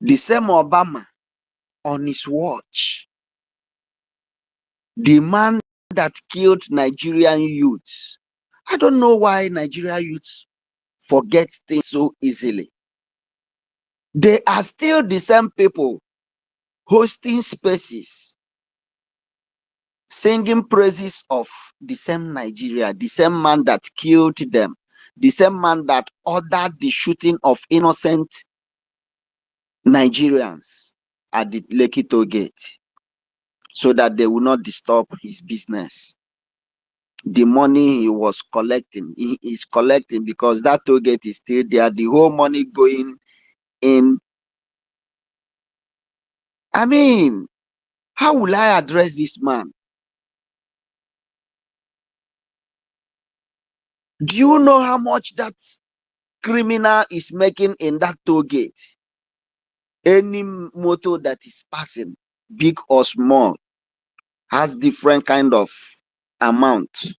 The same Obama on his watch, the man that killed Nigerian youths. I don't know why Nigerian youths forget things so easily. They are still the same people hosting spaces, singing praises of the same Nigeria, the same man that killed them, the same man that ordered the shooting of innocent Nigerians at the Lekki gate so that they will not disturb his business. The money he was collecting, he is collecting because that toll gate is still there. The whole money going in. I mean, how will I address this man? Do you know how much that criminal is making in that toll gate? Any motor that is passing, big or small, has different kind of amount.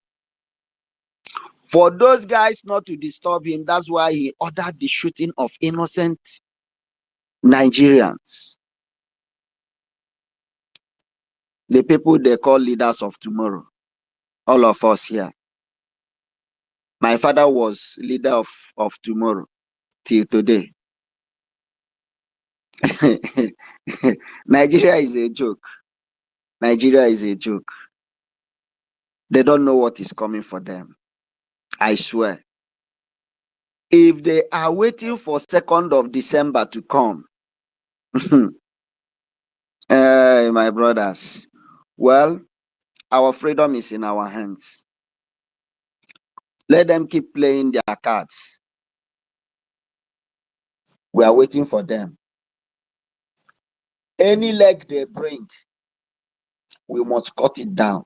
For those guys not to disturb him, that's why he ordered the shooting of innocent Nigerians. The people they call leaders of tomorrow. All of us here. My father was leader of tomorrow till today. Nigeria is a joke. Nigeria is a joke. They don't know what is coming for them. I swear. If they are waiting for 2nd of December to come, my brothers, well, our freedom is in our hands. Let them keep playing their cards. We are waiting for them. Any leg they bring, we must cut it down.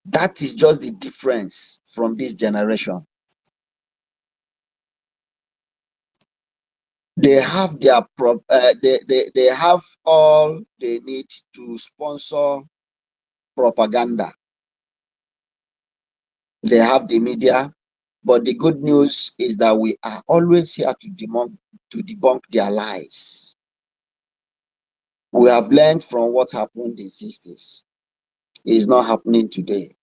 That is just the difference from this generation. They have their they have all they need to sponsor propaganda. They have the media, but the good news is that we are always here to debunk their lies. We have learned from what happened in the 60s. It is not happening today.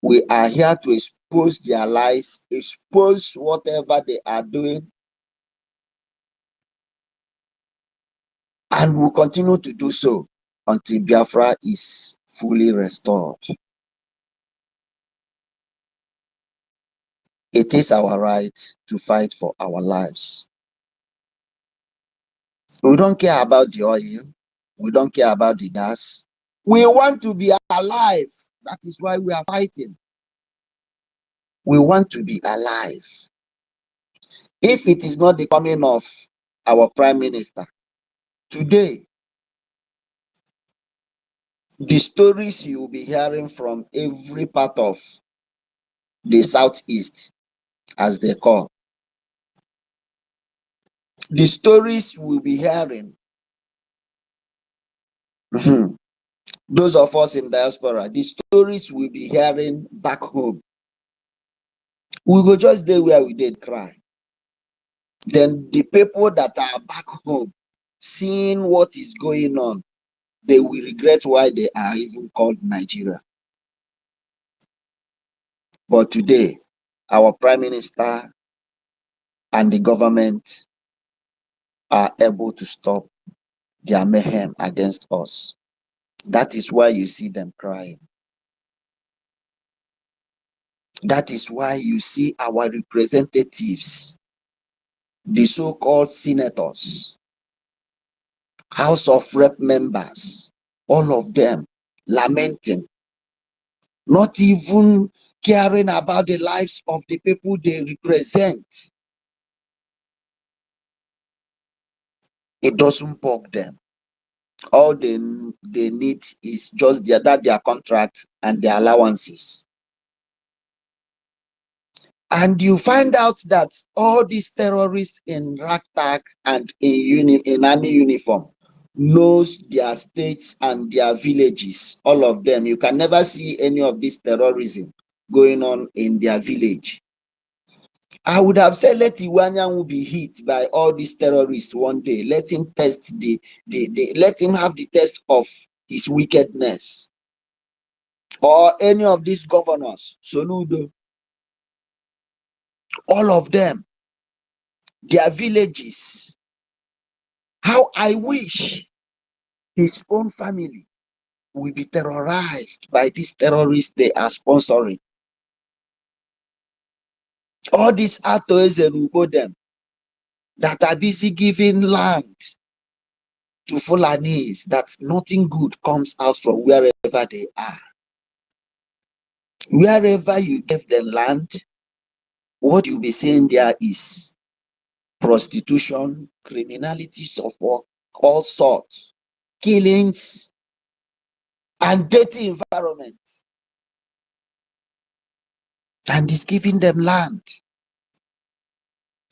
We are here to expose their lies, expose whatever they are doing, and we'll continue to do so until Biafra is fully restored. It is our right to fight for our lives. We don't care about the oil. We don't care about the gas. We want to be alive. That is why we are fighting. We want to be alive. If it is not the coming of our Prime Minister, today, the stories you will be hearing from every part of the Southeast, as they call, the stories we'll be hearing, those of us in diaspora, the stories we'll be hearing back home, we go just there where we did cry. Then the people that are back home, seeing what is going on, they will regret why they are even called Nigeria. But today, our Prime Minister and the government are able to stop their mayhem against us. That is why you see them crying. That is why you see our representatives, the so-called senators, House of Rep members, all of them lamenting, not even caring about the lives of the people they represent. It doesn't bug them. All they need is just their contract and their allowances. And you find out that all these terrorists in ragtag and in army uniform knows their states and their villages, all of them. You can never see any of this terrorism going on in their village. I would have said let Iwanyan be hit by all these terrorists one day. Let him test let him have the test of his wickedness. Or any of these governors, Soludo, all of them, their villages. How I wish his own family will be terrorized by these terrorists they are sponsoring. All these Atoes and Ubodem that are busy giving land to Fulanis, that nothing good comes out from wherever they are. Wherever you give them land, what you'll be saying there is prostitution, criminalities of all sorts, killings, and dirty environment. And it's giving them land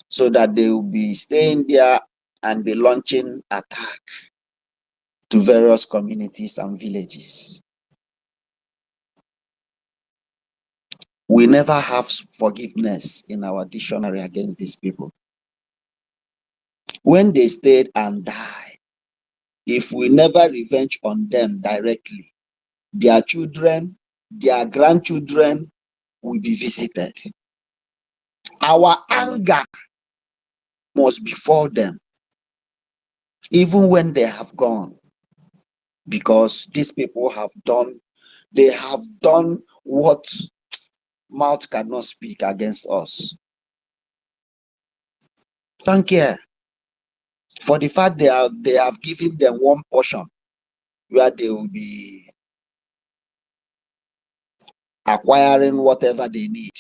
so that they will be staying there and be launching attack to various communities and villages. We never have forgiveness in our dictionary against these people. When they stayed and died, if we never revenge on them directly, their children, their grandchildren will be visited. Our anger must befall them, even when they have gone, because these people have done what mouth cannot speak against us. Don't care. For the fact they have given them one portion where they will be acquiring whatever they need.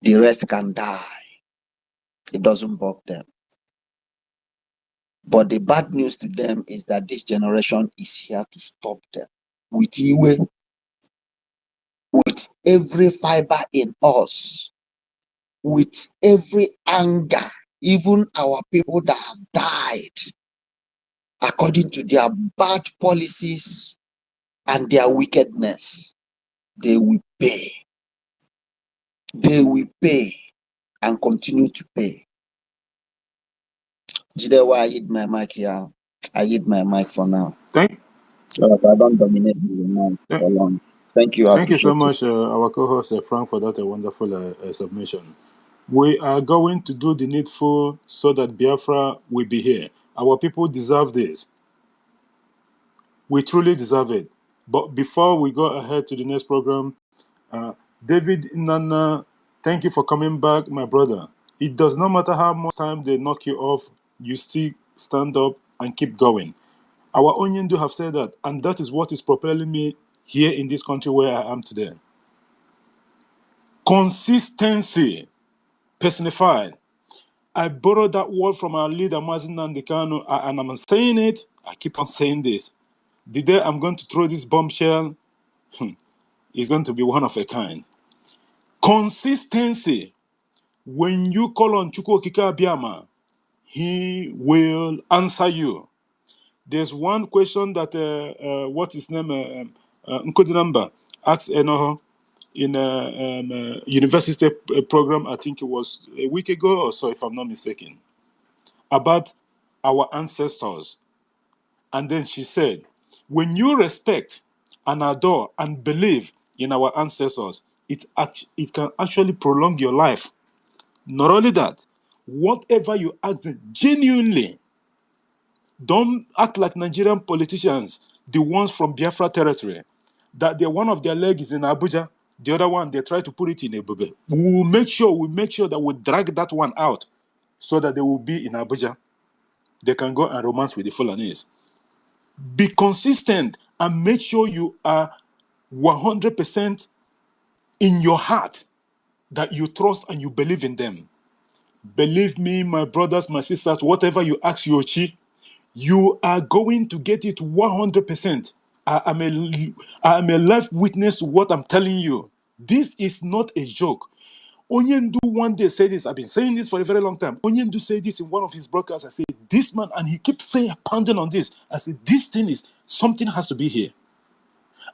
The rest can die. It doesn't bug them. But the bad news to them is that this generation is here to stop them. With Iwe, with every fiber in us, with every anger, even our people that have died, according to their bad policies and their wickedness, they will pay. They will pay and continue to pay. Jidewa, I hit my mic here. I hit my mic for now. Thank, So that I don't dominate the mic for long. Thank you. I thank you so appreciate much, our co-host Frank, for that wonderful submission. We are going to do the needful so that Biafra will be here. Our people deserve this. We truly deserve it. But before we go ahead to the next program, David Nana, thank you for coming back, my brother. It does not matter how much time they knock you off, you still stand up and keep going. Our Onyendu have said that, and that is what is propelling me here in this country where I am today. Consistency personified. I borrowed that word from our leader, Mazin Nandekano, and I'm saying it, I keep on saying this. The day I'm going to throw this bombshell, is going to be one of a kind. Consistency. When you call on Chukwu Okike Abiama, he will answer you. There's one question that, what his name, Nkodinamba asked Enoho in a university program, I think it was a week ago or so, if I'm not mistaken, about our ancestors. And then she said, when you respect and adore and believe in our ancestors, it can actually prolong your life. Not only that, whatever you ask them genuinely, don't act like Nigerian politicians, the ones from Biafra territory, that one of their legs is in Abuja, the other one, they try to put it in Ebube. We make sure that we drag that one out so that they will be in Abuja. They can go and romance with the Fulanese. Be consistent and make sure you are 100% in your heart that you trust and you believe in them. Believe me, my brothers, my sisters, whatever you ask Yoshi, you are going to get it 100%. I am a live witness to what I'm telling you. This is not a joke. Onyendu one day said this. I've been saying this for a very long time. Onyendu said this in one of his broadcasts. I said, this man, and he keeps saying, pounding on this. I said, this thing is, something has to be here.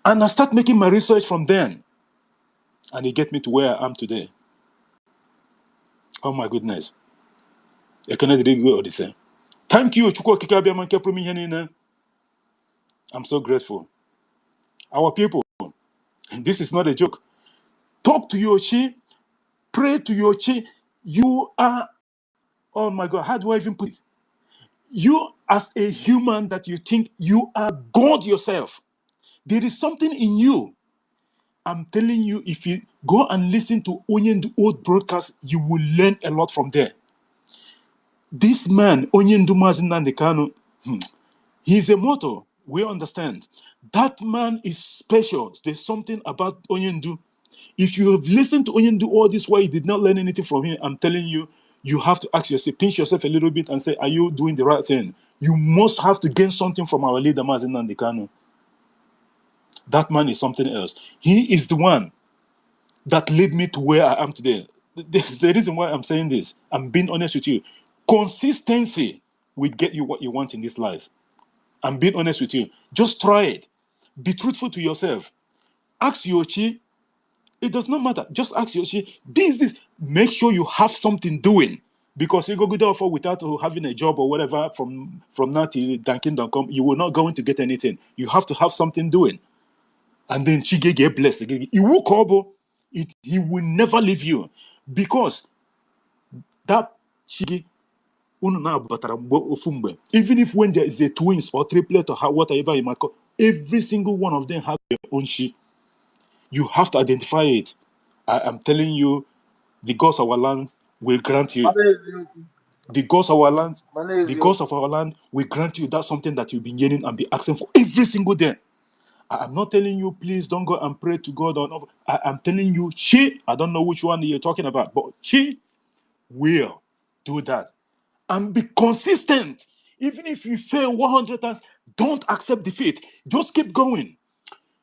And I start making my research from then. And it get me to where I am today. Oh my goodness. Thank you. I'm so grateful. Our people, this is not a joke. Talk to Yoshi, pray to Yoshi. You are, oh my God, how do I even put it? You as a human that you think you are God yourself. There is something in you. I'm telling you, if you go and listen to Onyendu old broadcast, you will learn a lot from there. This man, Onyendu Mazinandekano, he's a mortal. We understand. That man is special. There's something about Onyendu. If you have listened to Onyendu all this while, you did not learn anything from him, I'm telling you, you have to ask yourself, pinch yourself a little bit and say, are you doing the right thing? You must have to gain something from our leader, Mazinandekano. That man is something else. He is the one that led me to where I am today. There's the reason why I'm saying this. I'm being honest with you. Consistency will get you what you want in this life. I'm being honest with you. Just try it. Be truthful to yourself. Ask Yoshi. It does not matter. Just ask Yoshi. This. Make sure you have something doing. Because you go good offer without having a job or whatever from now till Dunkin.com, you will not going to get anything. You have to have something doing. And then Chige get blessed. He will call, he will never leave you. Because that Chige, even if when there is a twins or triplet or whatever you might call, every single one of them have their own shit. You have to identify it. I am telling you, the gods of our land will grant you. The gods of our land, will grant you. That's something that you've been yearning and be asking for every single day. I'm not telling you, please don't go and pray to God or not. I'm telling you, I don't know which one you're talking about, but she will do that. And be consistent. Even if you fail 100 times, don't accept defeat. Just keep going.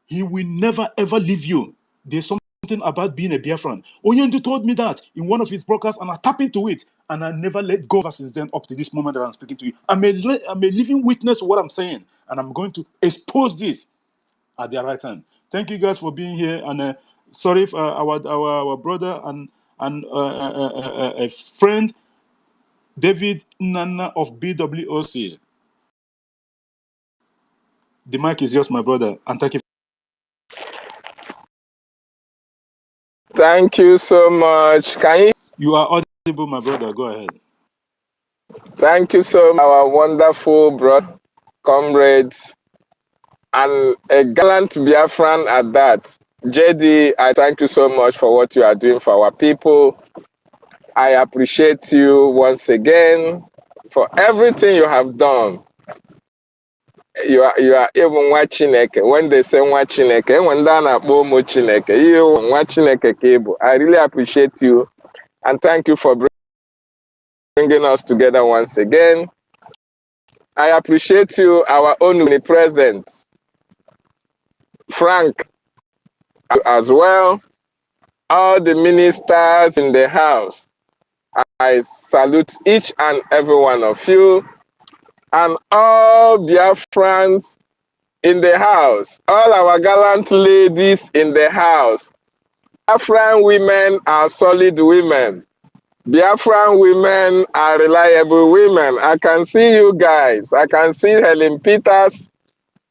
He will never ever leave you. There's something about being a Biafran. Onyendu told me that in one of his broadcasts, and I tap into it, and I never let go since then up to this moment that I'm speaking to you. I'm a living witness to what I'm saying, and I'm going to expose this at the right time. Thank you guys for being here, and sorry for our brother and a friend, David Nana of BWOC. The mic is yours, my brother, and thank you. Thank you so much. You are audible, my brother. Go ahead. Thank you so much, our wonderful brother, comrades, and a gallant Biafran at that. JD, I thank you so much for what you are doing for our people. I appreciate you once again for everything you have done. You are even watching when they say watching when they are watching you watching cable. I really appreciate you and thank you for bringing us together once again. I appreciate you, our own president, Frank, as well. All the ministers in the house. I salute each and every one of you and all Biafrans in the house, all our gallant ladies in the house. Biafran women are solid women. Biafran women are reliable women. I can see you guys. I can see Helen Peters.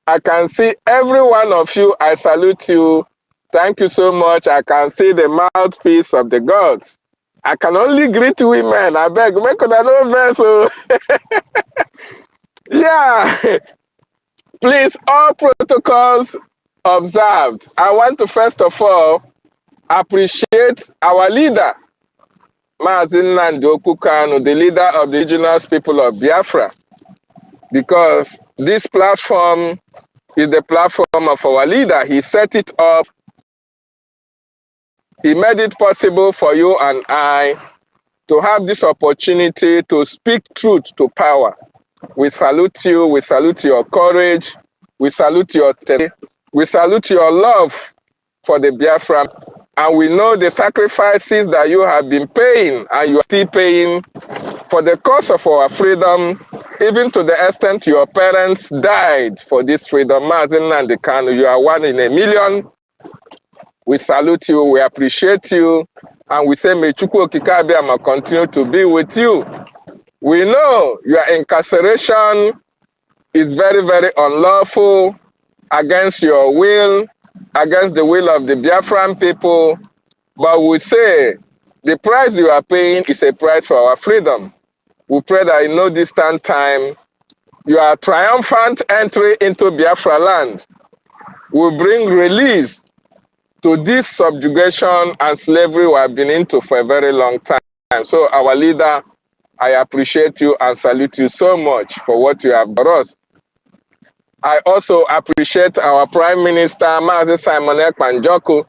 I can see every one of you. I salute you. Thank you so much. I can see the mouthpiece of the gods. I can only greet women. I beg, make a no vessel. Yeah. Please, all protocols observed. I want to first of all appreciate our leader, Mazin Nandoku Kanu, the leader of the indigenous people of Biafra, because this platform is the platform of our leader. He set it up. He made it possible for you and I to have this opportunity to speak truth to power. We salute you. We salute your courage. We salute your we salute your love for the Biafra. And we know the sacrifices that you have been paying and you are still paying for the cause of our freedom, even to the extent your parents died for this freedom. Mazin and the Kanu, you are 1 in a million. We salute you, we appreciate you, and we say, may Chukwu Okike continue to be with you. We know your incarceration is very, very unlawful, against your will, against the will of the Biafran people. But we say the price you are paying is a price for our freedom. We pray that in no distant time, your triumphant entry into Biafra land will bring release to this subjugation and slavery we have been into for a very long time. So our leader, I appreciate you and salute you so much for what you have for us. I also appreciate our Prime Minister, Mazi Simon Ekpanjoku,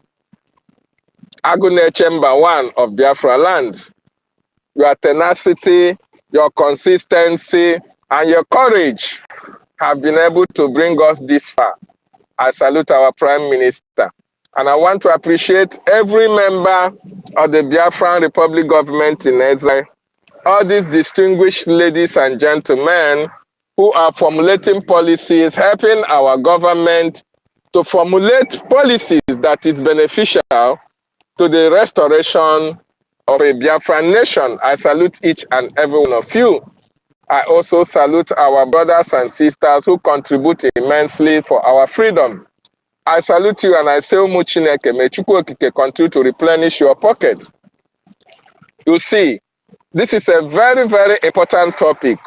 Agune Chamber 1 of Biafra land. Your tenacity, your consistency, and your courage have been able to bring us this far. I salute our Prime Minister. And I want to appreciate every member of the Biafran Republic government in exile, all these distinguished ladies and gentlemen who are formulating policies, helping our government to formulate policies that is beneficial to the restoration of a Biafran nation. I salute each and every one of you. I also salute our brothers and sisters who contribute immensely for our freedom. I salute you and I say, Umuchineke, may Chukwu Okike continue to replenish your pocket. You see, this is a very, very important topic,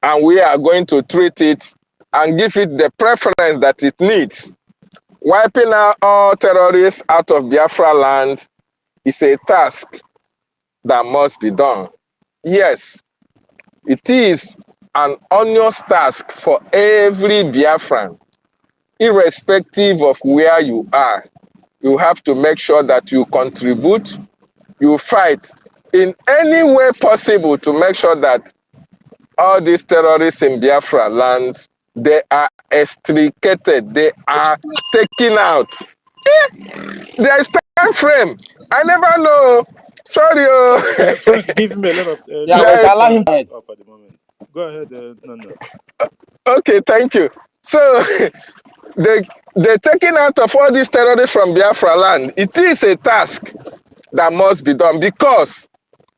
and we are going to treat it and give it the preference that it needs. Wiping out all terrorists out of Biafra land is a task that must be done. Yes, it is an onerous task for every Biafran, irrespective of where you are. You have to make sure that you contribute, you fight in any way possible to make sure that all these terrorists in Biafra land, they are extricated, they are taken out. There is time frame. I never know. Sorry. Sorry to give him a lot of Yeah, we can allow him. hands up at the moment. Go ahead, no. Okay, thank you. So the taking out of all these terrorists from Biafra land, it is a task that must be done, because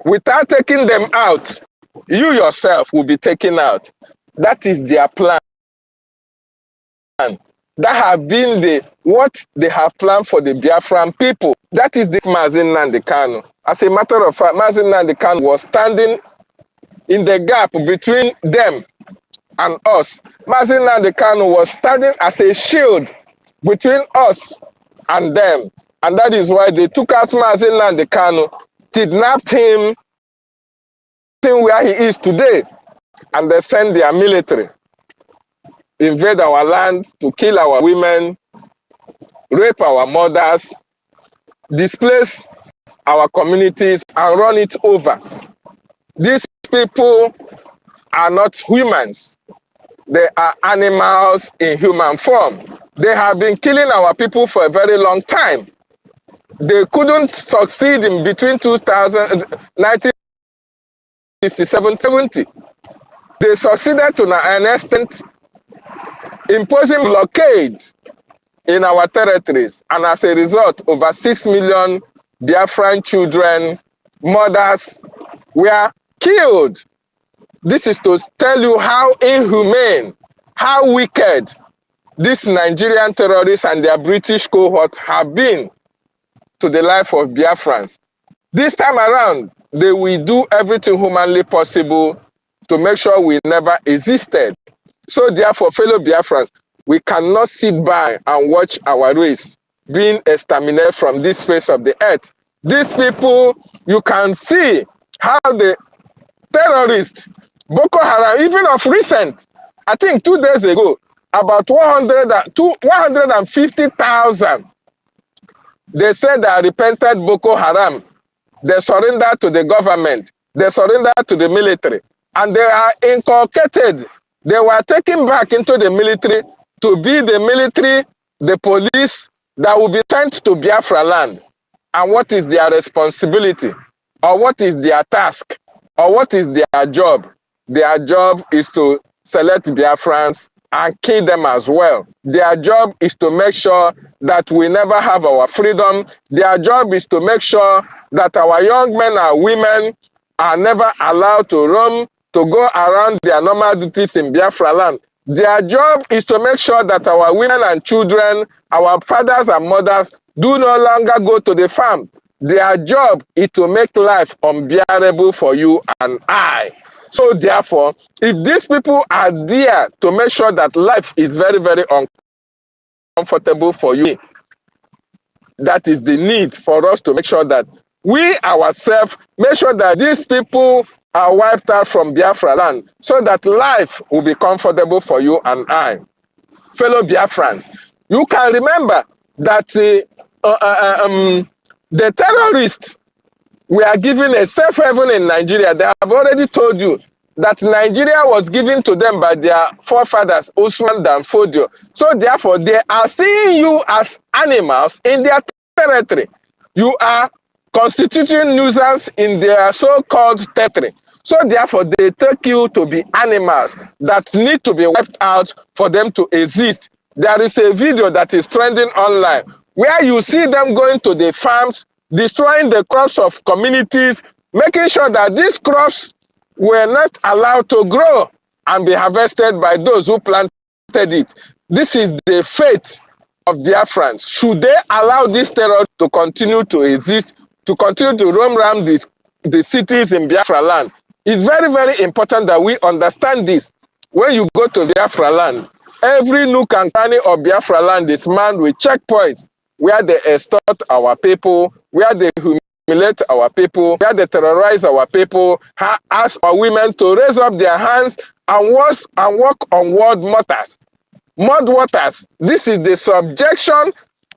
without taking them out, you yourself will be taken out. That is their plan. That have been what they have planned for the Biafran people. That is the Mazin Nandekano. As a matter of fact, Mazin Nandekano was standing in the gap between them and us. Mazin Nandekano was standing as a shield between us and them. And that is why they took out Mazin Nandekano, kidnapped him where he is today, and they sent their military, invade our land to kill our women, rape our mothers, displace our communities, and run it over. These people are not humans. They are animals in human form. They have been killing our people for a very long time. They couldn't succeed in between 1967-70. They succeeded to an extent imposing blockade in our territories, and as a result, over 6 million Biafran children, mothers were killed. This is to tell you how inhumane, how wicked these Nigerian terrorists and their British cohorts have been to the life of Biafrans. This time around, they will do everything humanly possible to make sure we never existed. So therefore, fellow Biafrans, we cannot sit by and watch our race being exterminated from this face of the earth. These people, you can see how the terrorists, Boko Haram, even of recent, I think 2 days ago, about 150,000, they said that repented Boko Haram they surrender to the government, they surrender to the military, and they are inculcated. They were taken back into the military to be the military, the police that will be sent to Biafra land. And what is their responsibility? Or what is their task? Or what is their job? Their job is to select Biafrans and kill them as well. Their job is to make sure that we never have our freedom. Their job is to make sure that our young men and women are never allowed to roam, to go around their normal duties in Biafra land. Their job is to make sure that our women and children, our fathers and mothers, do no longer go to the farm. Their job is to make life unbearable for you and I. So therefore, if these people are there to make sure that life is very, very uncomfortable for you, that is the need for us to make sure that we ourselves make sure that these people are wiped out from Biafra land so that life will be comfortable for you and I. Fellow Biafrans, you can remember that the terrorists were given a safe haven in Nigeria. They have already told you that Nigeria was given to them by their forefathers, Usman Dan Fodio. So therefore, they are seeing you as animals in their territory. You are constituting nuisance in their so-called territory. So therefore, they take you to be animals that need to be wiped out for them to exist. There is a video that is trending online where you see them going to the farms, destroying the crops of communities, making sure that these crops were not allowed to grow and be harvested by those who planted it. This is the fate of Biafrans. Should they allow this terror to continue to exist, to continue to roam around the cities in Biafra land? It's very, very important that we understand this. When you go to Biafra land, every nook and cranny of Biafra land is manned with checkpoints where they extort our people, where they humiliate our people, where they terrorize our people, ask our women to raise up their hands and walk on mud waters. This is the subjection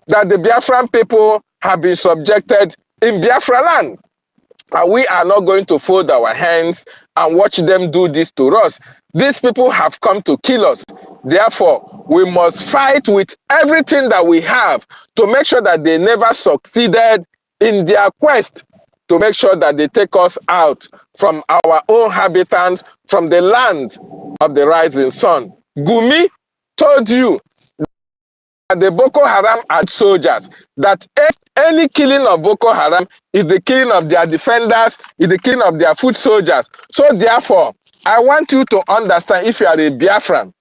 that the Biafran people have been subjected in Biafra land. And we are not going to fold our hands and watch them do this to us. These people have come to kill us. Therefore, we must fight with everything that we have to make sure that they never succeeded in their quest to make sure that they take us out from our own habitat, from the land of the rising sun. Gumi told you that the Boko Haram are soldiers, that any killing of Boko Haram is the killing of their defenders, is the killing of their foot soldiers. So therefore, I want you to understand, if you are a Biafran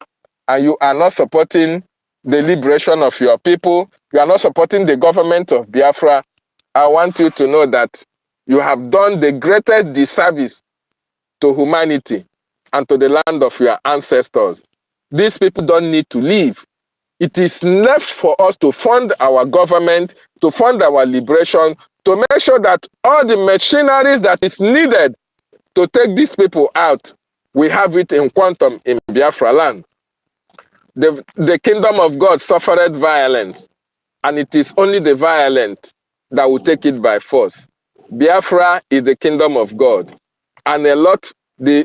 and you are not supporting the liberation of your people, you are not supporting the government of Biafra, I want you to know that you have done the greatest disservice to humanity and to the land of your ancestors. These people don't need to leave. It is left for us to fund our government, to fund our liberation, to make sure that all the machineries that is needed to take these people out, we have it in quantum in Biafra land. The kingdom of God suffered violence, and it is only the violent that will take it by force. Biafra is the kingdom of God, and the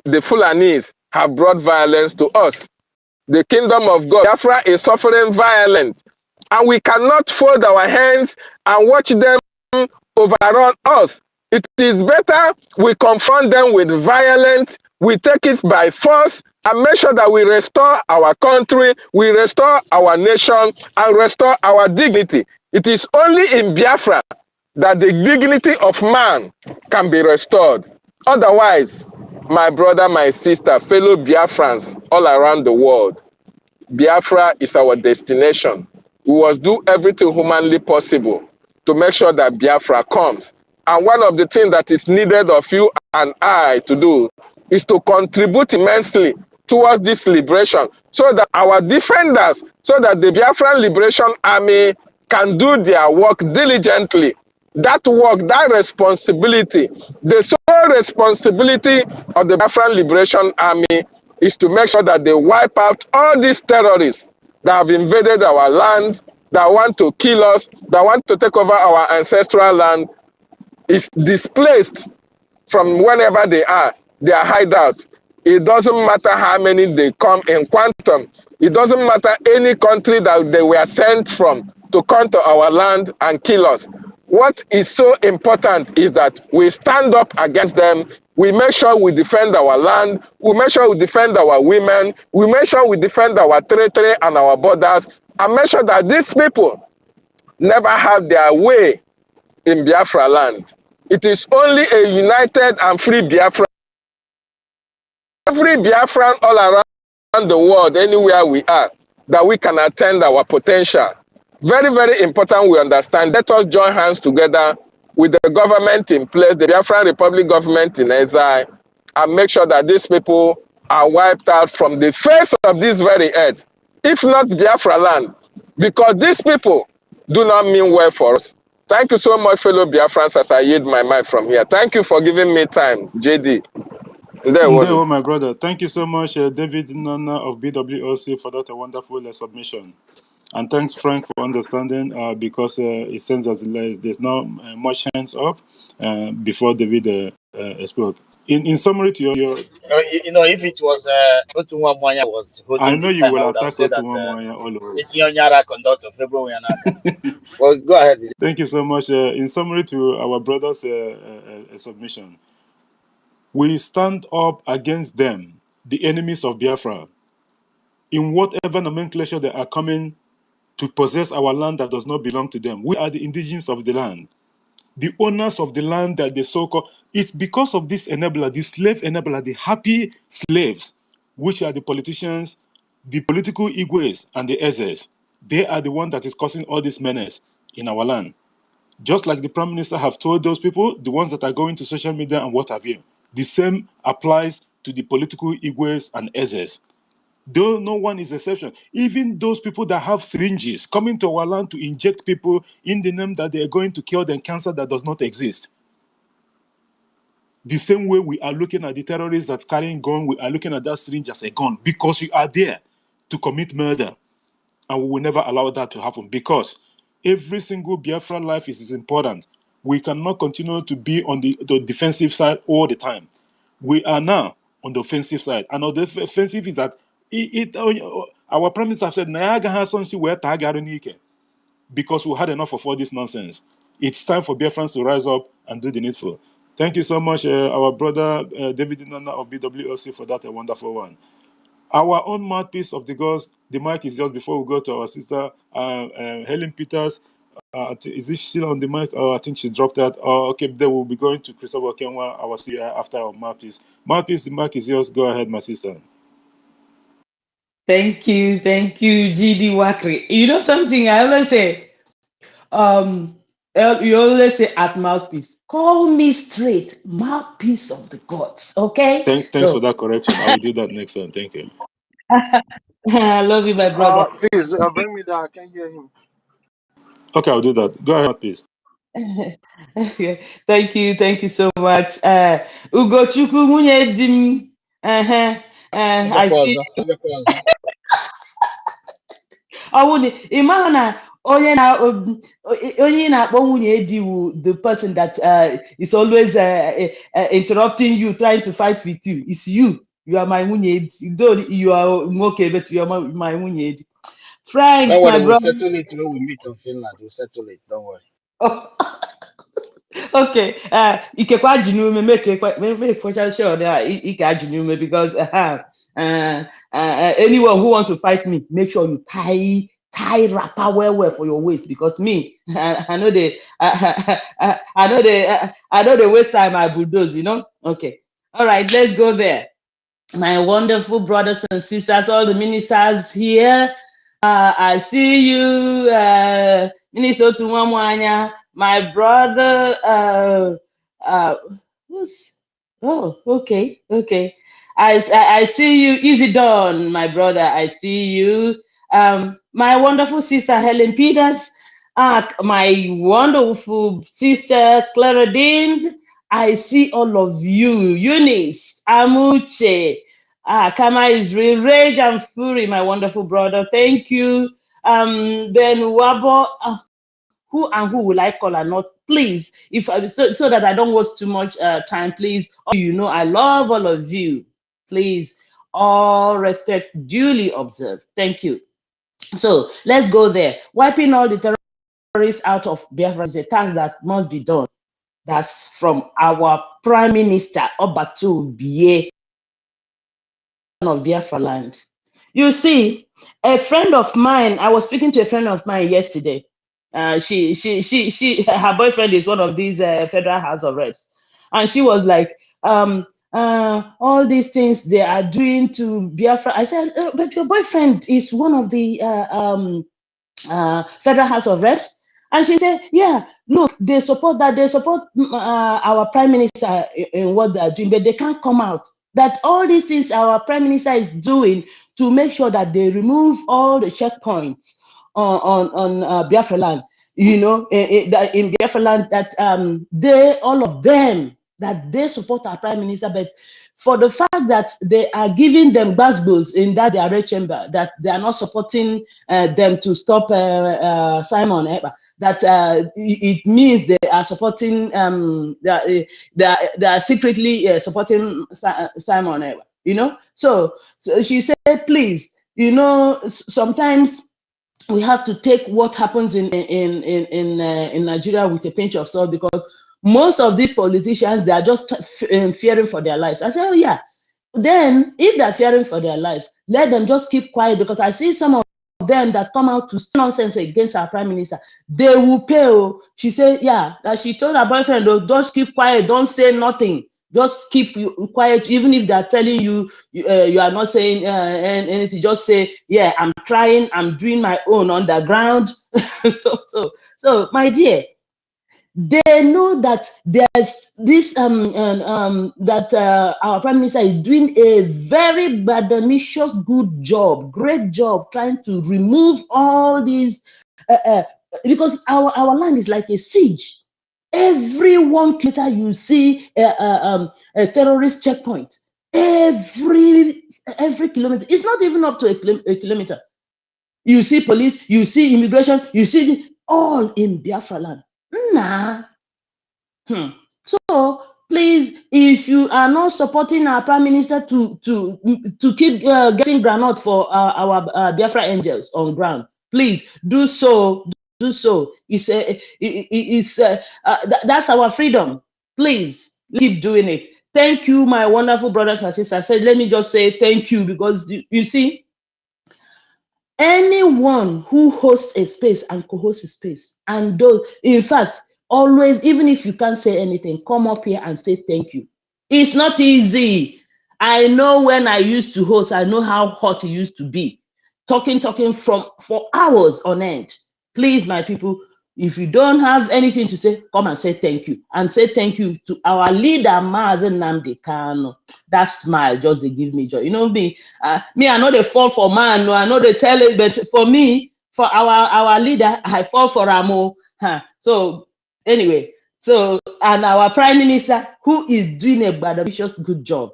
Fulanis have brought violence to us. The kingdom of God, Biafra is suffering violence, and we cannot fold our hands and watch them overrun us. It is better we confront them with violence, we take it by force, and make sure that we restore our country, we restore our nation, and restore our dignity. It is only in Biafra that the dignity of man can be restored. Otherwise, my brother, my sister, fellow Biafrans all around the world, Biafra is our destination. We must do everything humanly possible to make sure that Biafra comes. And one of the things that is needed of you and I to do is to contribute immensely towards this liberation, so that our defenders, so that the Biafran Liberation Army can do their work diligently. That work, that responsibility, the sole responsibility of the Biafran Liberation Army is to make sure that they wipe out all these terrorists that have invaded our land, that want to kill us, that want to take over our ancestral land. is displaced from whenever they are, their hideout. It doesn't matter how many they come in quantum. It doesn't matter any country that they were sent from to come to our land and kill us. What is so important is that we stand up against them. We make sure we defend our land. We make sure we defend our women. We make sure we defend our territory and our borders, and make sure that these people never have their way in Biafra land. It is only a united and free Biafra. Every Biafran all around the world, anywhere we are, that we can attain our potential. Very, very important we understand. Let us join hands together with the government in place, the Biafran Republic government in exile, and make sure that these people are wiped out from the face of this very earth. If not Biafra land, because these people do not mean well for us. Thank you so much, fellow Biafrans, as I yield my mic from here. Thank you for giving me time, JD. Ndewo, my brother. Thank you so much, David Nana of BWOC, for that wonderful submission. And thanks, Frank, for understanding, because it sends us there's not much hands up before David spoke. In summary to your If it was Otunwa Mwanya was I holding know the you time, I will would have attack said that Otumwamwanya always. Etionyara conductor February Yanaka. Well, go ahead. Thank you so much. In summary to our brother's submission, we stand up against them, the enemies of Biafra, in whatever nomenclature they are coming to possess our land that does not belong to them. We are the indigenous of the land, the owners of the land that they so-called. It's because of this enabler, the slave enabler, the happy slaves, which are the politicians, the political igwes, and the ezes. They are the one that is causing all this menace in our land. Just like the Prime Minister have told those people, the ones that are going to social media and what have you, the same applies to the political igwes and ezes. Though no one is exception. Even those people that have syringes coming to our land to inject people in the name that they are going to cure them cancer that does not exist. The same way we are looking at the terrorists that's carrying gun, we are looking at that syringe as a gun because you are there to commit murder. And we will never allow that to happen because every single Biafran life is important. We cannot continue to be on the defensive side all the time. We are now on the offensive side. And on the offensive is that our Prime Minister said, because we had enough of all this nonsense. It's time for Biafrans to rise up and do the needful. Thank you so much, our brother David Nana of BWOC, for that wonderful one. Our own mouthpiece of the gods, the mic is yours before we go to our sister Helen Peters. Is she still on the mic? Oh, I think she dropped that. Oh, okay, then we'll be going to Christopher Kenwa, our CI, after our mouthpiece. Mouthpiece, the mic is yours. Go ahead, my sister. Thank you, GD Wakri. You know something, I always say, you always say at mouthpiece, call me straight, mouthpiece of the gods, okay? Thanks for that correction. I will do that next time. Thank you. I love you, my brother. Please bring me down. I can't hear him. Okay, I'll do that. Go ahead, please. Okay. Thank you so much. Ugochukwu nwunye di m. I see. Ịma na onye na-akpọ nwunye di wu the person that is always interrupting you, trying to fight with you. It's you. You are my nwunye di. Though you are okay, but you are my nwunye di. Frank, Don't worry, my we'll brother. settle it when we meet in Finland. We'll settle it. Don't worry. Oh. Okay, ikekwa jinume make sure that ike jinume because anyone who wants to fight me, make sure you tie wrapper well for your waist because me, I know they waste time I bulldoze, you know. Okay, all right, let's go there. My wonderful brothers and sisters, all the ministers here. I see you, Minister Otunwamwanya, my brother. Okay. I see you, Easy Dawn, my brother. I see you. My wonderful sister Helen Peters, my wonderful sister Clara Deans. I see all of you, Eunice, Amuche, Kama Israel, Rage and Fury, my wonderful brother. Thank you. Then Wabo, who and who will I call or not? Please, if so that I don't waste too much time, please. You know, I love all of you. Please, all respect duly observed. Thank you. So let's go there. Wiping all the terrorists out of Biafra is a task that must be done. That's from our Prime Minister, Obatu Biye of Biafra land. You see, a friend of mine, I was speaking to a friend of mine yesterday. Her boyfriend is one of these Federal House of Reps. And she was like, all these things they are doing to Biafra. I said, but your boyfriend is one of the Federal House of Reps. And she said, yeah, look, they support that. They support our Prime Minister in what they are doing, but they can't come out. That all these things our Prime Minister is doing to make sure that they remove all the checkpoints on Biafra land, you know, in Biafra land, that all of them, that they support our Prime Minister, but for the fact that they are giving them basbos in that their red chamber, that they are not supporting them to stop Simon Ekpa, that it means they are supporting, they are secretly supporting Simon Ekpa, you know. So she said, please, you know, sometimes we have to take what happens in Nigeria with a pinch of salt, because most of these politicians, they are just fearing for their lives. I said, oh yeah, then if they're fearing for their lives, let them just keep quiet, because I see some of them that come out to say nonsense against our Prime Minister. They will pay. Oh. She said, yeah, that she told her boyfriend, oh, just keep quiet, don't say nothing. Just keep quiet, even if they're telling you you are not saying anything. Just say, yeah, I'm trying, I'm doing my own underground. So, my dear, they know that there's this that our Prime Minister is doing a very ambitious, good job, great job, trying to remove all these because our land is like a siege. Every 1 kilometer you see a terrorist checkpoint. Every kilometer. It's not even up to a kilometer. You see police, you see immigration, you see all in Biafra land. Nah. So please, if you are not supporting our Prime Minister to keep getting granite for our Biafra angels on ground, please do so. Do so. That's our freedom. Please keep doing it. Thank you, my wonderful brothers and sisters. So let me just say thank you, because you see, anyone who hosts a space and co-hosts a space, and those, in fact, always, even if you can't say anything, come up here and say thank you. It's not easy. I know when I used to host, I know how hot it used to be. Talking for hours on end. Please, my people, if you don't have anything to say, come and say thank you. And say thank you to our leader, Mazen Nnamdi Kanu. That smile just they give me joy. You know me, I know they fall for man, no, I know they tell it, but for me, for our leader, I fall for Amo. So anyway, and our Prime Minister, who is doing a ambitious good job.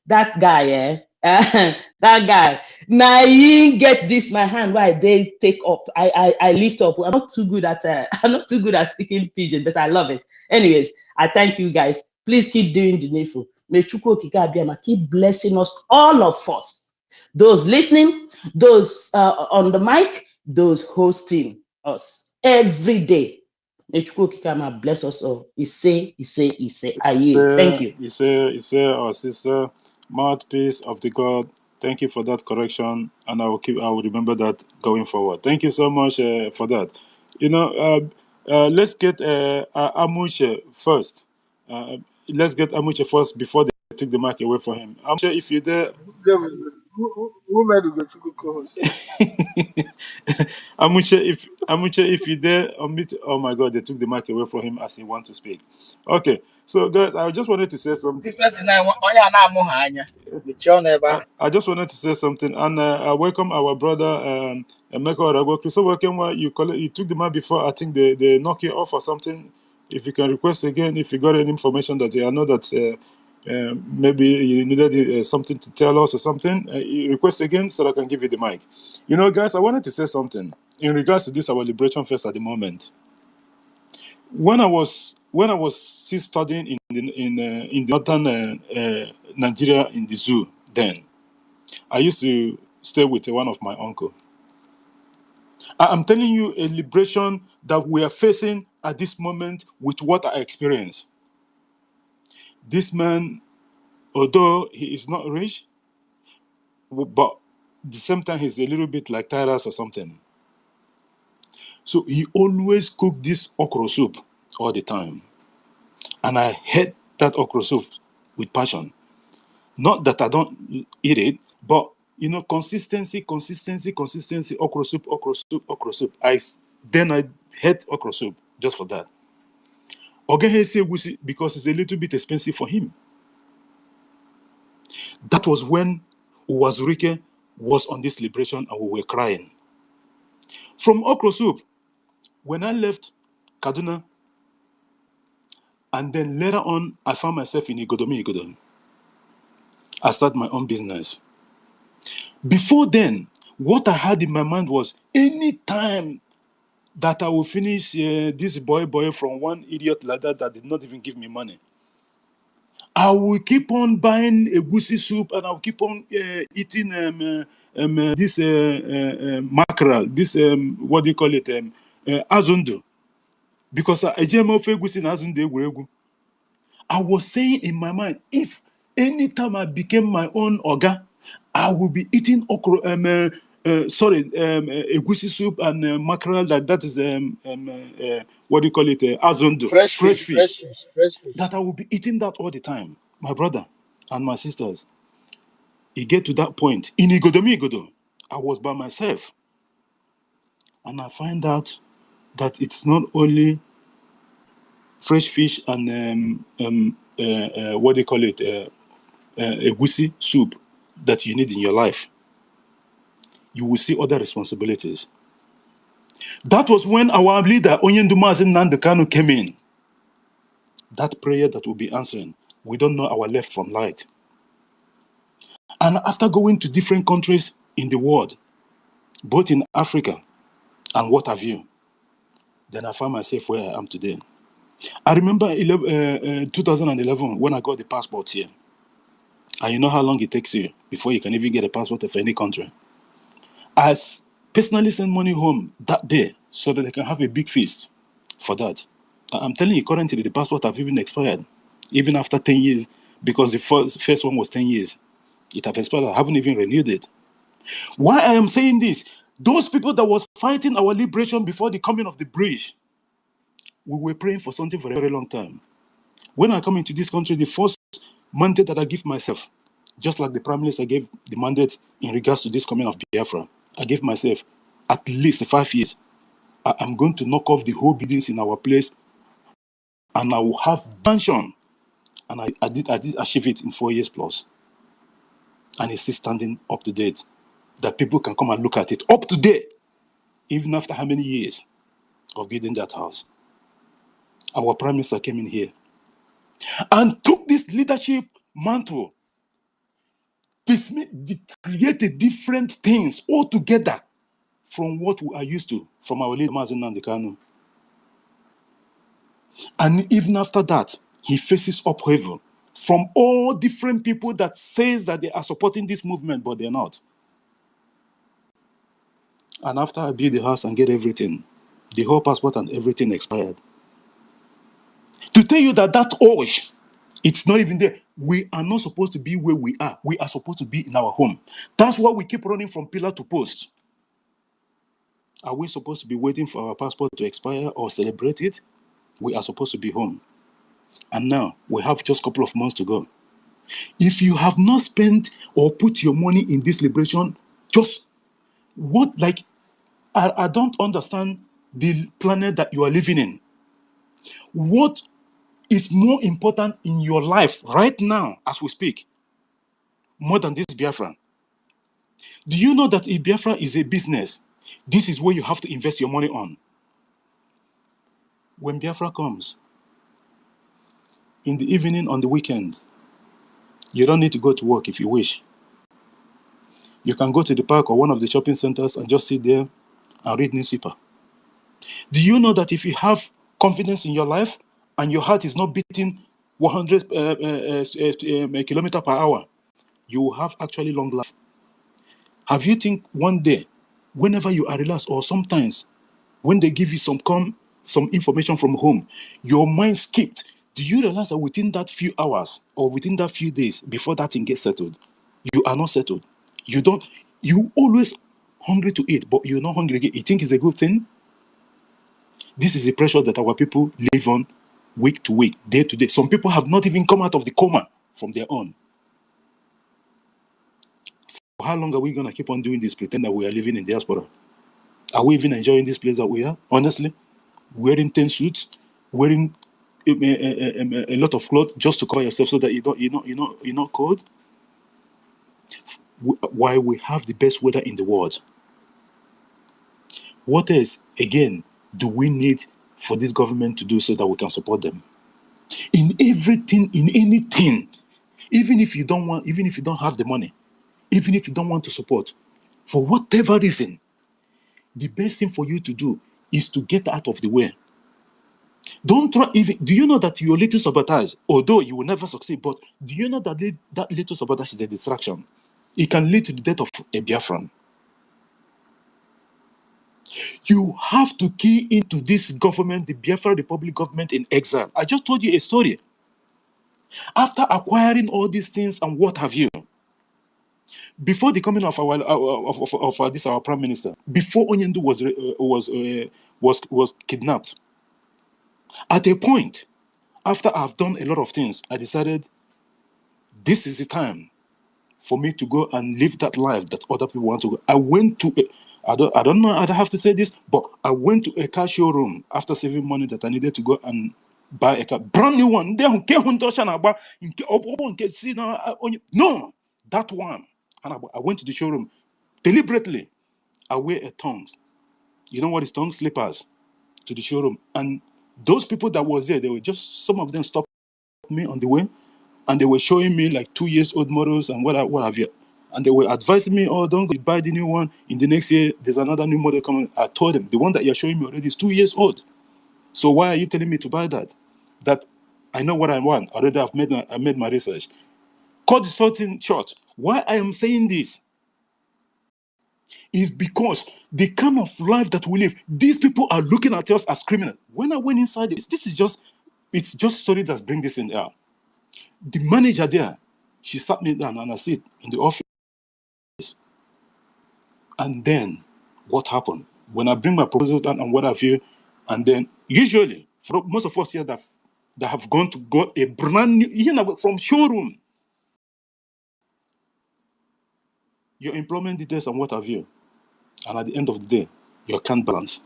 That guy, that guy. Now he get this my hand. Why they take up? I lift up. I'm not too good at speaking pidgin, but I love it. Anyways, I thank you guys. Please keep doing the needful. May Chukwu Okike Abiama keep blessing us, all of us. Those listening, those on the mic, those hosting us every day. May Chukwu Okike Abiama bless us all. He say, aye. Thank you. He say, our sister, mouthpiece of the God. Thank you for that correction, and I will remember that going forward. Thank you so much for that. You know, let's get Amuche first. Let's get Amuche first before they took the mic away from him. Amuche, if you're there. Who made Ugochukwu co-host? Amuche, if you're there, oh my God, they took the mic away from him as he wants to speak. Okay, so guys, I just wanted to say something. I just wanted to say something, and I welcome our brother Emeka Oragokri. So welcome. You took the mic before. I think they knock you off or something. If you can request again, if you got any information that I know that maybe you needed something to tell us or something, you request again so that I can give you the mic. You know, guys, I wanted to say something in regards to this our Liberation Fest at the moment. when I was still studying in the northern Nigeria in the zoo, then I used to stay with one of my uncle. I'm telling you a liberation that we are facing at this moment with what I experienced. This man, although he is not rich, but at the same time he's a little bit like Tyrus or something. So he always cooked this okra soup all the time. And I hate that okra soup with passion. Not that I don't eat it, but consistency, okra soup, okra soup. Then I hate okra soup just for that. Because it's a little bit expensive for him. That was when Uwazurike was on this liberation and we were crying. From okra soup, when I left Kaduna, and then later on, I found myself in Igodomi. I started my own business. Before then, what I had in my mind was any time that I will finish this boy from one idiot like that did not even give me money, I will keep on buying egusi soup and I will keep on eating this mackerel, this what do you call it, azundo, because I egusi na azundo egwu. I was saying in my mind, if anytime I became my own oga, I will be eating okra, egusi soup and mackerel. That is what do you call it? Azondo, Fresh fresh fish, fresh fish. fish, fresh fish. That I will be eating that all the time. My brother and my sisters, it get to that point in Igodo. I was by myself, and I find out that it's not only fresh fish and what do you call it? Egusi soup that you need in your life. You will see other responsibilities. That was when our leader, Onyendumazi Nnamdi Kanu, came in. That prayer that will be answering. We don't know our left from right. And after going to different countries in the world, both in Africa and what have you, then I found myself where I am today. I remember 2011 when I got the passport here. And you know how long it takes you before you can even get a passport of any country. I personally sent money home that day so that I can have a big feast for that. I'm telling you, currently the passport have even expired, even after 10 years, because the first one was 10 years. It have expired. I haven't even renewed it. Why I am saying this, those people that was fighting our liberation before the coming of the British, we were praying for something for a very long time. When I come into this country, the first mandate that I give myself, just like the Prime Minister gave the mandate in regards to this coming of Biafra, I gave myself at least 5 years. I'm going to knock off the whole buildings in our place and I will have mansion. And I did achieve it in 4 years plus. And it's still standing up to date. That people can come and look at it up to date, even after how many years of building that house. Our Prime Minister came in here and took this leadership mantle, created different things altogether from what we are used to from our leader, Mazi Nnamdi Kanu. And even after that, he faces upheaval from all different people that says that they are supporting this movement, but they're not. And after I build the house and get everything, the whole passport and everything expired. To tell you that urge, it's not even there. We are not supposed to be where we are. We are supposed to be in our home. That's why we keep running from pillar to post. Are we supposed to be waiting for our passport to expire or celebrate it? We are supposed to be home. And now we have just a couple of months to go. If you have not spent or put your money in this liberation, just what, like, I don't understand the planet that you are living in. What is more important in your life right now as we speak, more than this Biafra? Do you know that if Biafra is a business, this is where you have to invest your money on? When Biafra comes, in the evening, on the weekend, you don't need to go to work if you wish. You can go to the park or one of the shopping centers and just sit there and read newspaper. Do you know that if you have confidence in your life, and your heart is not beating 100 kilometer per hour, you will have actually long life. Have you think one day, whenever you are relaxed, or sometimes when they give you some information from home, your mind skipped? Do you realize that within that few hours or within that few days before that thing gets settled, you are not settled? You always hungry to eat, but you're not hungry again. You think it's a good thing? This is the pressure that our people live on week to week, day to day. Some people have not even come out of the coma from their own. How long are we going to keep on doing this, pretend that we are living in diaspora? Are we even enjoying this place that we are? Honestly, wearing 10 suits, wearing a lot of clothes just to cover yourself so that you're not cold. Why we have the best weather in the world? What else, again, do we need for this government to do so that we can support them? In everything, in anything, even if you don't have the money, even if you don't want to support, for whatever reason, the best thing for you to do is to get out of the way. Don't try. Do you know that your little sabotage, although you will never succeed, but do you know that that little sabotage is a distraction? It can lead to the death of a Biafran. You have to key into this government, the Biafra Republic government in exile. I just told you a story. After acquiring all these things and what have you, before the coming of our prime minister, before Onyendu was kidnapped, at a point, after I've done a lot of things, I decided this is the time for me to go and live that life that other people want to go. I went to I don't know, I don't have to say this, but I went to a car showroom after saving money that I needed to go and buy a car, brand new one. No, that one. And I went to the showroom deliberately. I wear a tongs. You know what is tongue? Slippers to the showroom. And those people that was there, they were just, some of them stopped me on the way, and they were showing me like 2 years old models and what have you. And they were advising me, oh, don't go buy the new one. In the next year, there's another new model coming. I told them, the one that you're showing me already is 2 years old. So why are you telling me to buy that? That I know what I want. Already I made my research. Cut the sorting short. Why I am saying this is because the kind of life that we live, these people are looking at us as criminals. When I went inside this is just, it's just story that bring this in there. The manager there, she sat me down and I sit in the office. And then what happened? When I bring my proposals down and what have you, and then usually, for most of us here that have gone to go a brand new, from showroom, your employment details and what have you, and at the end of the day, your account balance.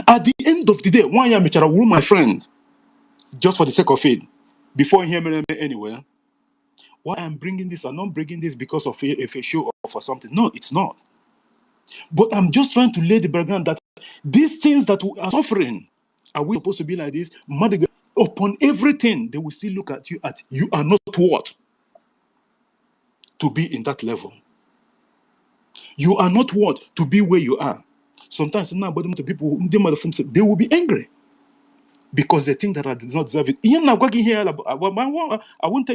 At the end of the day, one year, I will my friend, just for the sake of it, before he hear me anywhere. Why I'm bringing this, I'm not bringing this because of a show or for something. No, it's not. But I'm just trying to lay the background that these things that we are suffering, are we supposed to be like this? Upon everything, they will still look at you are not what to be in that level. You are not what to be where you are. Sometimes to people, they will be angry because they think that I did not deserve it. I won't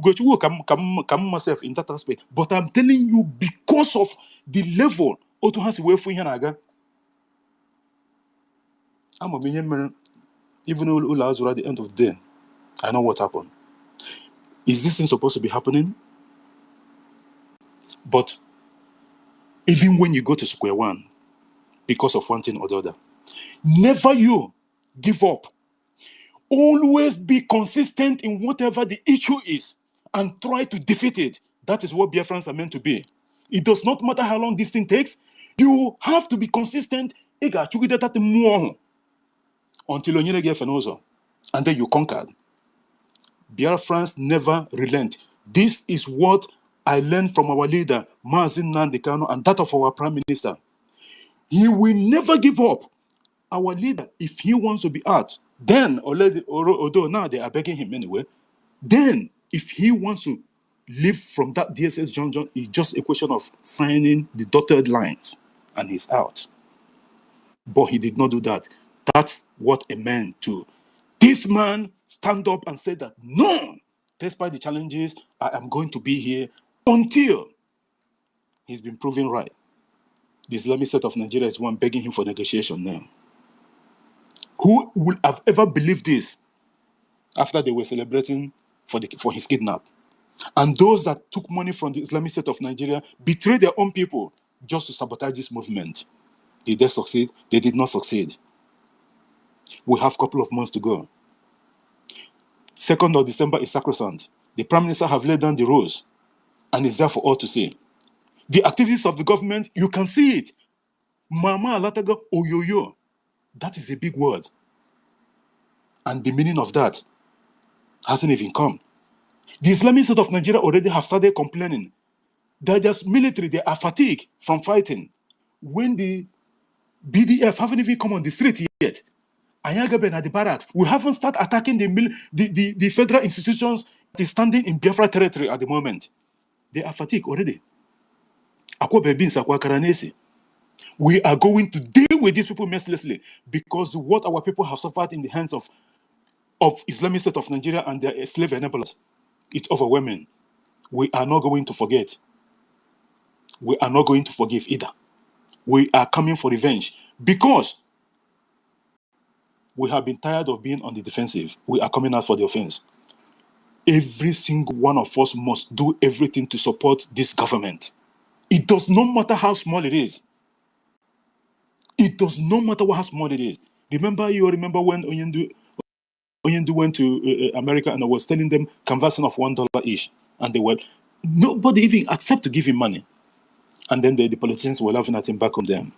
go to work, come myself in that aspect. But I'm telling you, because of the level, I'm a million, even though at the end of the day, I know what happened. Is this thing supposed to be happening? But even when you go to square one, because of one thing or the other, never you give up. Always be consistent in whatever the issue is and try to defeat it. That is what Biafrans are meant to be. It does not matter how long this thing takes. You have to be consistent until you get fenozo, and then you conquered. Biafrans never relent. This is what I learned from our leader, Mazin Nandekano, and that of our prime minister. He will never give up. Our leader, if he wants to be out, then, although now they are begging him anyway, then if he wants to live from that DSS junction, it's just a question of signing the dotted lines, and he's out. But he did not do that. That's what a man do. This man stand up and said that, no, despite the challenges, I am going to be here until he's been proven right. The Islamic State of Nigeria is one begging him for negotiation now. Who would have ever believed this after they were celebrating for his kidnap? And those that took money from the Islamic State of Nigeria betrayed their own people just to sabotage this movement. Did they succeed? They did not succeed. We have a couple of months to go. 2nd of December is sacrosanct. The Prime Minister have laid down the rules, and it's there for all to see. The activities of the government, you can see it. Mama Alataga Oyoyo. That is a big word. And the meaning of that hasn't even come. The Islamic State of Nigeria already have started complaining. They're just military, they are fatigued from fighting. When the BDF haven't even come on the street yet, Ayagaben at the barracks, we haven't started attacking the federal institutions that is standing in Biafra territory at the moment. They are fatigued already. We are going to deal with these people mercilessly because what our people have suffered in the hands of Islamic State of Nigeria and their slave enablers, it's overwhelming. We are not going to forget. We are not going to forgive either. We are coming for revenge because we have been tired of being on the defensive. We are coming out for the offense. Every single one of us must do everything to support this government. It does not matter how small it is. It does not matter how small it is. You remember when Onyendu went to America and I was telling them conversion of $1 each. And they were, nobody even accept to give him money. And then the politicians were laughing at him back on them.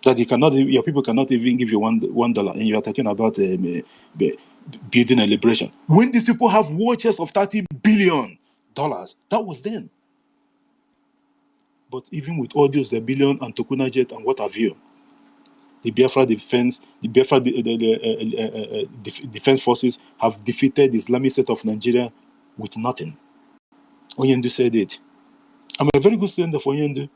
That your people cannot even give you $1, and you are talking about building a liberation. When these people have war chests of $30 billion, that was then. But even with all those, the billion and Tokuna jet and what have you, the Biafra defense forces have defeated the Islamic State of Nigeria with nothing. Onyendu said it. I'm a very good student for Onyendu.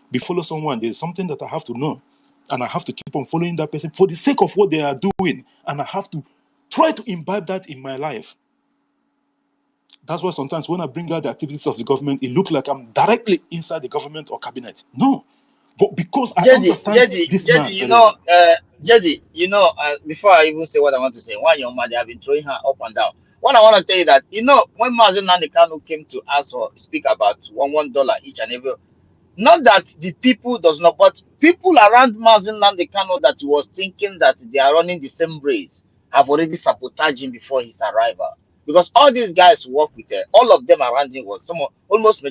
Be follow someone, there's something that I have to know. And I have to keep on following that person for the sake of what they are doing. And I have to try to imbibe that in my life. That's why sometimes when I bring out the activities of the government, it looks like I'm directly inside the government or cabinet. No. But because I understand this man very well. Before I even say what I want to say, one young man, they have been throwing her up and down. What I want to tell you that, when Mazen Nandekano came to ask or speak about $1 each and every, not that the people does not, but people around Mazen Nandekano that he was thinking that they are running the same race have already sabotaged him before his arrival. Because all these guys who work with all of them around him was almost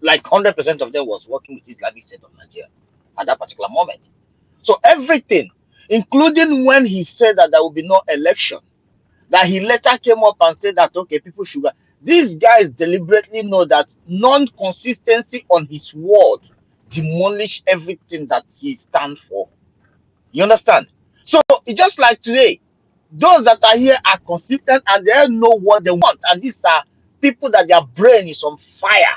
like 100% of them was working with Islamic State of Nigeria at that particular moment. So everything, including when he said that there will be no election, that he later came up and said that, okay, people should go. These guys deliberately know that non-consistency on his word demolish everything that he stands for. You understand? So it's just like today, those that are here are consistent and they know what they want. And these are people that their brain is on fire.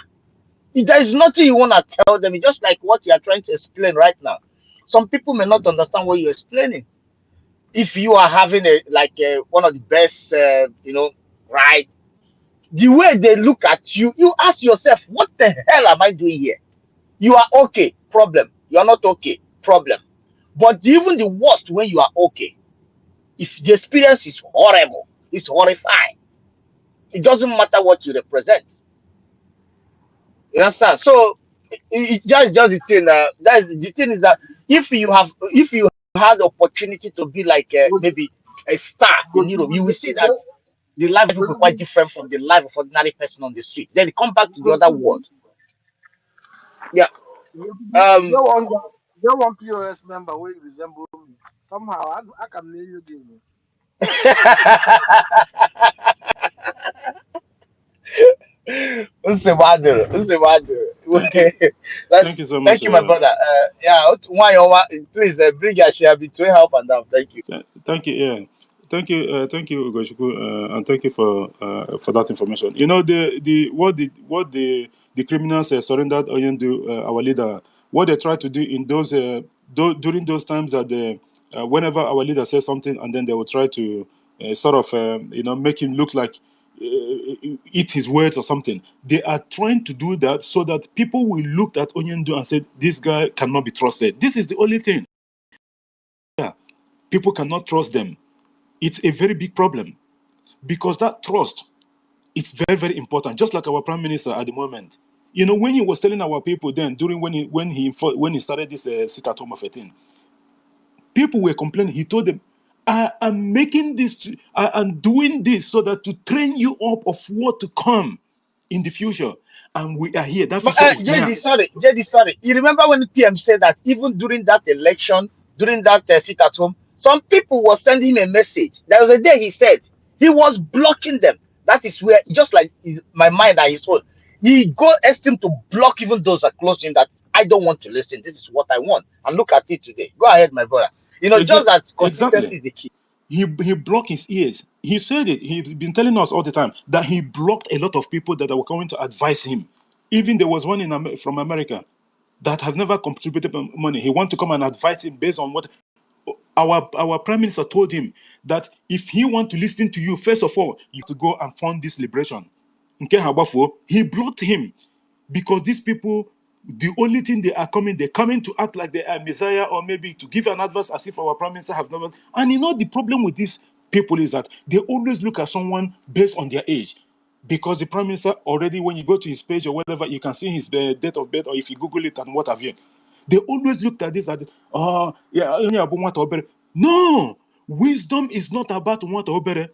There is nothing you want to tell them. It's just like what you are trying to explain right now. Some people may not understand what you're explaining. If you are having one of the best, right? The way they look at you, you ask yourself, what the hell am I doing here? You are okay, problem. You are not okay, problem. But even the worst when you are okay, if the experience is horrible, it's horrifying. It doesn't matter what you represent. You understand? So just the thing. That's the thing is that if you had the opportunity to be like maybe a star in Europe, you will see that the life of people quite different from the life of ordinary person on the street. Then they come back to the other world. Yeah. You Um. you one POS member will resemble me. Somehow I can name you give me. Usemadu. Thank you. Let's Thank you so much. thank you, my brother. Yeah. Please bring your share between help and down. Thank you. Thank you. Yeah. Thank you, Ugochukwu, and thank you for that information. You know the criminals surrendered Oyendu, our leader. What they tried to do in those during those times that whenever our leader says something, and then they will try to sort of make him look like eat his words or something. They are trying to do that so that people will look at Onyendu and say, this guy cannot be trusted. This is the only thing. Yeah, people cannot trust them. It's a very big problem because that trust, it's very, very important. Just like our prime minister at the moment. When he was telling our people then, during when he started this sit-at-home of a thing, people were complaining. He told them, I am making this, I am doing this so that to train you up of what to come in the future. And we are here. That But future is now. JD, sorry. You remember when PM said that even during that election, during that sit at home, some people were sending him a message. There was a day he said he was blocking them. That is where, just like my mind and his own, he go extreme to block even those that close to him that I don't want to listen. This is what I want. And look at it today. Go ahead, my brother. Just that consistency Exactly. is the key. He blocked his ears. He said it. He's been telling us all the time that he blocked a lot of people that were coming to advise him. Even there was one from America that has never contributed money. He wanted to come and advise him based on what our prime minister told him, that if he want to listen to you, first of all, you have to go and fund this liberation. He blocked him because these people, the only thing they're coming to act like they are Messiah, or maybe to give an advice as if our prime minister have never. And the problem with these people is that they always look at someone based on their age. Because the prime minister already, when you go to his page or whatever, you can see his date of birth, or if you Google it and what have you. They always looked at this as, no, wisdom is not about what obere.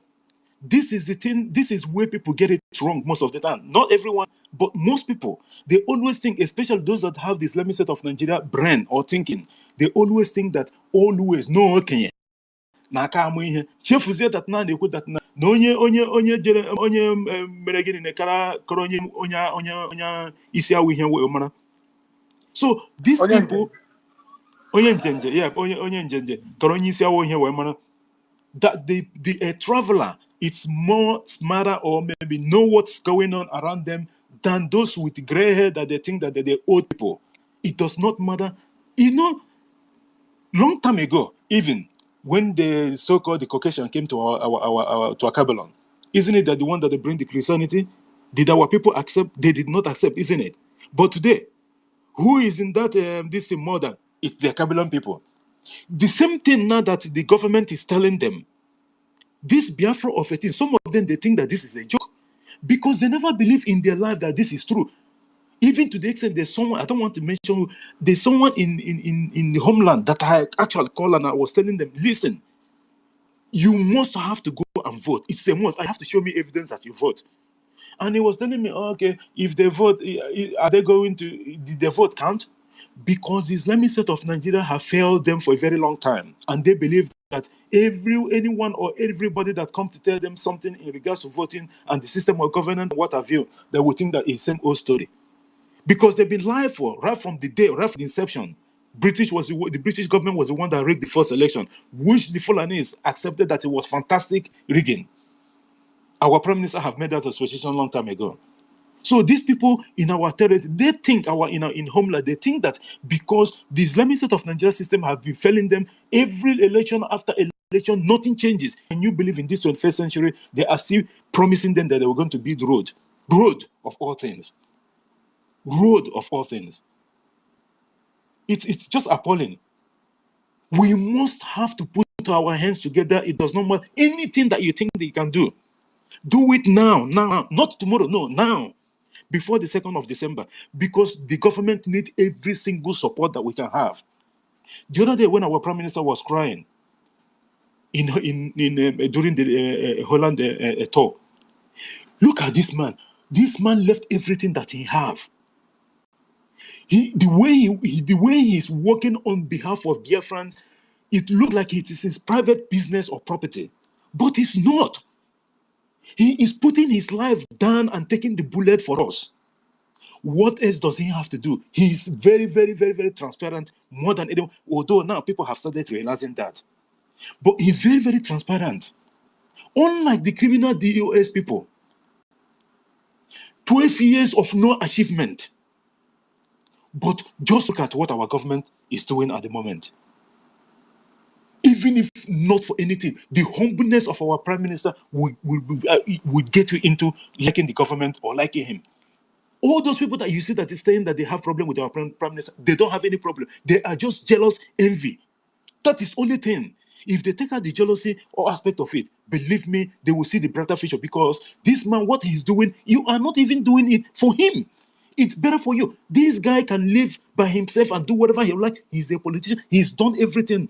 This is the thing, this is where people get it wrong most of the time. Not everyone, but most people. They always think, especially those that have this, let me say, of Nigeria brain or thinking, they always think that always, no, okay. Chefuzie that na na-ekwu that na onye jere onye mere gịnị na kara kọrọ onye isi awụ ihe wee mara. So these people, onye njenje, yeah, onye njenje kọrọ onye isi awụ ihe wee mara. That a traveler, it's more smarter or maybe know what's going on around them than those with gray hair that they think that they're old people. It does not matter. Long time ago, even when the so-called the Caucasian came to our Babylon, isn't it that the one that they bring the Christianity? Did our people accept? They did not accept, isn't it? But today, who is in that this thing more than? It's the Babylon people. The same thing now that the government is telling them. This Biafra of a thing, some of them, they think that this is a joke because they never believe in their life that this is true. Even to the extent there's someone, I don't want to mention, there's someone in the homeland that I actually called and I was telling them, listen, you must have to go and vote. It's a must. I have to show me evidence that you vote. And he was telling me, okay, if they vote, are they going to, did the vote count? Because the Islamic State of Nigeria have failed them for a very long time. And they believe that anyone or everybody that comes to tell them something in regards to voting and the system of governance, what have you, they will think that it's the same old story. Because they've been lied for right from the day, right from the inception. The British government was the one that rigged the first election, which the Fulanese accepted that it was fantastic rigging. Our prime minister have made that association a long time ago. So these people in our territory, they think in homeland, they think that because the Islamic State of Nigeria system have been failing them every election after election, nothing changes. And you believe in this 21st century, they are still promising them that they were going to build road of all things. Road of all things. It's just appalling. We must have to put our hands together. It does not matter anything that you think that you can do. Do it now, not tomorrow, no, now. Before the 2nd of December, because the government needs every single support that we can have. The other day when our prime minister was crying during the Holland tour, look at this man. This man left everything that he have. The way he's working on behalf of Biafrans, it looked like it is his private business or property, but it's not. He is putting his life down and taking the bullet for us. What else does he have to do? He's very, very, very, very transparent, more than anyone. Although now people have started realizing that. But he's very, very transparent. Unlike the criminal DOS people, 12 years of no achievement. But just look at what our government is doing at the moment. Even if not for anything, the humbleness of our prime minister will get you into liking the government or liking him. All those people that you see that is saying that they have problem with our prime minister, they don't have any problem. They are just jealous, envy. That is only thing. If they take out the jealousy or aspect of it, believe me, they will see the brighter future, because this man, what he's doing, you are not even doing it for him. It's better for you. This guy can live by himself and do whatever he like. He's a politician. He's done everything.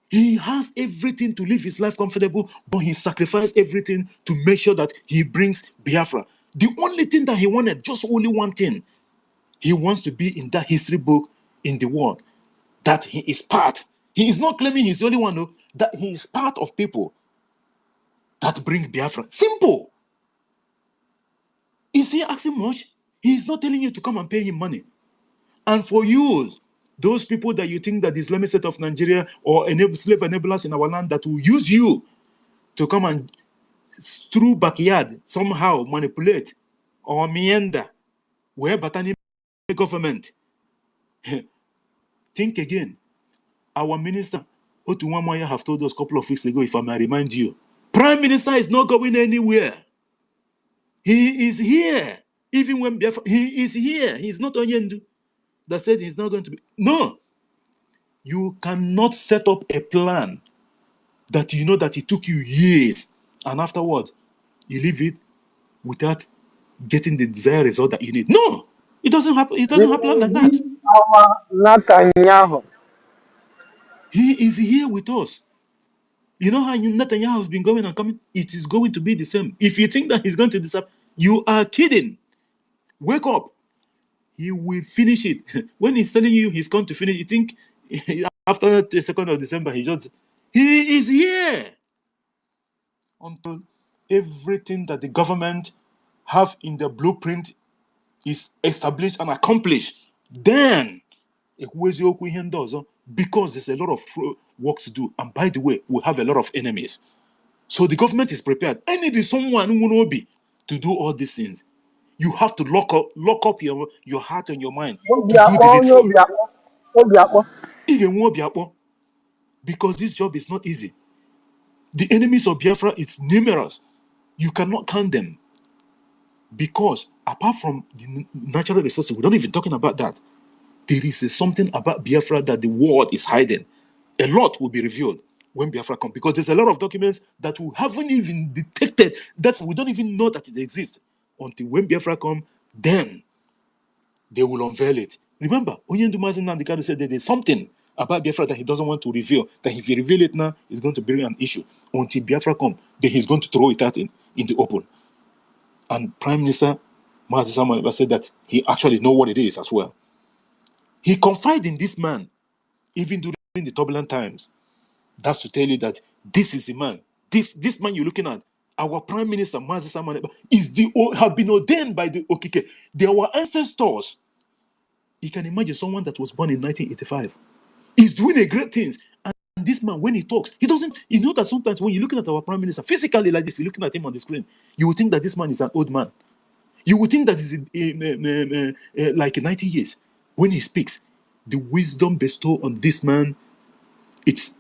He has everything to live his life comfortable, but he sacrificed everything to make sure that he brings Biafra. The only thing that he wanted, just only one thing, he wants to be in that history book in the world, that he is part. He is not claiming he's the only one, no, that he is part of people that bring Biafra. Simple. Is he asking much? He is not telling you to come and pay him money. And for you, those people that you think that the Islamic State of Nigeria or slave enablers in our land that will use you to come and through backyard somehow manipulate or meander where Batani government. Think again. Our minister Otunwamaya have told us a couple of weeks ago, if I may remind you, Prime Minister is not going anywhere. He is here. Even when Biafra, he is here. He's not Onyendu that said he's not going to be. No. You cannot set up a plan that you know that it took you years, and afterwards you leave it without getting the desired result that you need. No, it doesn't happen. It doesn't happen like that. Our Netanyahu. He is here with us. You know how Netanyahu has been going and coming? It is going to be the same. If you think that he's going to disappear, you are kidding. Wake up. He will finish it. When he's telling you he's going to finish, you think after the 2nd of December, he is here. Until everything that the government have in the blueprint is established and accomplished, then because there's a lot of work to do. And by the way, we have a lot of enemies. So the government is prepared. I need someone who will be to do all these things. You have to lock up your heart and your mind to do the needful. Even more, because this job is not easy. The enemies of Biafra is numerous. You cannot count them. Because apart from the natural resources, we're not even talking about that. There is something about Biafra that the world is hiding. A lot will be revealed when Biafra comes, because there's a lot of documents that we haven't even detected, that we don't even know that it exists. Until when Biafra comes, then they will unveil it. Remember, Onyendu Mazi Nnamdi Kanu said that there's something about Biafra that he doesn't want to reveal, that if he reveal it now, it's going to bring an issue. Until Biafra comes, then he's going to throw it out in the open. And Prime Minister Mazi Samuel said that he actually knows what it is as well. He confided in this man, even during the turbulent times. That's to tell you that this is the man. This man you're looking at, our Prime Minister Mazi Samuel, have been ordained by the Okike. They are our ancestors. You can imagine someone that was born in 1985. He's doing a great things. And this man, when he talks, he doesn't. You know that sometimes when you're looking at our Prime Minister, physically, like if you're looking at him on the screen, you would think that this man is an old man. You would think that he's like 90 years. When he speaks, the wisdom bestowed on this man, it's,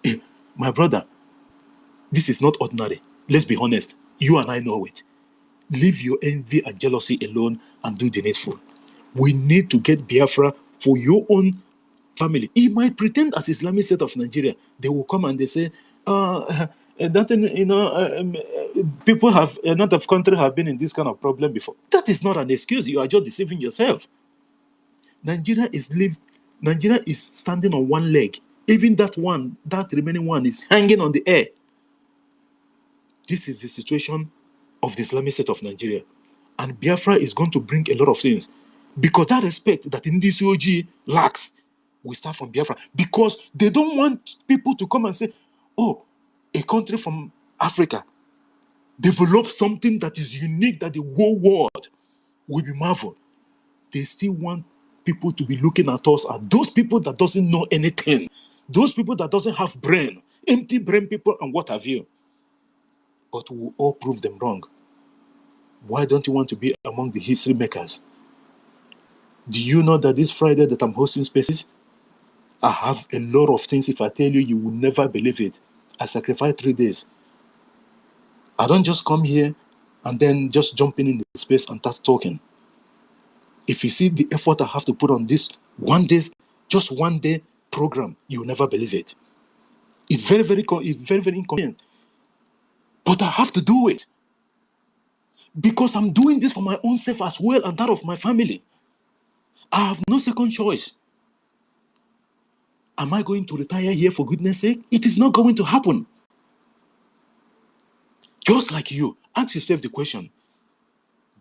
my brother, this is not ordinary. Let's be honest. You and I know it. Leave your envy and jealousy alone and do the needful. We need to get Biafra for your own family. He might pretend as Islamic State of Nigeria. They will come and they say, people have, a lot of countries have been in this kind of problem before. That is not an excuse. You are just deceiving yourself. Nigeria is standing on one leg. Even that remaining one is hanging on the air. This is the situation of the Islamic State of Nigeria. And Biafra is going to bring a lot of things. Because that respect that NDCOG lacks, we start from Biafra. Because they don't want people to come and say, oh, a country from Africa developed something that is unique, that the whole world will be marveled. They still want people to be looking at us as those people that doesn't know anything. Those people that doesn't have brain. Empty brain people and what have you. But we will all prove them wrong. Why don't you want to be among the history makers? Do you know that this Friday that I'm hosting spaces, I have a lot of things. If I tell you, you will never believe it. I sacrifice 3 days. I don't just come here and then just jump in the space and start talking. If you see the effort I have to put on this just 1 day program, you'll never believe it. It's very inconvenient. But I have to do it because I'm doing this for my own self as well and that of my family. I have no second choice. Am I going to retire here for goodness sake? It is not going to happen. Just like you, ask yourself the question.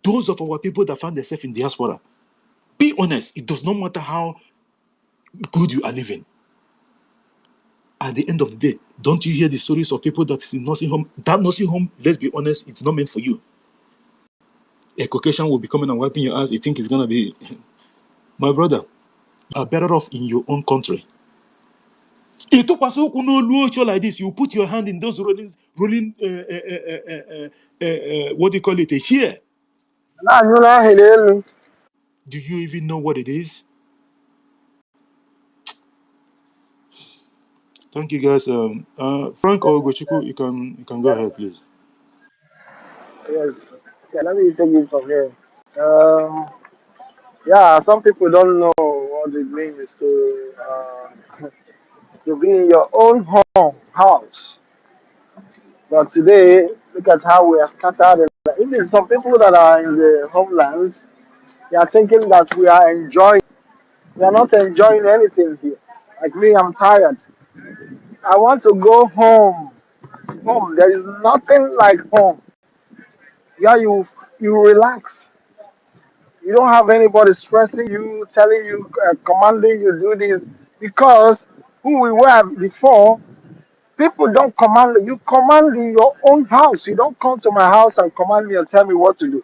Those of our people that find themselves in diaspora, be honest, it does not matter how good you are living. At the end of the day, don't you hear the stories of people that is in nursing home? That nursing home, let's be honest, it's not meant for you. A Caucasian will be coming and wiping your ass. You think it's going to be... My brother, you are better off in your own country. It took us like this. You put your hand in those rolling what do you call it, a chair. Do you even know what it is? Thank you, guys. Frank or Gochuku, you can go ahead, please. Yes. Yeah, let me take it from here. Um, yeah, some people don't know what it means to be in your own house. But today, look at how we are scattered. Even some people that are in the homelands, they are thinking that we are enjoying. We are not enjoying anything here. Like me, I'm tired. I want to go home. Home. There is nothing like home. Yeah, you relax. You don't have anybody stressing you, telling you, commanding you do this. Because who we were before, people don't command you. You command in your own house. You don't come to my house and command me and tell me what to do.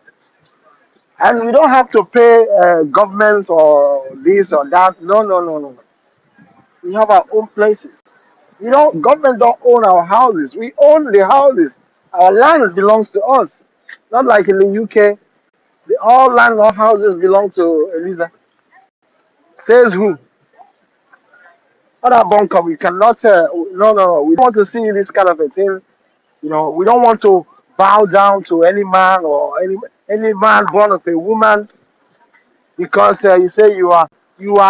And we don't have to pay government or this or that. No, no, no, no. We have our own places. You know, government don't own our houses. We own the houses. Our land belongs to us. Not like in the UK, all land, all houses belong to Eliza. Says who? Other bunker, we cannot. No, no, no. We don't want to see this kind of a thing. You know, we don't want to bow down to any man or any man born of a woman because you say you are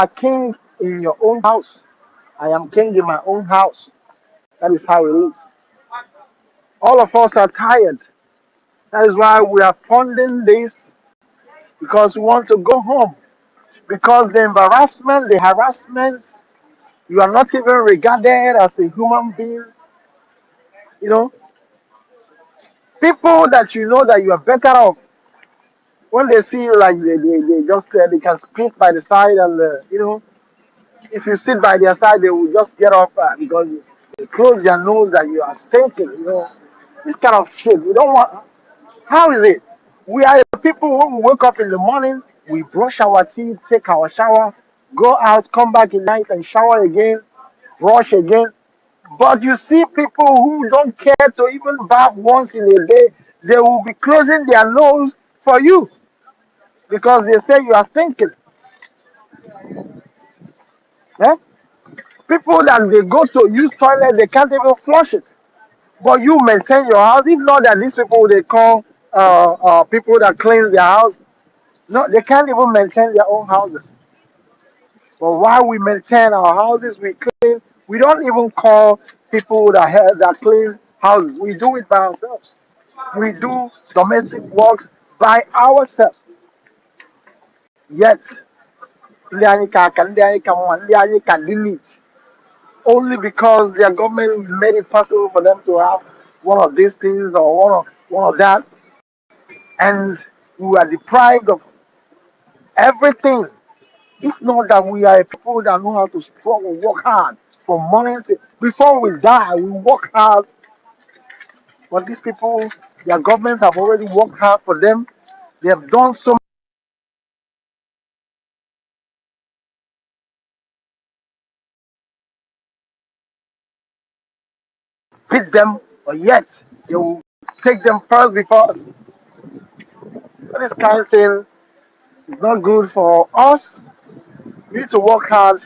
king in your own house. I am king in my own house. That is how it is. All of us are tired. That is why we are funding this because we want to go home. Because the embarrassment, the harassment, you are not even regarded as a human being. You know, people that you know that you are better off when they see you like they just they can spit by the side and you know if you sit by their side they will just get up because they close their nose that you are stinking. You know, this kind of shit. We don't want. How is it? We are the people who wake up in the morning, we brush our teeth, take our shower, go out, come back in night and shower again, brush again. But you see people who don't care to even bath once in a day, they will be closing their nose for you because they say you are thinking. Eh? People that they go to use toilet, they can't even flush it. But you maintain your house. If not that these people they call people that cleanse their house, no, they can't even maintain their own houses. But while we maintain our houses, we clean. We don't even call people that clean houses. We do it by ourselves. We do domestic work by ourselves. Yet, ndị anyị ka aka, ndị anyị ka mma, ndị anyị ka limit only because their government made it possible for them to have one of these things or one of that, and we are deprived of everything. If not that we are a people that know how to struggle, work hard from morning to before we die, we work hard. But these people, their governments have already worked hard for them. They have done so much, beat them, but yet they will take them first before us. This kind of thing is not good for us. We need to work hard.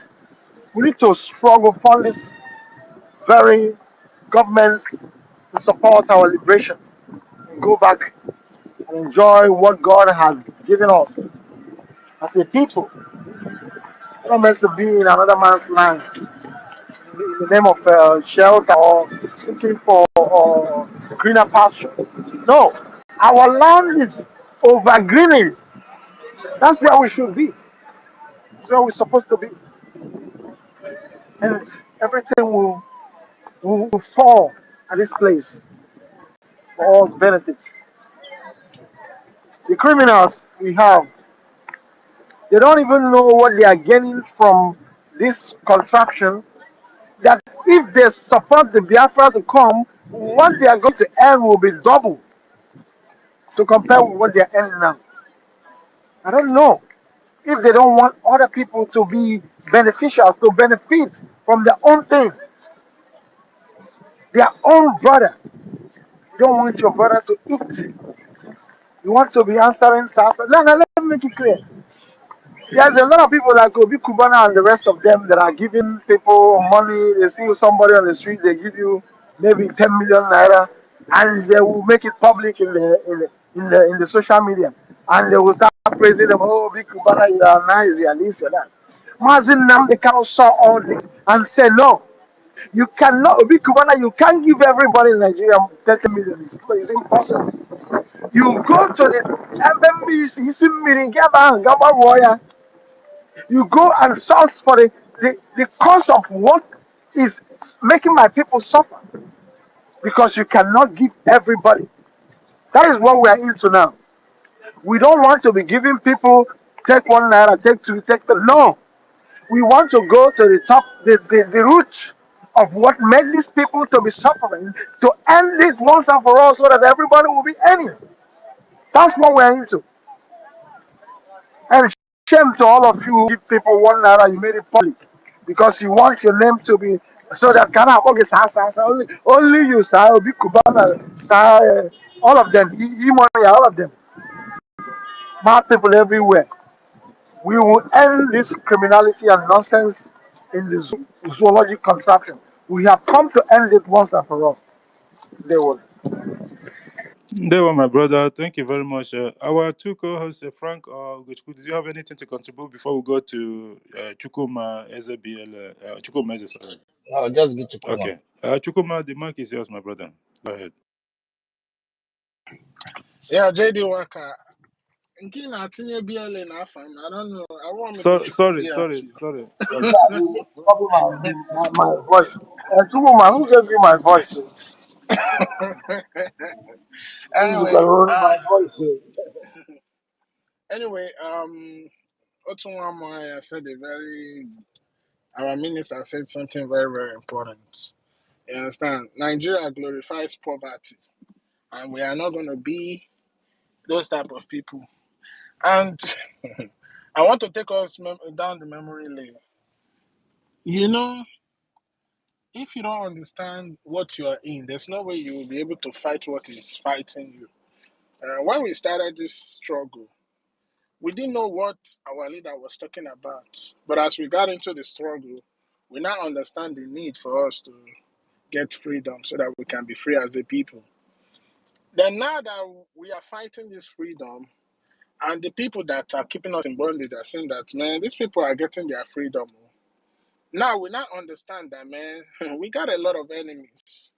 We need to struggle for this very government to support our liberation and go back and enjoy what God has given us as a people. We're not meant to be in another man's land in the name of shelter or seeking for greener pasture. No, our land is overgreening. That's where we should be. That's where we're supposed to be. And everything will fall at this place for all benefits. The criminals we have, they don't even know what they are gaining from this contraption. That if they support the Biafra to come, what they are going to earn will be double to compare with what they are earning now. I don't know if they don't want other people to be beneficiaries, to benefit from their own thing, their own brother. You don't want your brother to eat. You want to be answering Sasa. No, no, let me make it clear. There's a lot of people like Obi Kubana and the rest of them that are giving people money. They see somebody on the street, they give you maybe 10 million naira, and they will make it public in the social media, and they will start praising them. Oh, Obi Kubana, you are nice, you are this, you are that. Mazin Namde Kano saw all this and said, no, you cannot, Obi Kubana, you can't give everybody in Nigeria 30 million. It's impossible. You go to the FMBC, you go and search for the cause of what is making my people suffer, because you cannot give everybody. That is what we are into now. We don't want to be giving people take 1 naira, take two, take three. No, we want to go to the top, the root of what made these people to be suffering, to end it once and for all, so that everybody will be earning. That's what we're into. And shame to all of you who give people 1 naira, you made it public because you want your name to be so that can have okay, only you, sir, Obi Kubana, sir, all of them, Money, all of them, mad people everywhere. We will end this criminality and nonsense in the zoology contraption. We have come to end it once and for all. They will. There were my brother. Thank you very much. Our two co-hosts, Frank or Gochku, do you have anything to contribute before we go to Chukuma Ezebiel? Chukuma Eze, sorry. No, just good to come on. Okay. Chukuma, the mic is yours, my brother. Go ahead. Yeah, JD Waka. Nke na-atinye BLA n'afọ m, I don't know. I want me to Sorry. be active. Yeah, you copy my voice. And two woman, who gave you my voice? Who's Anyway, my voice? anyway, Otunwamaya said our minister said something very, very important. You understand? Nigeria glorifies poverty, and we are not going to be those type of people. And I want to take us down the memory lane. You know, if you don't understand what you are in, there's no way you will be able to fight what is fighting you. When we started this struggle, we didn't know what our leader was talking about. But as we got into the struggle, we now understand the need for us to get freedom so that we can be free as a people. Then now that we are fighting this freedom, and the people that are keeping us in bondage are saying that, man, these people are getting their freedom. Now we now understand that, man, we got a lot of enemies.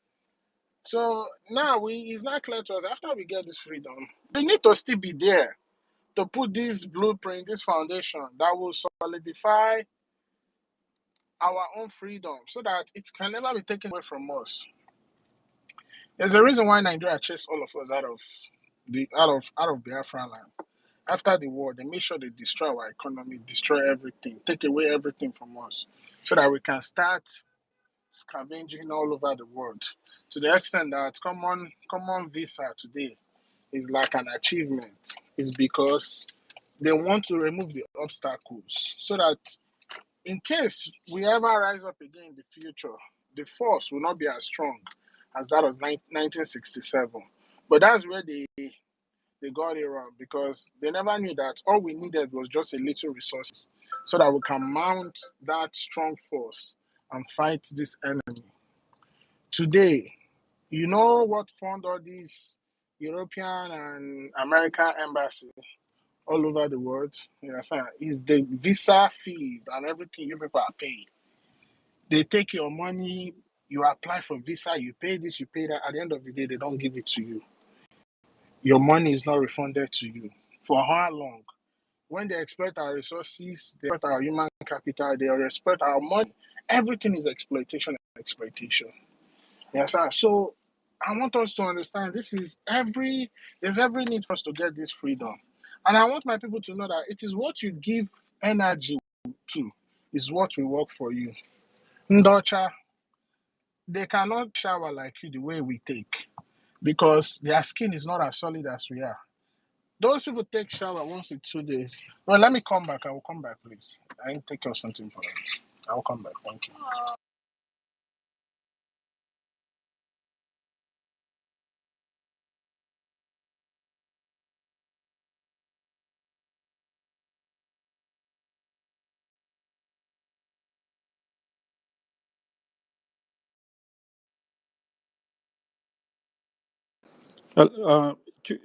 So now it's not clear to us, after we get this freedom, we need to still be there to put this blueprint, this foundation that will solidify our own freedom so that it can never be taken away from us. There's a reason why Nigeria chased all of us out of Biafra land. After the war, they made sure they destroy our economy, destroy everything, take away everything from us, so that we can start scavenging all over the world. To the extent that common visa today is like an achievement. Is because they want to remove the obstacles so that in case we ever rise up again in the future, the force will not be as strong as that of 1967. But that's where they got it wrong because they never knew that all we needed was just a little resources so that we can mount that strong force and fight this enemy. Today, you know what fund all these European and American embassies all over the world? You understand? Is the visa fees and everything you people are paying. They take your money, you apply for visa, you pay this, you pay that. At the end of the day, they don't give it to you. Your money is not refunded to you. For how long? When they expect our resources, they expect our human capital, they expect our money. Everything is exploitation and exploitation. Yes, sir. So I want us to understand there's every need for us to get this freedom. And I want my people to know that it is what you give energy to, is what will work for you. Ndocha, they cannot shower like you the way we take because their skin is not as solid as we are. Those people take shower once in 2 days. Well, let me come back. I will come back, please. I need to take care of something important. I will come back. Thank you.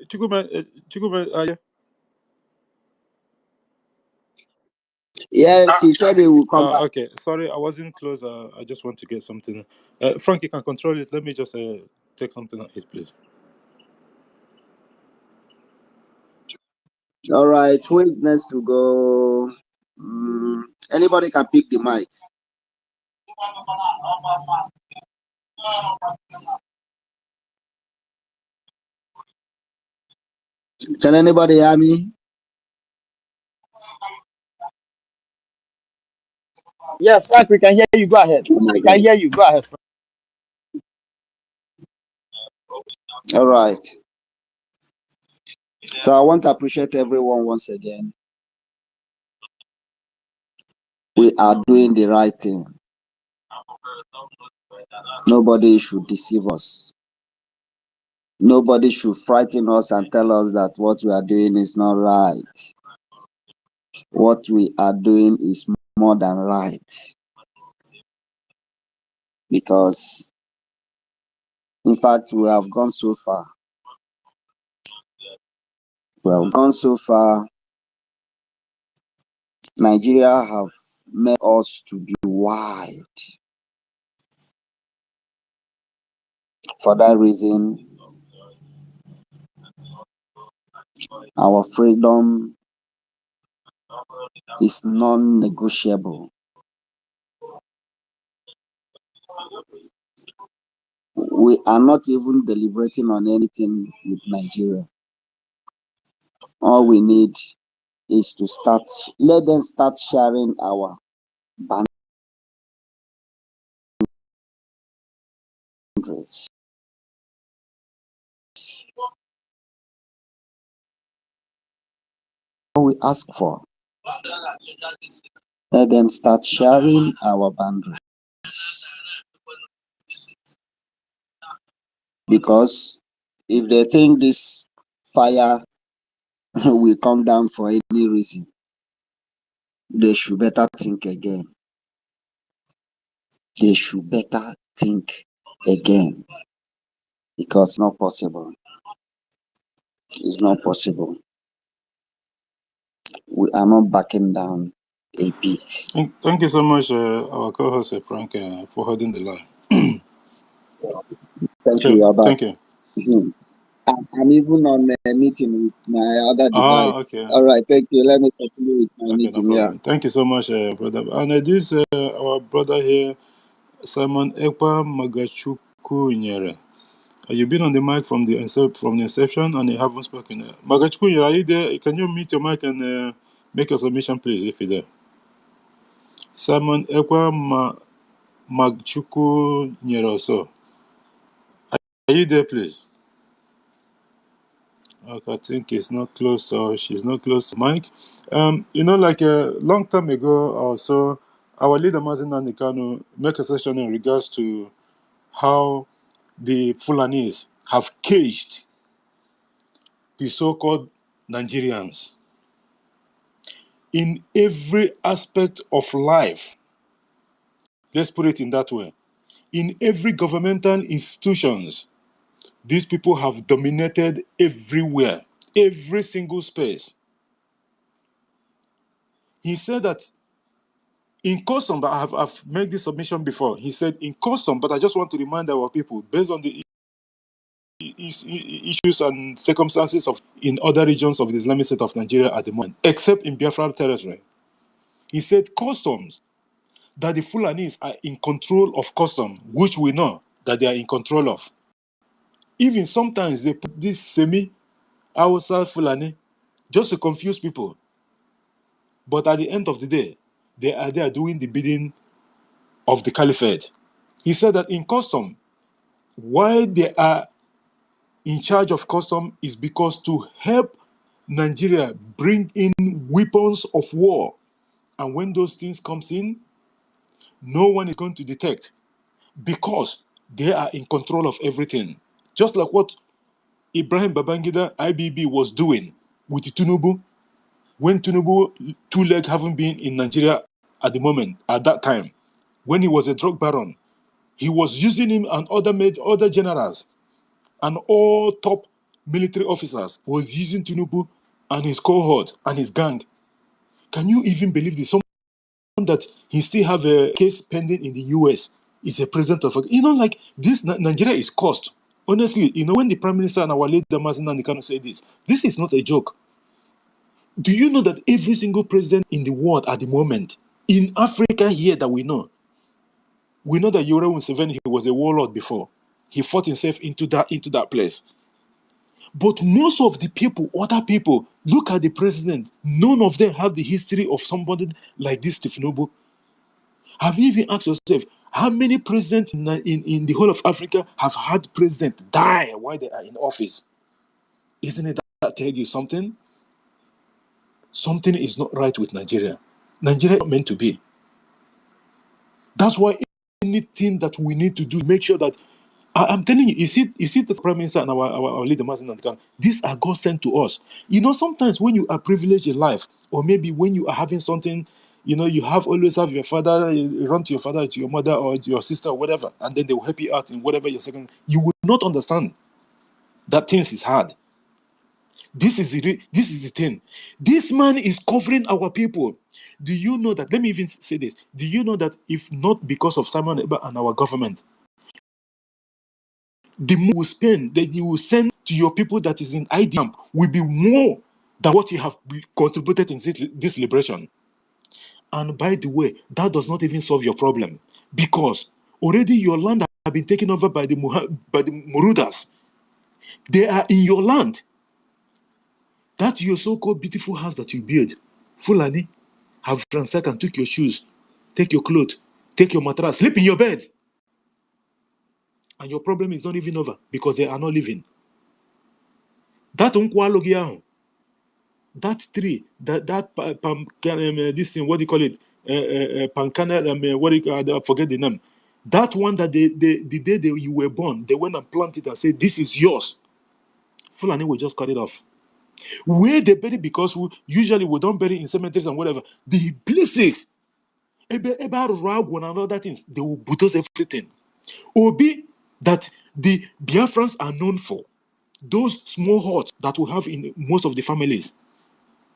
Chukuma, are you? Yes, he said he will come back. Okay. Sorry, I wasn't close. I just want to get something. Frank, you can control it. Let me just take something on it, please. All right, who is next to go? Anybody can pick the mic. Can anybody hear me? Yes, Frank, we can hear you. Go ahead. Oh my We can God. hear you. Go ahead. Frank. All right. So I want to appreciate everyone once again. We are doing the right thing. Nobody should deceive us. Nobody should frighten us and tell us that what we are doing is not right. What we are doing is more than right. Because, in fact, we have gone so far. We have gone so far. Nigeria have made us to be wide. For that reason, our freedom is non-negotiable. We are not even deliberating on anything with Nigeria. All we need is to let them start sharing our boundaries. All we ask for, let them start sharing our boundaries. Because if they think this fire will come down for any reason, they should better think again. They should better think again. Because it's not possible. It's not possible. We are not backing down a bit. Thank you so much, our co-host Frank, for holding the line. Thank you, Abba. Thank you. I'm even on a meeting with my other device. Okay. All right, thank you. Let me continue with my Okay, meeting. no problem. Thank you so much, brother. And this our brother here, Simon Ekpa Magachuku Nyere. You've been on the mic from the inception and you haven't spoken. Magachuku Nyere, are you there? Can you mute your mic and make your submission, please, if you're there? Simon Ekpa Magachuku Nyere also. Are you there, please? Okay, I think it's not close, or she's not close to mic. Like a long time ago or so, our leader Mazin Nanikano make a session in regards to how the Fulanis have caged the so-called Nigerians. In every aspect of life, let's put it in that way, in every governmental institutions, these people have dominated everywhere, every single space. He said that in custom, but I've made this submission before. He said in custom, but I just want to remind our people, based on the issues and circumstances of in other regions of the Islamic State of Nigeria at the moment, except in Biafra territory. He said customs, that the Fulanis are in control of custom, which we know that they are in control of. Even sometimes they put this semi-Hausa Fulani just to confuse people. But at the end of the day, they are there doing the bidding of the caliphate. He said that in custom, why they are in charge of custom is because to help Nigeria bring in weapons of war. And when those things comes in, no one is going to detect because they are in control of everything. Just like what Ibrahim Babangida, IBB, was doing with Tinubu when Tinubu two leg haven't been in Nigeria at the moment, at that time, when he was a drug baron. He was using him and other generals and all top military officers was using Tinubu and his cohort and his gang. Can you even believe this? Someone that he still have a case pending in the US is a president of, like this, Nigeria is cursed. Honestly, when the Prime Minister and our leader, Mazi Nnamdi Kanu, say this is not a joke. Do you know that every single president in the world at the moment, in Africa here that we know that Yoweri Museveni, he was a warlord before. He fought himself into that place. But most of the people, other people, look at the president. None of them have the history of somebody like this, Tifnubu. Have you even asked yourself, how many presidents in the whole of Africa have had presidents die while they are in office? Isn't it that tell you something? Something is not right with Nigeria. Nigeria is not meant to be. That's why anything that we need to do, make sure that I'm telling you, is it the Prime Minister and our leader, Mazi Nnamdi Kanu? These are God sent to us. Sometimes when you are privileged in life, or maybe when you are having something, you always have your father, you run to your father, to your mother, or to your sister, or whatever, and then they will help you out in whatever your second. You will not understand that things is hard. This is the thing. This man is covering our people. Do you know that? Let me even say this. Do you know that if not because of Simon Ekpa and our government, the more you spend that you will send to your people that is in IDM will be more than what you have contributed in this liberation. And by the way, that does not even solve your problem because already your land have been taken over by the Murudas. They are in your land. That your so-called beautiful house that you build, Fulani, have ransacked and took your shoes, take your clothes, take your mattress, sleep in your bed. And your problem is not even over because they are not living. That unkwalogiaho, that tree, this thing, what do you call it? Pancana, I forget the name. That one that the day you were born, they went and planted and said, this is yours. Fulani will just cut it off. Where they bury, because usually we don't bury in cemeteries and whatever. The places, and other things, they will bulldoze everything. Obi, that the Biafrans are known for, those small huts that we have in most of the families,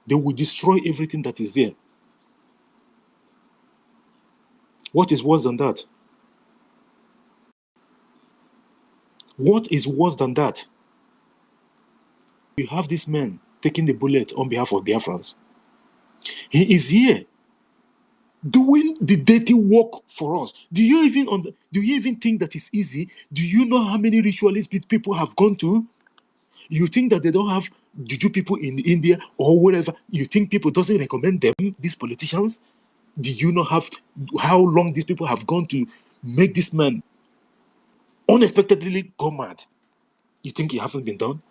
they will destroy everything that is there. What is worse than that? What is worse than that? You have this man taking the bullet on behalf of Biafrans. He is here doing the dirty work for us. Do you even think that is easy? Do you know how many ritualist people have gone to? You think that they don't have juju people in India or whatever? You think people doesn't recommend them, these politicians? Do you know how long these people have gone to make this man unexpectedly go mad? You think it hasn't been done?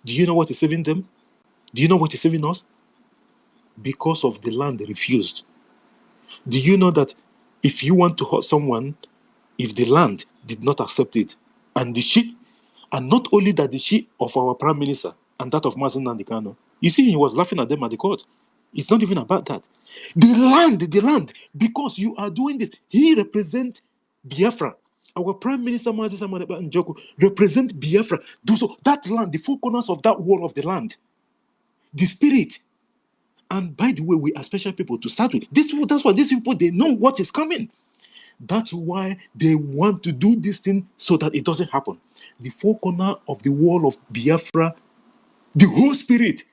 Do you know what is saving them? Do you know what is saving us? Because of the land they refused. Do you know that if you want to hurt someone, if the land did not accept it, and not only that the she of our Prime Minister, and that of Mazen Nandikano. You see, he was laughing at them at the court. It's not even about that. The land, because you are doing this. He represents Biafra. Our Prime Minister Mazi Samaneba Njoku represent Biafra. So that land, the four corners of that wall of the land, the spirit. And by the way, we are special people to start with. That's why these people, they know what is coming. That's why they want to do this thing so that it doesn't happen. The four corner of the wall of Biafra, the whole spirit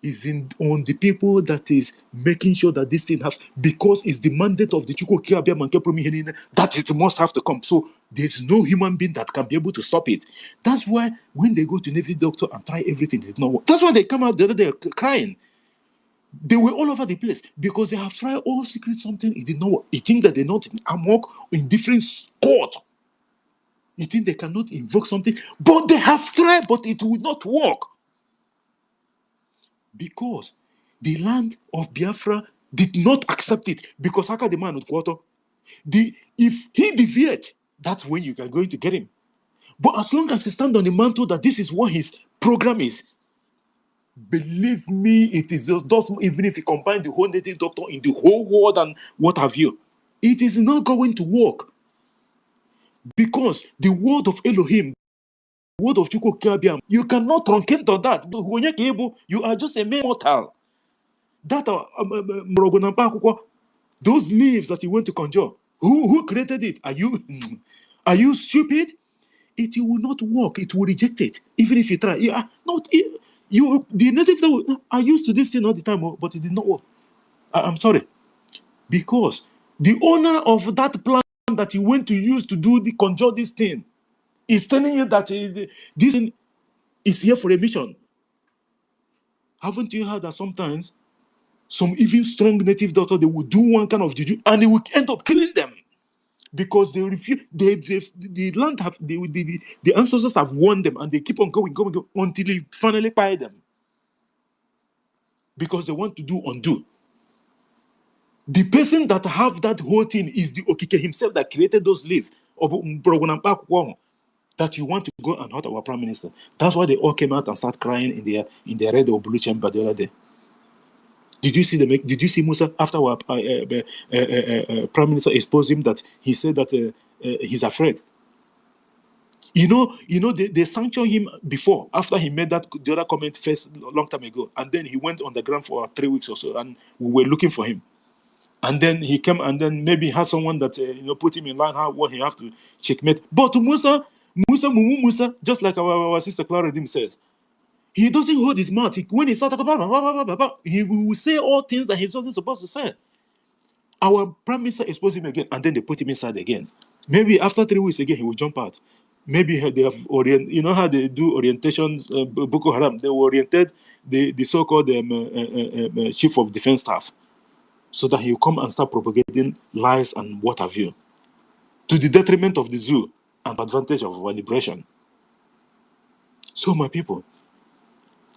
is on the people that is making sure that this thing has, because it's the mandate of the Chuko Kiabia Mankepromi Henine that it must have to come. So there's no human being that can be able to stop it. That's why when they go to Navy doctor and try everything, it did not work. That's why they come out the other day crying. They were all over the place because they have tried all secret something, it did not work. You think that they're not in amok in different court. You think they cannot invoke something, but they have tried, but it will not work. Because the land of Biafra did not accept it. Because Haka the man with quarter, if he deviates, that's when you are going to get him. But as long as he stands on the mantle that this is what his program is, believe me, it is just even if you combine the whole native doctor in the whole world and what have you, it is not going to work. Because the word of Elohim, the word of Chukwu Kabiam, you cannot truncate on that. You are just a mere mortal. That those leaves that you went to conjure, who created it? Are you stupid? It will not work. It will reject it, even if you try. You are not. The natives are used to this thing all the time, but it did not work. I'm sorry, because the owner of that plant that you went to use to conjure this thing is telling you that this thing is here for a mission. Haven't you heard that sometimes some even strong native doctor, they will do one kind of juju and they will end up killing them because they refuse. The land have the ancestors have warned them and they keep on going until they finally buy them because they want to do undo. The person that have that whole thing is the Okike himself that created those leaves that you want to go and hurt our prime minister. That's why they all came out and start crying in their red or blue chamber the other day. Did you see Musa after our prime minister exposed him that he said that he's afraid? You know they sanctioned him before after he made the other comment first a long time ago, and then he went on the ground for 3 weeks or so, and we were looking for him. And then he came, and then maybe had someone that put him in line what he have to checkmate. But Musa, just like our sister Clara Dim says, he doesn't hold his mouth. When he starts talking, he will say all things that he's not supposed to say. Our prime minister exposed him again, and then they put him inside again. Maybe after 3 weeks again, he will jump out. Maybe they have how they do orientations, Boko Haram. They oriented the so-called chief of defense staff, so that he will come and start propagating lies and what have you, to the detriment of the zoo and advantage of our liberation. So, my people,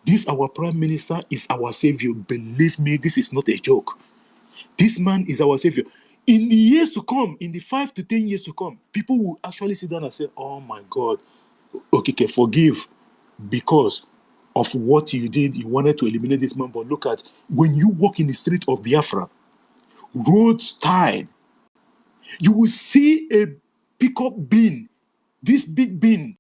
this our prime minister is our savior. Believe me, this is not a joke. This man is our savior. In the years to come, in the 5 to 10 years to come, people will actually sit down and say, oh my God, okay, forgive because of what you did. You wanted to eliminate this man, but look at, when you walk in the street of Biafra, roads tied, you will see a pickup bin, this big bin,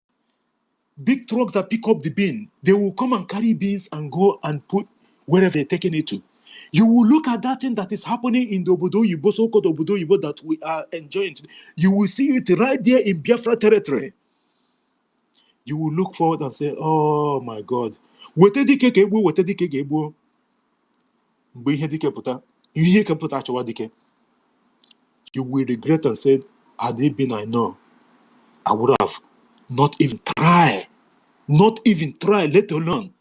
big trucks that pick up the bin. They will come and carry beans and go and put wherever they're taking it to. You will look at that thing that is happening in the Obodo Yibo, so-called Obodo Yibo that we are enjoying today. You will see it right there in Biafra territory. You will look forward and say, oh my God. Wete dike ka egbuo, wete dike ga egbuo. Mgbe ihe dike pụta, ihe ke pụta achọwa dike. You will regret and say, had it been I know, I would have not even try, let alone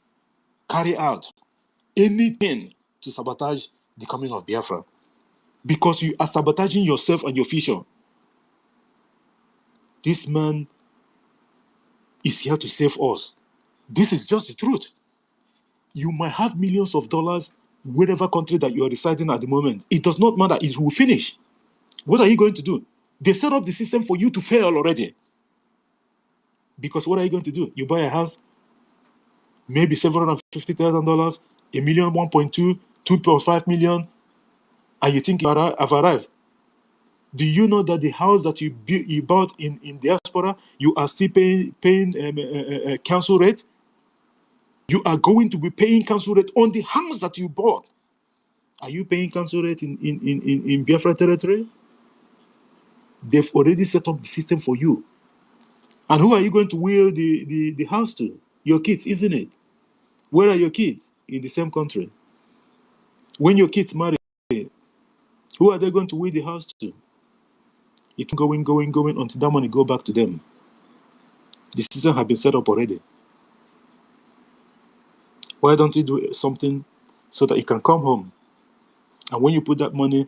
carry out anything to sabotage the coming of Biafra. Because you are sabotaging yourself and your future. This man is here to save us. This is just the truth. You might have millions of dollars wherever country that you are residing at the moment. It does not matter. It will finish. What are you going to do? They set up the system for you to fail already. Because what are you going to do? You buy a house, maybe $750,000, a million, 1.2, 2.5 million, and you think you have arrived. Do you know that the house that you bought in diaspora, you are still paying council rate? You are going to be paying council rate on the house that you bought. Are you paying council rate in Biafra territory? They've already set up the system for you. And who are you going to will the house to? Your kids, isn't it? Where are your kids? In the same country. When your kids marry, who are they going to will the house to? It going until that money go back to them. The system has been set up already. Why don't you do something so that it can come home? And when you put that money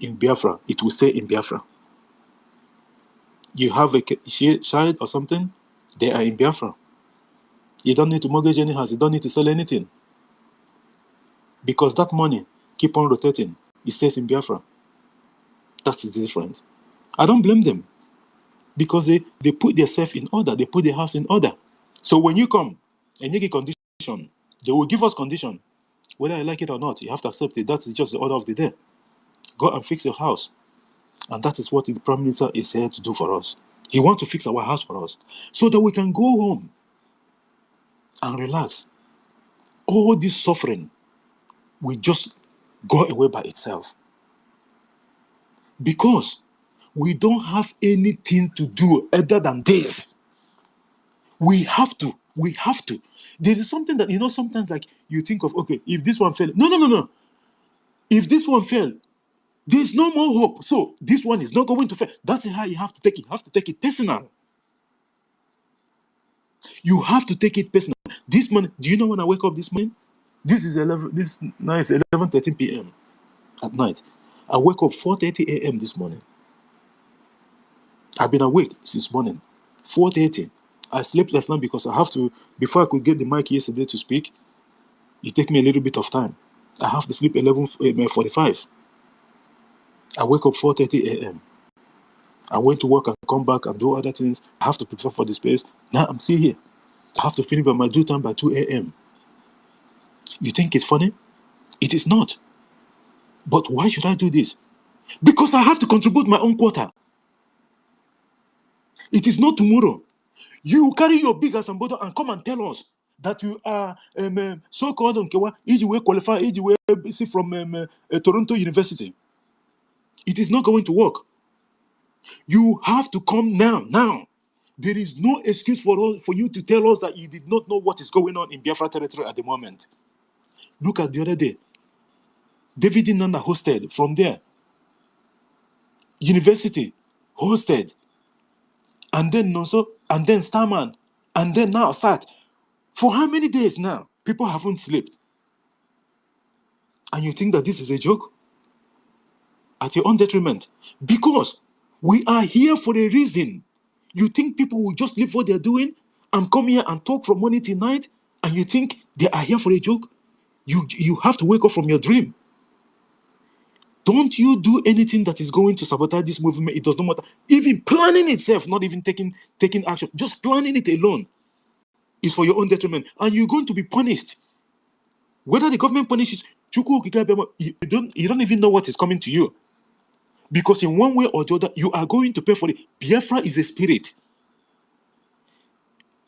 in Biafra, it will stay in Biafra. You have a child or something, they are in Biafra. You don't need to mortgage any house. You don't need to sell anything. Because that money keep on rotating. It stays in Biafra. That's the difference. I don't blame them. Because they put themselves in order. They put their house in order. So when you come and you get condition, they will give us condition. Whether I like it or not, you have to accept it. That is just the order of the day. Go and fix your house. And that is what the Prime Minister is here to do for us. He wants to fix our house for us so that we can go home and relax. All this suffering will just go away by itself. Because we don't have anything to do other than this. We have to. There is something that, sometimes like you think of, okay, if this one failed. No. If this one failed, there's no more hope. So this one is not going to fail. That's how you have to take it. You have to take it personal. You have to take it personal. This morning, do you know when I wake up this morning? Now is 11:13 p.m. at night. I wake up 4:30 a.m. this morning. I've been awake since morning. 4:30. I slept last night because I have to, before I could get the mic yesterday to speak, it took me a little bit of time. I have to sleep 11:45. I wake up 4:30 a.m. I went to work and come back and do other things. I have to prepare for the space. Now I'm still here. I have to finish by my due time by 2 a.m. You think it's funny? It is not. But why should I do this? Because I have to contribute my own quota. It is not tomorrow. You carry your big ass and bottle and come and tell us that you are so-called EGW qualified, EGW from Toronto University. It is not going to work. You have to come now. There is no excuse for you to tell us that you did not know what is going on in Biafra territory at the moment. Look at the other day. David Nanda hosted from there. University hosted. And then Starman. And then now start. For how many days now? People haven't slept. And you think that this is a joke? At your own detriment. Because we are here for a reason. You think people will just leave what they're doing and come here and talk from morning till night? And you think they are here for a joke? You have to wake up from your dream. Don't you do anything that is going to sabotage this movement. It does not matter. Even planning itself, not even taking action, just planning it alone is for your own detriment. And you're going to be punished. Whether the government punishes, you don't even know what is coming to you. Because in one way or the other, you are going to pay for it. Biafra is a spirit.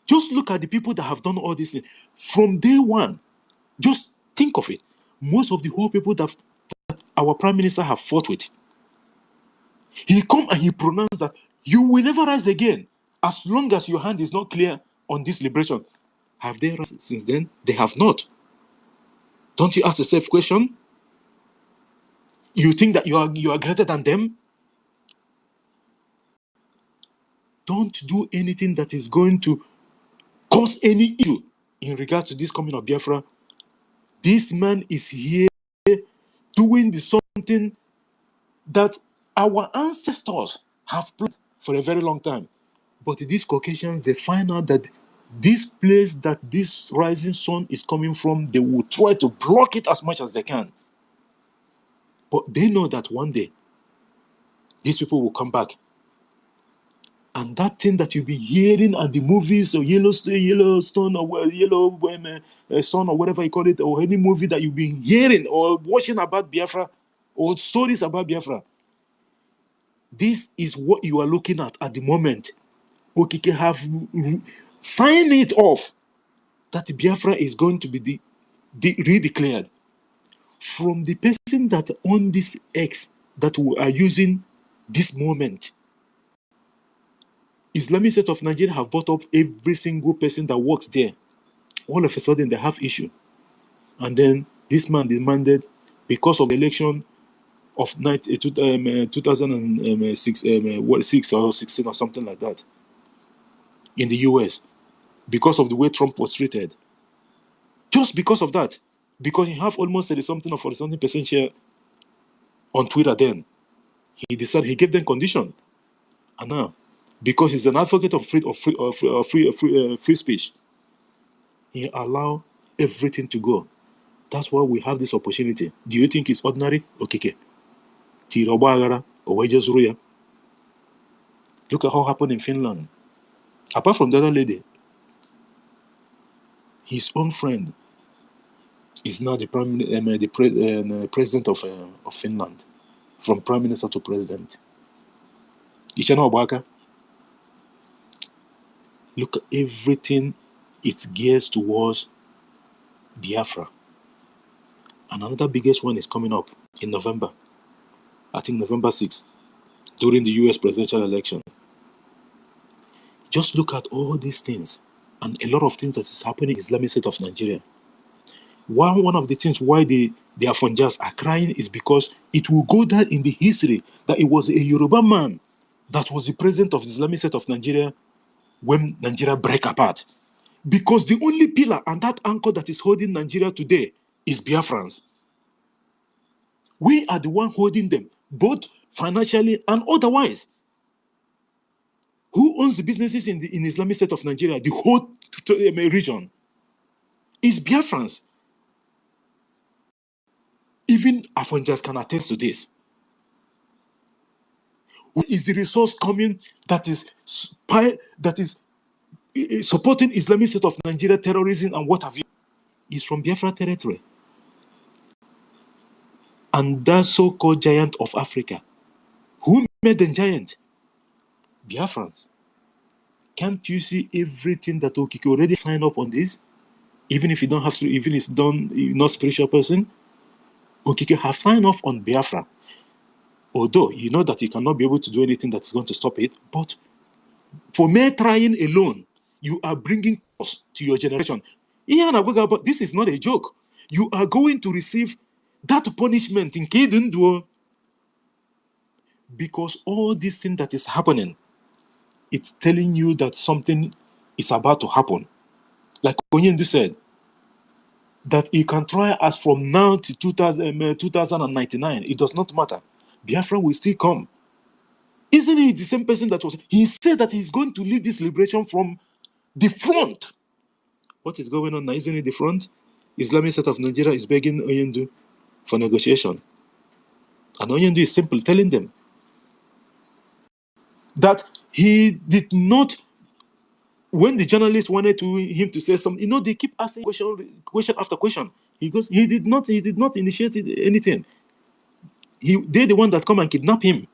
Just look at the people that have done all this thing. From day one, just think of it. Most of the whole people that our Prime Minister have fought with, he come and he pronounced that you will never rise again as long as your hand is not clear on this liberation. Have they risen since then? They have not. Don't you ask yourself question? You think that you are greater than them? Don't do anything that is going to cause any issue in regard to this coming of Biafra. This man is here doing something that our ancestors have planned for a very long time. But these Caucasians, they find out that this place that this rising sun is coming from, they will try to block it as much as they can. But they know that one day, these people will come back And that thing that you've been hearing at the movies or Yellowstone or Yellow Sun or whatever you call it, or any movie that you've been hearing or watching about Biafra or stories about Biafra, this is what you are looking at the moment. Okike have signed it off that Biafra is going to be redeclared. From the person that on this X that we are using this moment, Islamic State of Nigeria have bought up every single person that works there. All of a sudden, they have issue. And then this man demanded, because of the election of 2006 6 or 16 or something like that in the US, because of the way Trump was treated. Just because of that. Because he have almost 30-something or 40-something% share on Twitter then. He decided, he gave them condition. And now, because he's an advocate of free speech, he allow everything to go. That's why we have this opportunity. Do you think it's ordinary? Okay. Look at how happened in Finland. Apart from the other lady, his own friend is now the president of Finland, from prime minister to president. Look at everything. It gears towards Biafra. And another biggest one is coming up in November. I think November 6th, during the US presidential election. Just look at all these things and a lot of things that is happening in Islamic State of Nigeria. One of the things why the Afonjas are crying is because it will go down in the history that it was a Yoruba man that was the president of the Islamic State of Nigeria when Nigeria break apart. Because the only pillar and that anchor that is holding Nigeria today is Biafrans. We are the one holding them, both financially and otherwise. Who owns the businesses in Islamic State of Nigeria, the whole region? Is Biafrans. Even Afonjas can attest to this. Who is the resource coming that is supporting Islamic State of Nigeria terrorism and what have you? Is from Biafra territory. And that so-called giant of Africa. Who made them giant? Biafrans. Can't you see everything that Okike already signed up on this? Even if you don't have to, even if you're not a spiritual person, Okike have signed off on Biafra. Although you know that you cannot be able to do anything that is going to stop it, but for mere trying alone, you are bringing cost to your generation. But this is not a joke. You are going to receive that punishment in Kedunduo, because all this thing that is happening, it's telling you that something is about to happen. Like Onyendu said, that you can try us from now to 2099. It does not matter. Biafra will still come. Isn't he the same person that was... He said that he's going to lead this liberation from the front. What is going on now? Isn't it the front? Islamic State of Nigeria is begging Onyendu for negotiation. And Onyendu is simply telling them that he did not... When the journalist wanted him to say something, they keep asking question after question. He goes, he did not initiate anything. They're the one that come and kidnap him.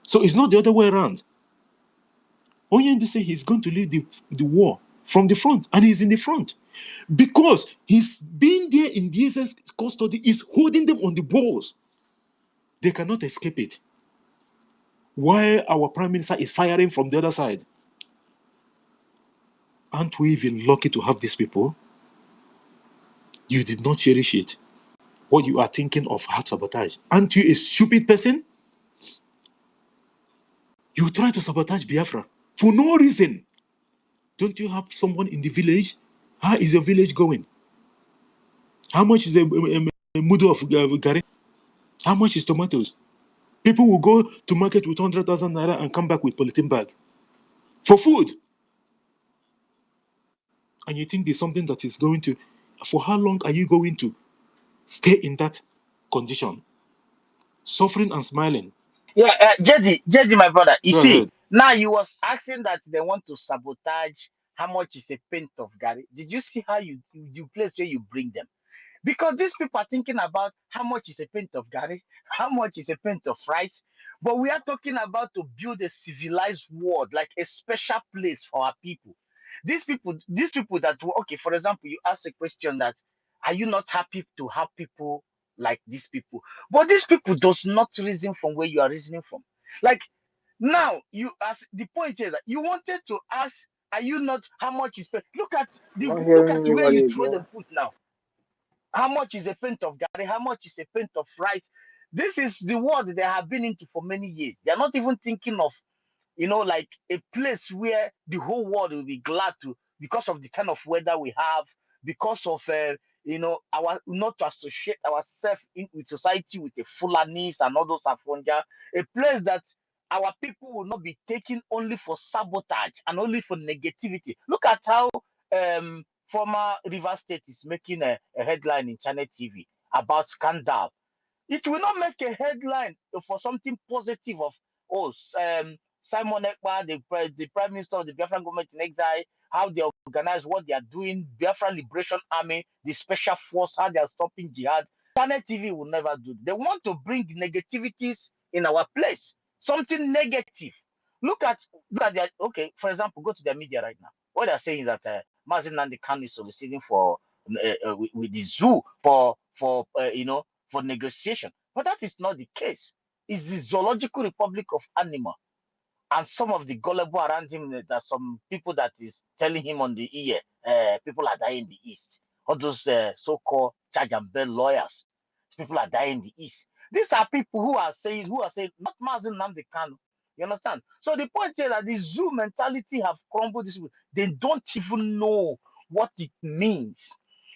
So it's not the other way around. Onyendu say he's going to lead the war from the front, and he's in the front because he's been there in DSS custody, is holding them on the balls. They cannot escape it. While our prime minister is firing from the other side. Aren't we even lucky to have these people? You did not cherish it. What you are thinking of heart sabotage. Aren't you a stupid person? You try to sabotage Biafra for no reason. Don't you have someone in the village? How is your village going? How much is a mudu of gari? How much is tomatoes? People will go to market with 100,000 naira and come back with polythene bag for food. And you think there's something that is going to... For how long are you going to stay in that condition? Suffering and smiling. Yeah, JD, my brother. You Go see, ahead. Now you was asking that they want to sabotage how much is a pint of Gary. Did you see how you place where you bring them? Because these people are thinking about how much is a pint of Gary, how much is a pint of rice. But we are talking about to build a civilized world, like a special place for our people. These people that were okay, for example, you ask a question that are you not happy to have people like these people? But these people does not reason from where you are reasoning from. Like now, you ask the point here that you wanted to ask, are you not how much is I'm not look hearing at where you anybody throw again. the foot now. How much is a pint of Gary? How much is a pint of rice? This is the world they have been into for many years. They are not even thinking of, like a place where the whole world will be glad to because of the kind of weather we have, because of our not to associate ourselves with society with the Fulanis and all those Afonja, a place that our people will not be taken only for sabotage and only for negativity. Look at how former River State is making a headline in Channel TV about scandal. It will not make a headline for something positive of Simon Ekpa, the Prime Minister of the Biafran government in exile, how they organize what they are doing, Biafra Liberation Army, the Special Force, how they are stopping jihad. Channel TV will never do. They want to bring the negativities in our place, something negative. Look at their, okay, for example, go to their media right now. What they're saying is that Mazin Nandi Khan is soliciting for with the zoo for negotiation. But that is not the case. It's the zoological republic of animal. And some of the gullible around him, that some people that is telling him on the ear, people are dying in the east. All those so-called charge and bail lawyers, people are dying in the east. These are people who are saying, not Mazin Namdi Kanu. You understand? So the point here that the zoo mentality have crumbled. They don't even know what it means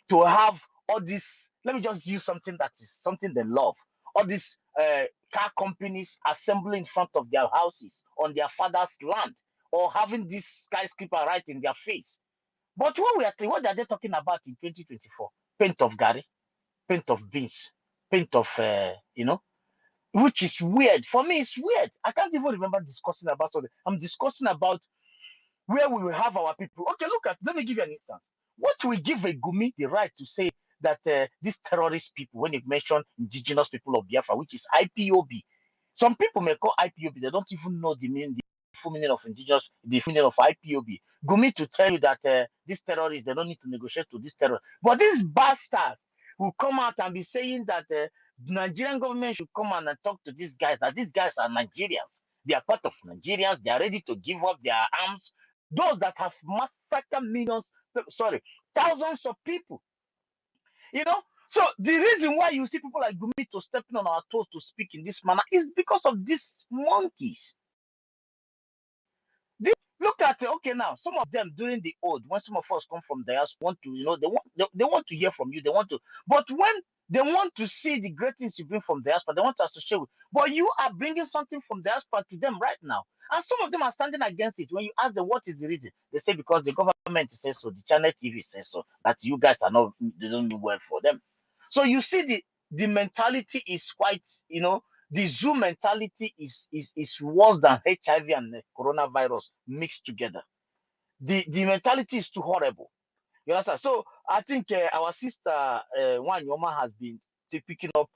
to have all this. Let me just use something that is something they love. All these car companies assembling in front of their houses on their father's land, or having this skyscraper right in their face. But what are they talking about in 2024? Paint of Gary, paint of beans, paint of which is weird. For me, it's weird. I can't even remember discussing about something. I'm discussing about where we will have our people. Okay, let me give you an instance. What will give a Gumi the right to say that these terrorist people, when you mention indigenous people of Biafra, which is IPOB, some people may call IPOB, they don't even know the full meaning of indigenous, the full meaning of IPOB. Gumi to tell you that these terrorists, they don't need to negotiate with these terrorists. But these bastards will come out and be saying that the Nigerian government should come and talk to these guys, that these guys are Nigerians. They are part of Nigerians. They are ready to give up their arms. Those that have massacred thousands of people. So the reason why you see people like Gumi to stepping on our toes to speak in this manner is because of these monkeys. Look at okay now. Some of them during the old, when some of us come from diaspora, want to they want to hear from you. They want to, but when they want to see the great things you bring from diaspora, they want to associate with. But you are bringing something from diaspora to them right now, and some of them are standing against it. When you ask them what is the reason, they say because the government says so, the channel TV says so, that you guys are not, they don't mean well for them. So you see the mentality is quite, the zoo mentality is worse than HIV and the coronavirus mixed together. The mentality is too horrible. You understand? So I think our sister One Yoma has been picking up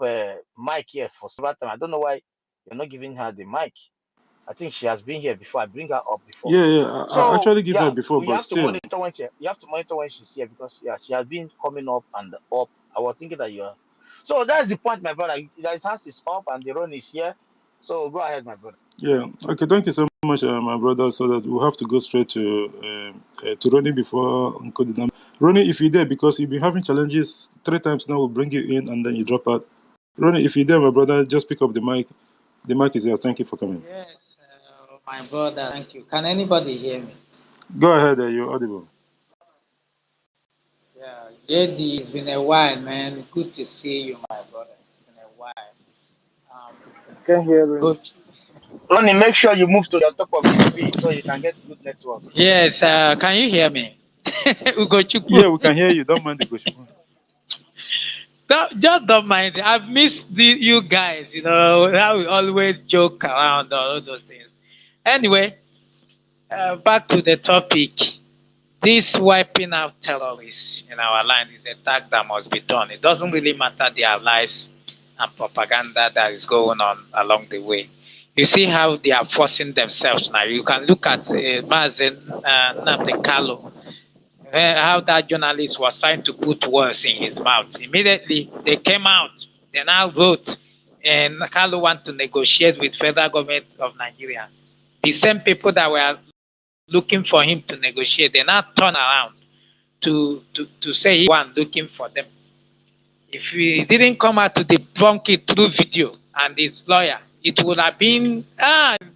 mic here for several times. I don't know why you're not giving her the mic. I think she has been here before. I bring her up before. Yeah, yeah. I So actually give her yeah, before, you but have to still. monitor when she's here, because yeah, she has been coming up and up. I was thinking that you are. So that's the point, my brother. His hands is up and the run is here. So go ahead, my brother. Yeah. Okay. Thank you so much, my brother. So that we'll have to go straight to Ronnie before Uncle Dinam. Ronnie, if you're there, because you've been having challenges 3 times now, we'll bring you in and then you drop out. Ronnie, if you're there, my brother, just pick up the mic. The mic is yours. Thank you for coming. Yes, my brother, thank you. Can anybody hear me? Go ahead. You're audible. Yeah, JD, it's been a while, man. Good to see you, my brother. It's been a while. Um, Can't hear him. hope, Ronnie, make sure you move to the top of the tree so you can get good network. yes, can you hear me? Ugochukwu. Yeah, we can hear you. Don't mind the question. Just don't mind. I've missed you guys, how we always joke around all those things. Anyway, Back to the topic. This wiping out terrorists in our land is a task that must be done. It doesn't really matter their lies and propaganda that is going on along the way. You see how they are forcing themselves now. You can look at Mazen Nnamdi Kanu, how that journalist was trying to put words in his mouth. Immediately, they came out. They now wrote, and Kalu want to negotiate with federal government of Nigeria. The same people that were looking for him to negotiate, they now turn around to say he was looking for them. If he didn't come out to debunk it through video and his lawyer, it would have been,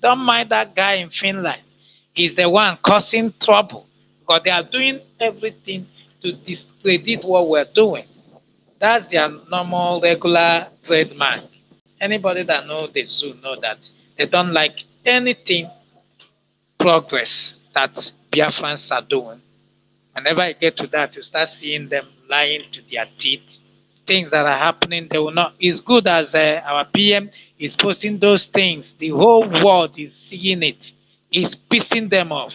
don't mind that guy in Finland. He's the one causing trouble because they are doing everything to discredit what we're doing. That's their normal, regular trademark. Anybody that knows the zoo know that they don't like anything progress that Biafrans are doing. Whenever I get to that, you start seeing them lying to their teeth. Things that are happening, they will not. It's good as our PM is posting those things. The whole world is seeing it. It's pissing them off.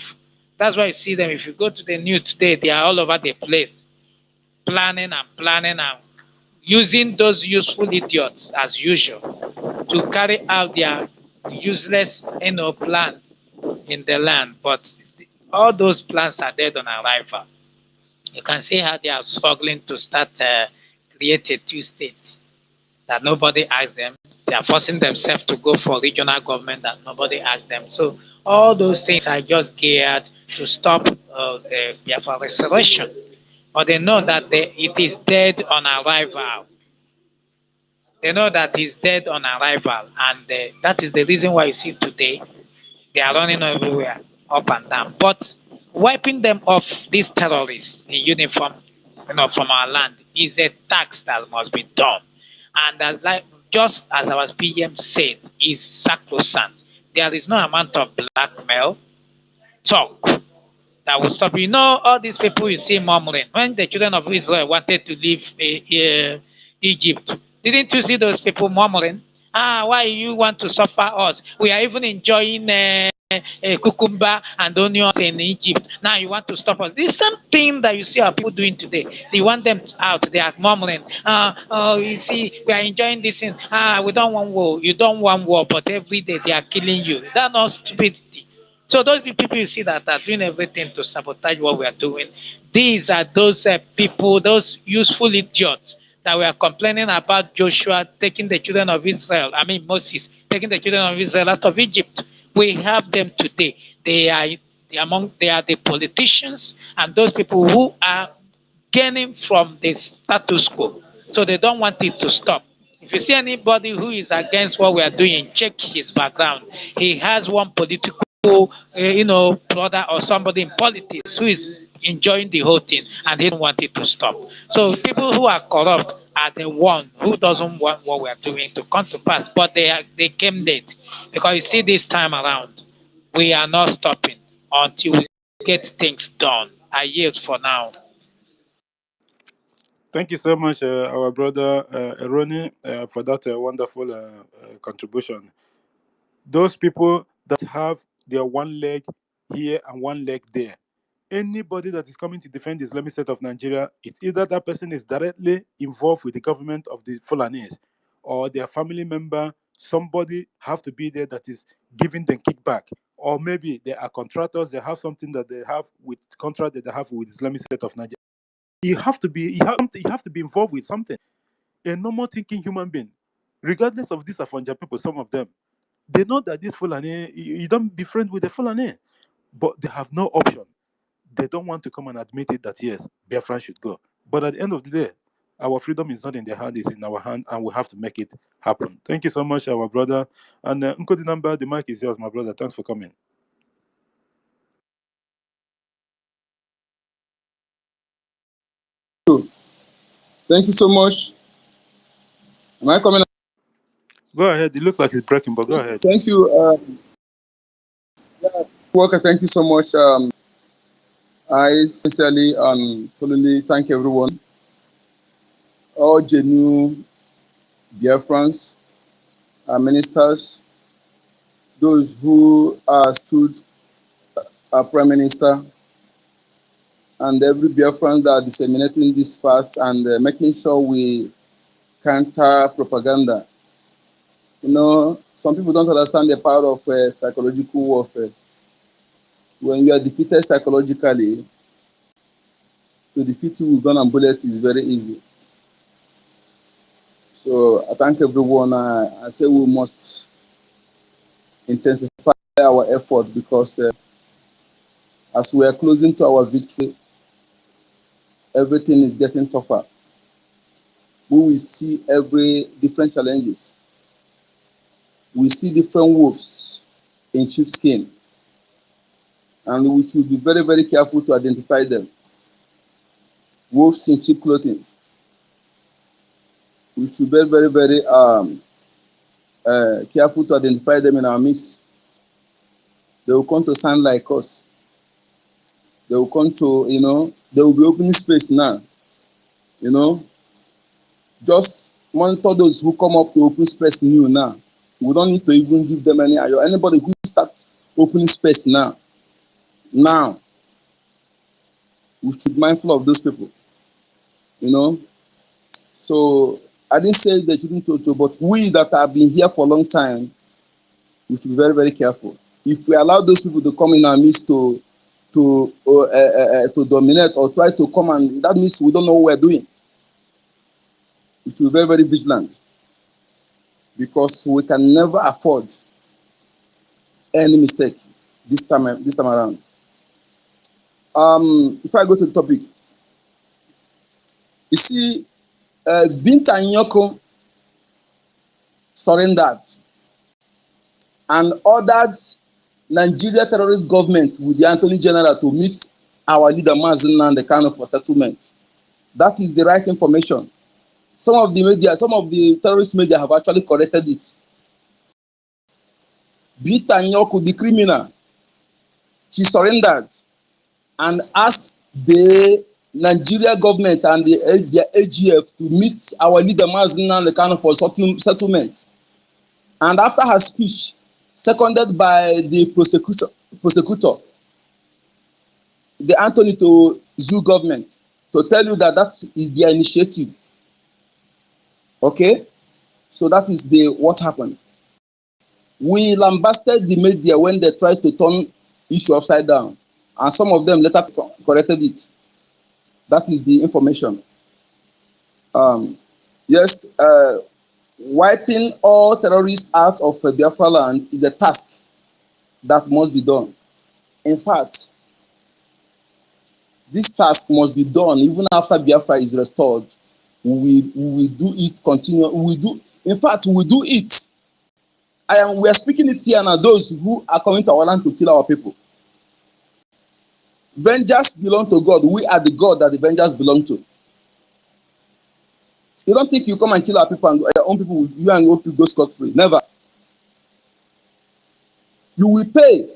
That's why you see them. If you go to the news today, they are all over the place, planning and using those useful idiots as usual to carry out their useless, plan in the land. But all those plans are dead on arrival. You can see how they are struggling to start create a two states that nobody asked them. They are forcing themselves to go for regional government that nobody asked them. So all those things are just geared to stop the Biafra restoration. But they know that it is dead on arrival. They know that it's dead on arrival, and that is the reason why you see today they are running everywhere, up and down. But wiping them off, these terrorists in uniform, from our land, is a tax that must be done. And just as our PM said, is sacrosanct. There is no amount of blackmail, talk that will stop. You know, all these people you see murmuring when the children of Israel wanted to leave Egypt. Didn't you see those people murmuring? Why you want to suffer us? We are even enjoying cucumber and onions in Egypt. Now you want to stop us. The same thing that you see our people doing today. They want them out. They are murmuring. You see, we are enjoying this thing. We don't want war. You don't want war, but every day they are killing you. That's not stupidity. So those people you see that are doing everything to sabotage what we are doing, these are those people, those useful idiots that were complaining about Joshua taking the children of Israel, Moses, taking the children of Israel out of Egypt. We have them today. They are the politicians and those people who are gaining from the status quo. So they don't want it to stop. If you see anybody who is against what we are doing, check his background. He has one political, brother or somebody in politics who is enjoying the whole thing and he don't want it to stop. So people who are corrupt are the one who doesn't want what we are doing to come to pass, but they came late because you see this time around, we are not stopping until we get things done. I yield for now. Thank you so much, our brother Eroni, for that wonderful contribution. Those people that have their one leg here and one leg there, anybody that is coming to defend the Islamic State of Nigeria, it's either that person is directly involved with the government of the Fulanese or their family member, somebody have to be there that is giving them kickback. Or maybe they are contractors, they have something that they have with contract that they have with Islamic State of Nigeria. You have to be involved with something. A normal thinking human being, regardless of these Afanja people, some of them, they know that this Fulani, you don't be friends with the Fulani, but they have no option. They don't want to come and admit it that yes, Biafra should go. But at the end of the day, our freedom is not in their hand, it's in our hand, and we have to make it happen. Thank you so much, our brother. And Nkodi Number, the mic is yours, my brother. Thanks for coming. Thank you so much. Am I coming? Go ahead. It looks like it's breaking, but go ahead. Thank you, Walker. Thank you so much. I sincerely and totally thank everyone, all genuine Biafrans, ministers, those who stood our Prime Minister, and every Biafran that are disseminating these facts and making sure we counter propaganda. You know, some people don't understand the power of psychological warfare. When you are defeated psychologically, to defeat you with gun and bullet is very easy. So I thank everyone. I say we must intensify our effort because as we are closing to our victory, everything is getting tougher. We will see every different challenges. We see different wolves in sheepskin, and we should be very, very careful to identify them. Wolves in cheap clothing. We should be very, very careful to identify them in our midst. They will come to sound like us. They will come to, they will be opening space now. Just monitor those who come up to open space new now. We don't need to even give them any IO. Anybody who starts opening space now, we should be mindful of those people. So I didn't say they shouldn't to, but we that have been here for a long time, we should be very, very careful. If we allow those people to come in our midst to dominate or try to come, and that means we don't know what we're doing. We should be very, very vigilant because we can never afford any mistake this time around. If I go to the topic, you see, Binta Nyoko surrendered and ordered Nigeria terrorist government with the Attorney General to meet our leader Mazen Nnamdi Kanu for settlement. That is the right information. Some of the terrorist media have actually corrected it. Binta Nyoko, the criminal, she surrendered and asked the Nigeria government and the AGF to meet our leader Mazen Nnamdi Kanu for settlement. And after her speech, seconded by the prosecutor, the Anthony to Zoo government, to tell you that is their initiative. Okay, so that is what happened. We lambasted the media when they tried to turn issue upside down, and some of them later corrected it. That is the information. Yes, wiping all terrorists out of Biafra land is a task that must be done. In fact, this task must be done even after Biafra is restored. We will do it continue. In fact, we will do it. We are speaking it here now, those who are coming to our land to kill our people. Vengeance belong to God. We are the God that the vengeance belong to. You don't think you come and kill our people and your own people, you and your people go scot-free. Never. You will pay.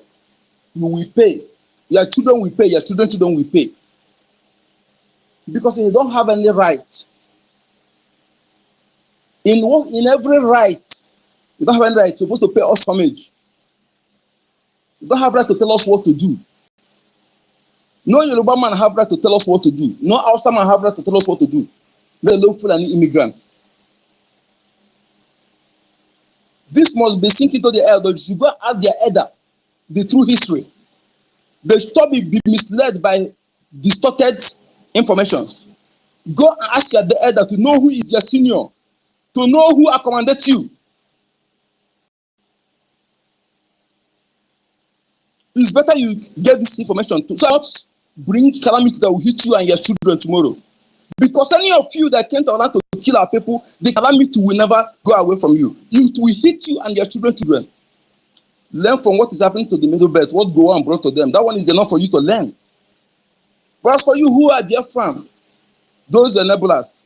You will pay. Your children will pay. Your children will pay. Because they don't have any right. In every right, you don't have any right. You're supposed to pay us homage. You don't have right to tell us what to do. No Yoruba man have right to tell us what to do. No Hausa man have right to tell us what to do. Let alone Fulani immigrants. This must be sink into the air. They should go ask their elder the true history. They should not be misled by distorted information. Go and ask your elder to know who is your senior, to know who accommodates you. It's better you get this information to not bring calamity that will hit you and your children tomorrow. Because any of you that came to our land to kill our people, the calamity will never go away from you. It will hit you and your children. Learn from what is happening to the Middle Belt, what Gowan brought to them. That one is enough for you to learn. But as for you who are Biafran, those enablers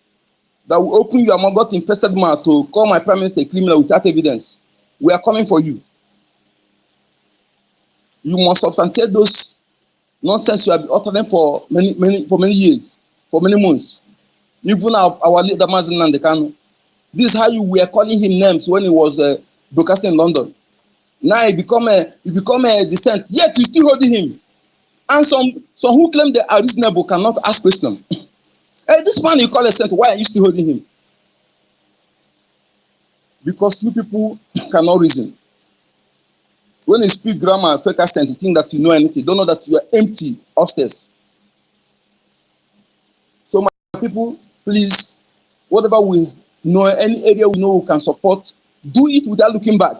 that will open your infested mouth to call my prime minister a criminal without evidence, we are coming for you. You must substantiate those nonsense you have been uttering for many years, for many months. Even our leader Mazen Nnamdi Kanu. This is how you were calling him names when he was broadcasting in London. Now he become a dissent, yet you still holding him. And some who claim they are reasonable cannot ask questions. Hey, this man you call a saint, why are you still holding him? Because you people cannot reason. When you speak grammar and fake accent, you think that you know anything. Don't know that you are empty upstairs. So my people, please, whatever we know, any area we know we can support, do it without looking back.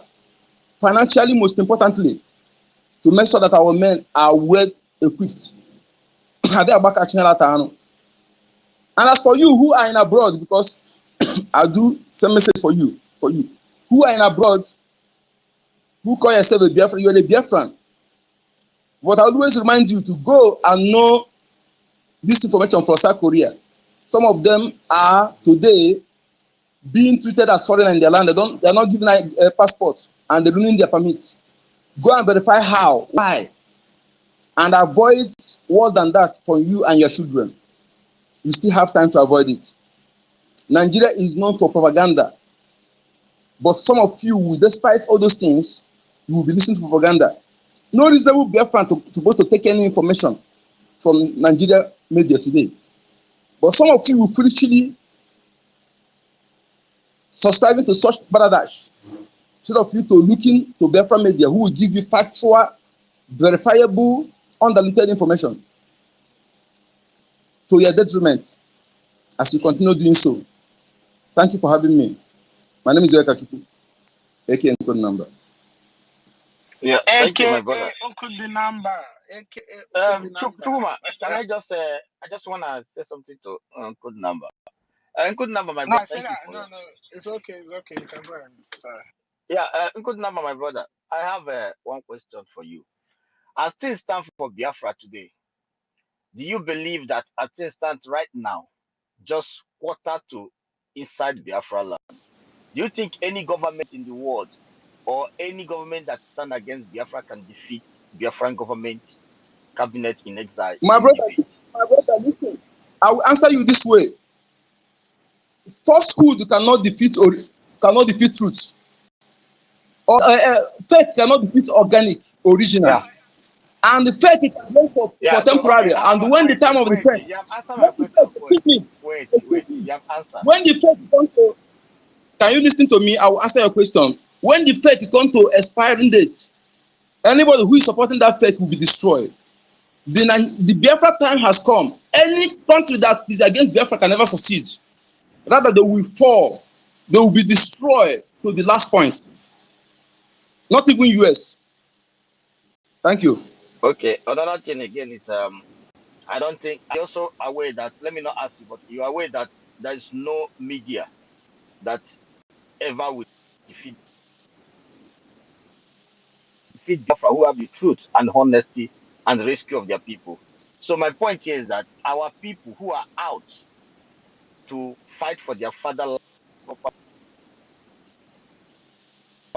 Financially, most importantly, to make sure that our men are well equipped. And as for you who are in abroad, because I do some message for you, who are in abroad, who call yourself a Biafran, you are a Biafran. But I always remind you to go and know this information from South Korea. Some of them are today being treated as foreign in their land. They are not given a passport and they're ruining their permits. Go and verify how, why, and avoid worse than that for you and your children. You still have time to avoid it. Nigeria is known for propaganda, but some of you, despite all those things, you will be listening to propaganda. No reasonable Biafran to take any information from Nigeria media today. But some of you will foolishly subscribing to such paradise instead of you to looking to Biafra media who will give you factual, verifiable, undiluted information to your detriment as you continue doing so. Thank you for having me. My name is Yoeka Chukwu, aka Code Number. Yeah, thank you, my AKA brother. Uncle the number. AKA Uncle the number. Chuma, can I just wanna say something to Good Number. Good Number, my No, brother. I said Thank you that. for No, your. no. It's okay. It's okay. You can go ahead. Sorry. Yeah, Good Number, my brother. I have one question for you. As things stand for Biafra today, do you believe that as things stand right now, just quarter to inside Biafra land, do you think any government in the world or any government that stand against Biafra can defeat Biafran government cabinet in exile My in brother, debate? listen. I will answer you this way. Falsehood cannot defeat truth. Or faith cannot defeat organic, original. Yeah. And the faith is meant for Yeah. So okay, temporary. And when the time of wait. repent, You have answered my when the question. faith, excuse Wait. me, You have answered. when the faith comes to, can you listen to me? I will answer your question. When the faith comes to expiring date, anybody who is supporting that faith will be destroyed. The Biafra time has come. Any country that is against Biafra can never succeed. Rather, they will fall. They will be destroyed to the last point. Not even US. Thank you. Okay. Another thing again is I don't think I also aware that let me not ask you, but you are aware that there is no media that ever will defeat Biafra who have the truth and honesty and rescue of their people. So my point here is that our people who are out to fight for their fatherland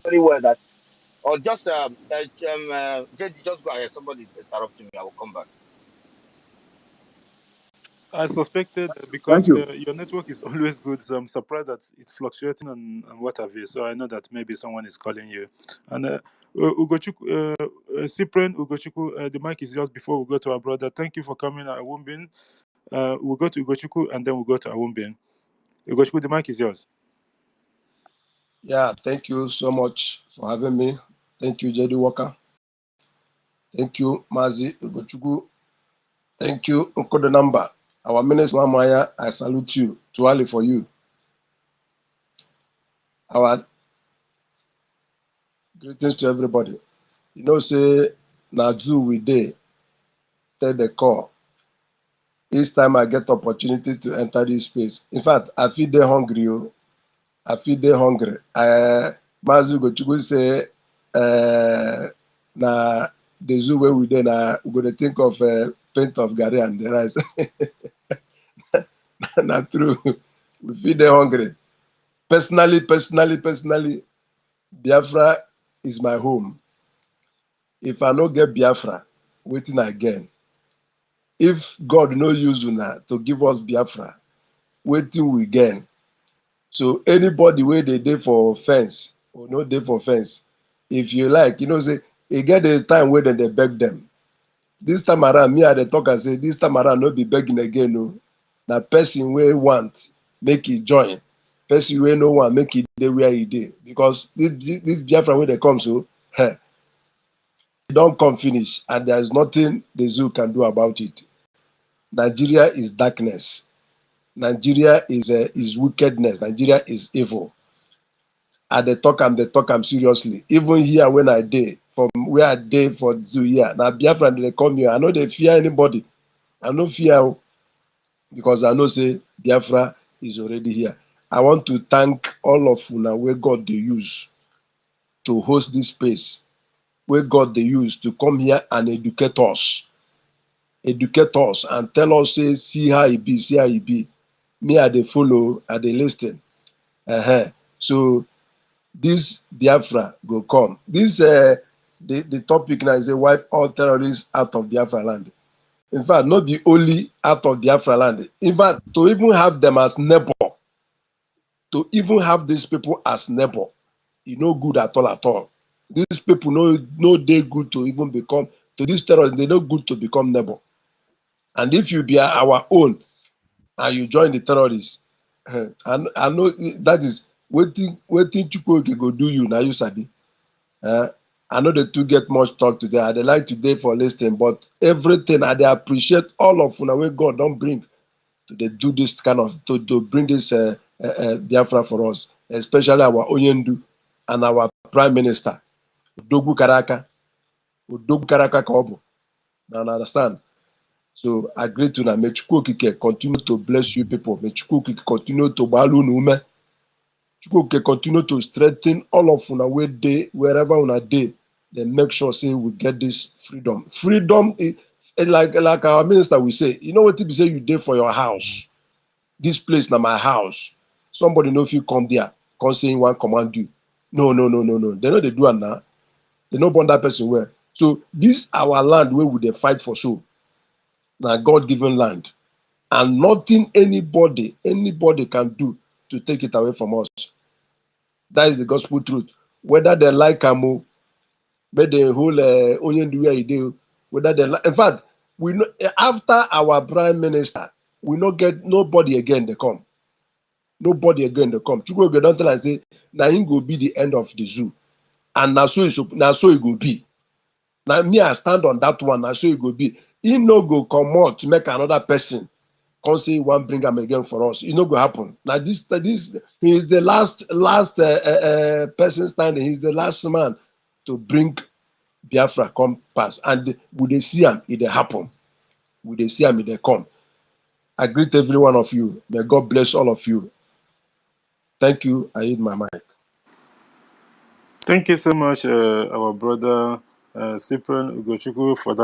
very well that or just JD, just go ahead. Somebody's interrupting me. I will come back. I suspected Thank because you. your network is always good, so I'm surprised that it's fluctuating and what have you. So I know that maybe someone is calling you. And Ugochukwu, Cyprian Ugochukwu, the mic is yours before we go to our brother. Thank you for coming, Awumbin. We'll go to Ugochukwu and then we'll go to Awumbin. Ugochukwu, the mic is yours. Yeah, thank you so much for having me. Thank you, JD Walker. Thank you, Mazi Ugochukwu. Thank you, Uncle Number. Our minister, Mamaya, I salute you. Tuali for you. Our greetings to everybody. You know, say, Naju we day, take the call. Each time I get opportunity to enter this space. In fact, I feel they hungry. I feel they hungry. Mazi Ugochukwu say, na the zoo where we then we going to think of paint of Gary and the rice. Not true. We feel they hungry. Personally, Biafra is my home. If I no get Biafra, waiting again. If God no use una to give us Biafra, waiting we gain. So anybody where they dey for fence or no dey for fence, if you like, you know, say, you get a time where they beg them. This time around, me at the talk and say, this time around, no be begging again, no. Na person wey want make e join, person wey no want make e dey where e dey, because this Biafra wey dey come so, e don come finish, and there is nothing the zoo can do about it. Nigeria is darkness. Nigeria is wickedness. Nigeria is evil. And they talk am seriously. Even here when I dey, from where I dey for zoo here, na Biafra they come here. I no dey fear anybody. I no fear, because I know say Biafra is already here. I want to thank all of una wey God dey use to host this space, wey God dey use to come here and educate us and tell us say see how e be, see how e be. Me I dey follow, I dey lis ten. So this Biafra go come. This the topic now is a wipe all terrorists out of Biafra land. In fact, not be only out of Biafra land. In fact, to even have them as neighbor, to even have these people as neighbor, e no good at all at all. These people no dey good to even become, to these terrorists, they no good to become neighbor. And if you be our own and you join the terrorists, I know that is wetin Chukwuoke go do you, now you sabi. I know they too get much talk today. I dey like today for listening, but everything I dey appreciate all of una wey God don bring to dey do this kind of to bring this Biafra for us, especially our Onyendu and our Prime Minister. Odogwu Karaka ka ọ bụ. Now understand. So I greet una. May Chukwuoke continue to bless you people. May Chukwuoke continue to balu ume. Chukwuoke continue to strengthen all of una wey dey wherever una dey. Then make sure say we get this freedom. Freedom is like our minister will say, you know what if you say you dey for your house, this place na my house. Somebody know if you come there, come say one command you. No. They know they do it now. They no born that person where. So this our land where we dey fight for so. Now God-given land. And nothing anybody can do to take it away from us. That is the gospel truth. Whether they like am, whether the whole Onyendu where he do, whether they like. In fact, we know after our prime minister, we not get nobody again they come. Nobody again they come. Chukwuoke don't tell us say now him go be the end of the zoo. And now so it go be. Now me I stand on that one, now so it go be. He no go come out to make another person come say one bring him again for us. It no go happen. Now this he is the last person standing. He's the last man to bring Biafra come pass. And would they see him, it happen. Would they see him, it come. I greet every one of you. May God bless all of you. Thank you. I hit my mic. Thank you so much, our brother Cyprian Ugochukwu, for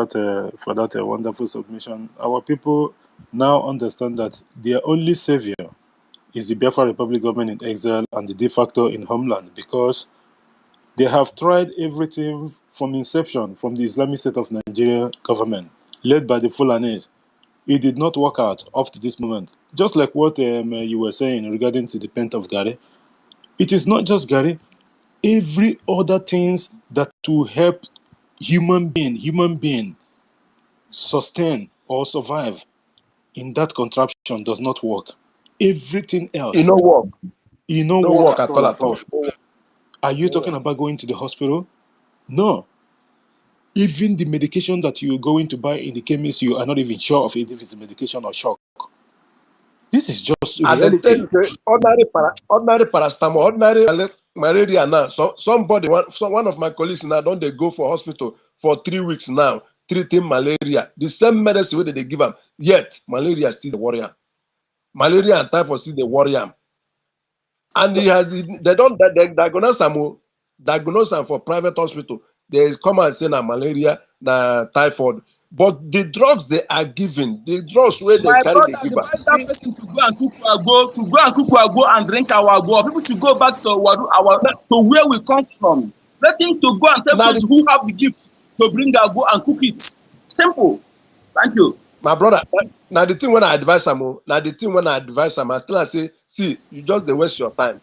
that wonderful submission. Our people now understand that their only savior is the Biafra Republic government in exile and the de facto in homeland, because they have tried everything from inception, from the Islamic State of Nigeria government, led by the Fulanis. It did not work out up to this moment. Just like what you were saying regarding to the tent of Gary. It is not just Gary. Every other things that will help human being sustain or survive in that contraption does not work. Everything else, It no work. you know No what work at all at all. Are you talking about going to the hospital? No. Even the medication that you're going to buy in the chemist, you are not even sure of it if it's medication or shock. This is just And they tell reality. you say ordinary paracetamol, ordinary malaria now. So one of my colleagues now don't they go for hospital for 3 weeks now, treating malaria. The same medicine that they give them, yet malaria still the warrior. Malaria and typhoid still the warrior. And they diagnose am for private hospital. They come and say na malaria, na typhoid. But the drugs they are giving, the drugs where they My carry brother, they give the am. better person to go and cook agbo and drink our agbo. People should go back to to where we come from. Nothing to go and tell Now those who have the gift to bring agbo and cook it. Simple. Thank you. my brother, now the thing when I advise am, I still say, see, you just dey waste your time.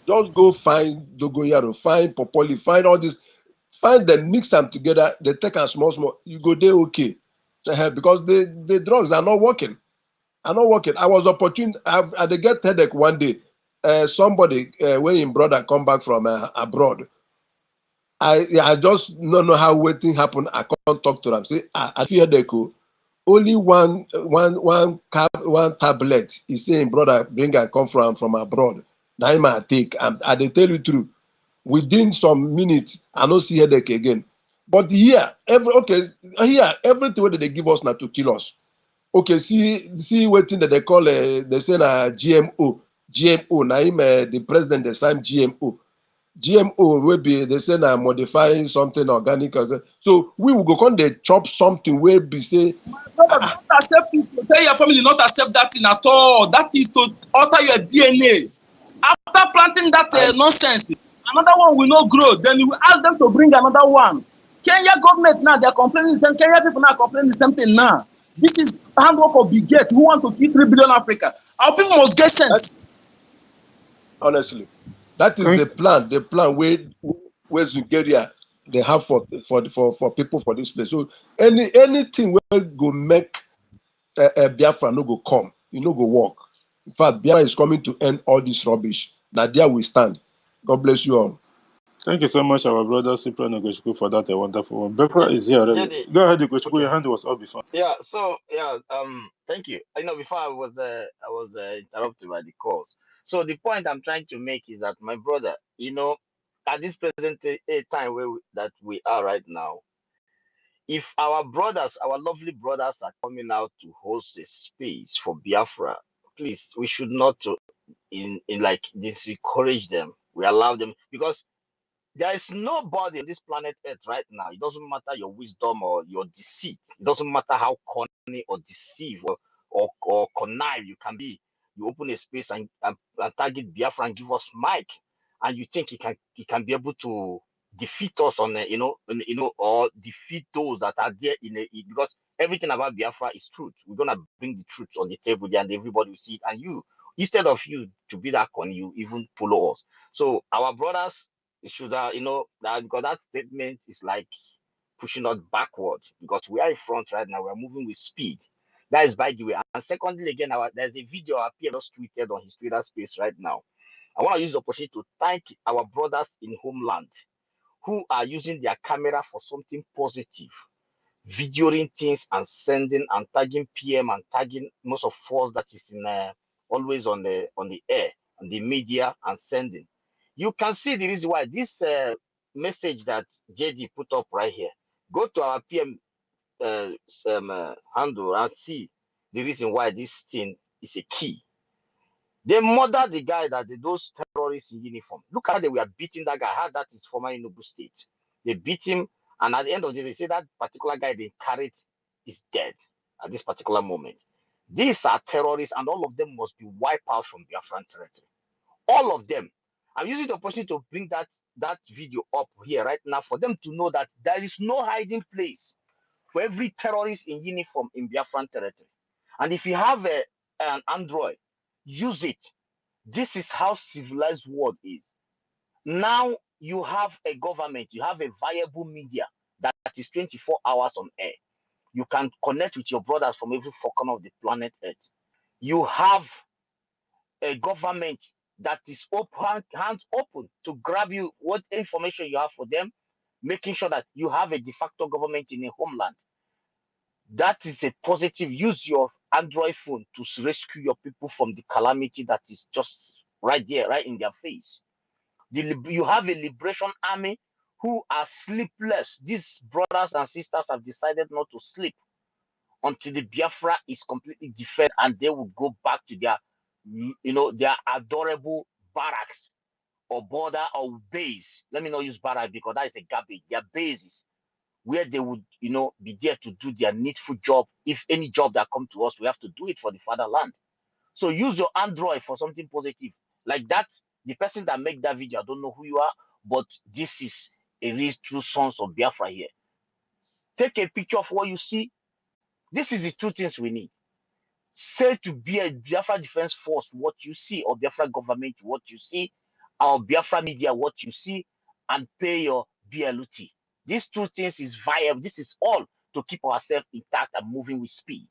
Just go find dogoyaro, find popoli, find all this, find them, mix them together, they take am small. You go dey okay. Because the drugs are not working. I was opportune. I dey get headache one day. Somebody when him brother come back from abroad. I just no know how wetin happen. I can't talk to them. Say I feel headache. Only one tablet. He say him brother bring I come from abroad. Now him I take. I dey tell you true. Within some minutes, I don't see headache again. But here, everything wey they give us now to kill us. Okay, see wetin that they call they say na GMO. Now him the president they sign GMO. GMO will be they say na modifying something organic. So we will go come they chop something where be say Brother, don't accept it. Tell your family not accept that thing at all. That is to alter your DNA. After planting that and nonsense, another one will not grow. Then you will ask them to bring another one. Kenya government now, they are complaining the same. Kenya people now complaining the same thing now. This is handwork of Biget who want to kill 3 billion Africa. Our people must get that sense. honestly, that is Thank, the plan. The plan where Nigeria they have for people for this place. So anything where go make Biafra no go come, you no go work. In fact, Biafra is coming to end all this rubbish. Now there we stand. God bless you all. thank you so much, our brother Cyprian Ogochukwu, for that wonderful one. Befra is here already. JD, Go ahead, Ogochukwu. okay. Your hand was up before. Yeah, so yeah, thank you. I know before I was interrupted by the calls. So the point I'm trying to make is that my brother, at this present time that we are right now, if our brothers, our lovely brothers, are coming out to host a space for Biafra, please, we should not in like discourage them. We allow them because there is nobody on this planet Earth right now. It doesn't matter your wisdom or your deceit. It doesn't matter how cunning or deceive or connive you can be. You open a space and target Biafra and give us mic, and you think he can be able to defeat us on a, or defeat those that are there because everything about Biafra is truth. We're gonna bring the truth on the table there, and everybody will see it. And you, instead of you to be that con, you even follow us. So our brothers should that because that statement is like pushing us backwards because we are in front right now. We're moving with speed. That is by the way. And secondly, again, there's a video our PM just tweeted on his Twitter space right now. I want to use the opportunity to thank our brothers in homeland who are using their camera for something positive, videoing things and sending and tagging PM and tagging most of us that is in always on the air and the media and sending. You can see the reason why this message that JD put up right here. Go to our PM handle and see the reason why this thing is a key. They murdered the guy those terrorists in uniform. Look how they were beating that guy. How that is former Enugu State. They beat him, and at the end of the day, they say that particular guy they carried is dead at this particular moment. These are terrorists, and all of them must be wiped out from Biafran territory. All of them. I'm using the opportunity to bring that video up here right now for them to know that there is no hiding place for every terrorist in uniform in Biafran territory. And if you have an Android, use it. This is how civilized world is. Now you have a government, you have a viable media that is 24 hours on air. You can connect with your brothers from every corner of the planet Earth. You have a government that is open, hands open to grab you what information you have for them, making sure that you have a de facto government in a homeland. That is a positive. Use your Android phone to rescue your people from the calamity that is just right there, right in their face. You have a liberation army who are sleepless. These brothers and sisters have decided not to sleep until the Biafra is completely defeated, and they will go back to their adorable barracks or border or base. Let me not use barrack because that is a garbage. Their bases where they would, be there to do their needful job. If any job that come to us, we have to do it for the fatherland. So use your Android for something positive. Like that, the person that make that video, I don't know who you are, but this is a real true sons of Biafra here. Take a picture of what you see. This is the two things we need. Say to be a Biafra Defense Force what you see, or Biafra government what you see, or Biafra media what you see, and pay your BLUT. These two things is viable. This is all to keep ourselves intact and moving with speed.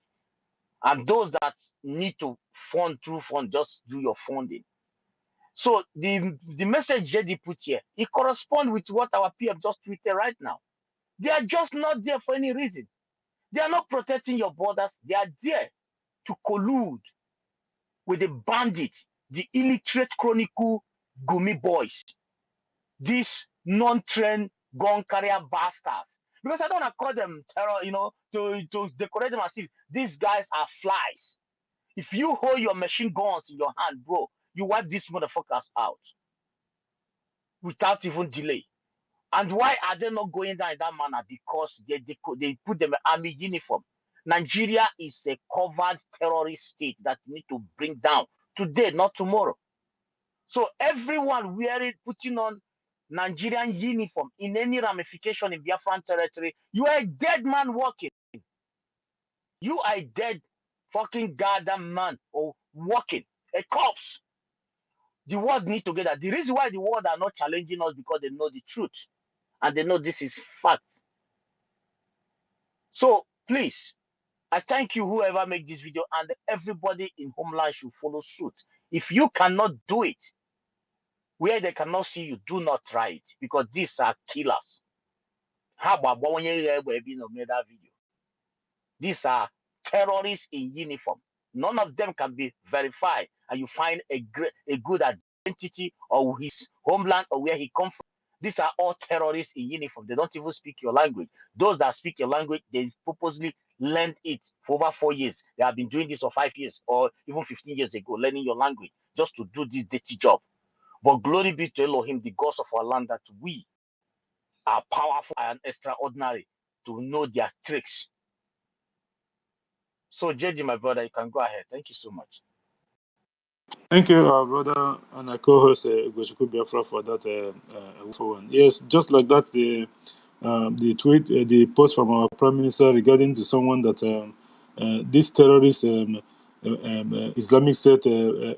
And those that need to fund through fund, just do your funding. So the message JD put here, it corresponds with what our PM just tweeted right now. They are just not there for any reason. They are not protecting your borders. They are there to collude with the bandits, the illiterate chronicle Gumi boys, these non-trained gun carrier bastards. Because I don't want to call them terror, to decorate them as if these guys are flies. If you hold your machine guns in your hand, bro, you wipe these motherfuckers out without even delay. And why are they not going down in that manner? Because they put them in army uniform. Nigeria is a covered terrorist state that you need to bring down today, not tomorrow. So everyone putting on Nigerian uniform in any ramification in Biafran territory, you are a dead man walking. You are a dead fucking goddamn man or walking, a corpse. The world need to get that. The reason why the world are not challenging us because they know the truth and they know this is fact. So please, I thank you whoever make this video, and everybody in Homeland should follow suit. If you cannot do it where they cannot see you, do not try it, because these are killers. How about when you made that video? These are terrorists in uniform. None of them can be verified, and you find a good identity or his homeland or where he comes from. These are all terrorists in uniform. They don't even speak your language. Those that speak your language, they purposely learned it for over 4 years. They have been doing this for 5 years or even 15 years ago, learning your language just to do this dirty job. But glory be to Elohim, the gods of our land, that we are powerful and extraordinary to know their tricks. So, JD, my brother, you can go ahead. Thank you so much. Thank you, our brother and our co-host Ugochukwu Biafra for that one. Yes, just like that, the tweet, the post from our Prime Minister regarding to someone that this terrorist Islamic State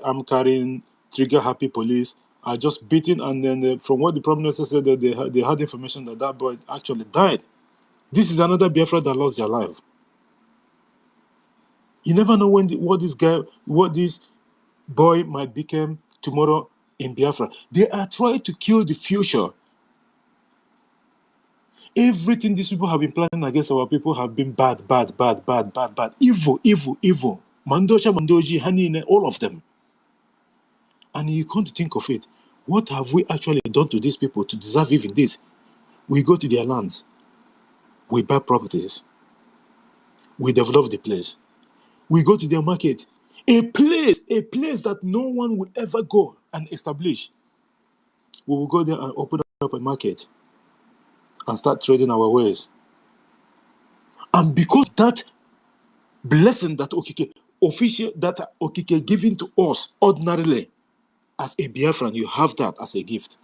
arm carrying trigger happy police are just beating, and then from what the Prime Minister said, that they had information that that boy actually died. This is another Biafra that lost their life. You never know what this boy might become tomorrow in Biafra. They are trying to kill the future. Everything these people have been planning against our people have been bad. Evil. Mandocha, Mandoji, Hanine, all of them. And you can't think of it. What have we actually done to these people to deserve even this? We go to their lands. We buy properties. We develop the place. We go to their market. A place that no one would ever go and establish. We will go there and open up a market and start trading our wares. And because that blessing that Okike giving to us ordinarily as a Biafran, you have that as a gift.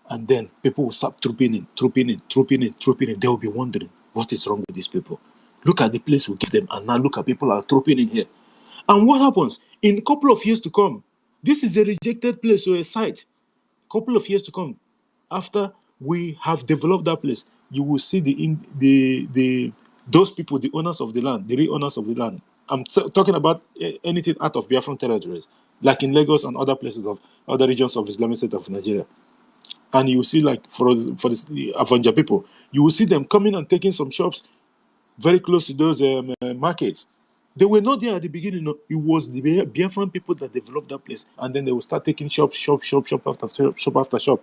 And then people will start trooping in. They will be wondering, what is wrong with these people? Look at the place we give them, and now look at people are trooping in here. And what happens? In a couple of years to come, this is a rejected place or a site. Couple of years to come, after we have developed that place, you will see those people, the owners of the land, the real owners of the land. I'm talking about anything out of Biafran territories, like in Lagos and other places of other regions of Islamic State of Nigeria. And you will see, like for the Avanja people, you will see them coming and taking some shops very close to those markets. They were not there at the beginning. No. It was the Biafran people that developed that place. And then they will start taking shop after shop.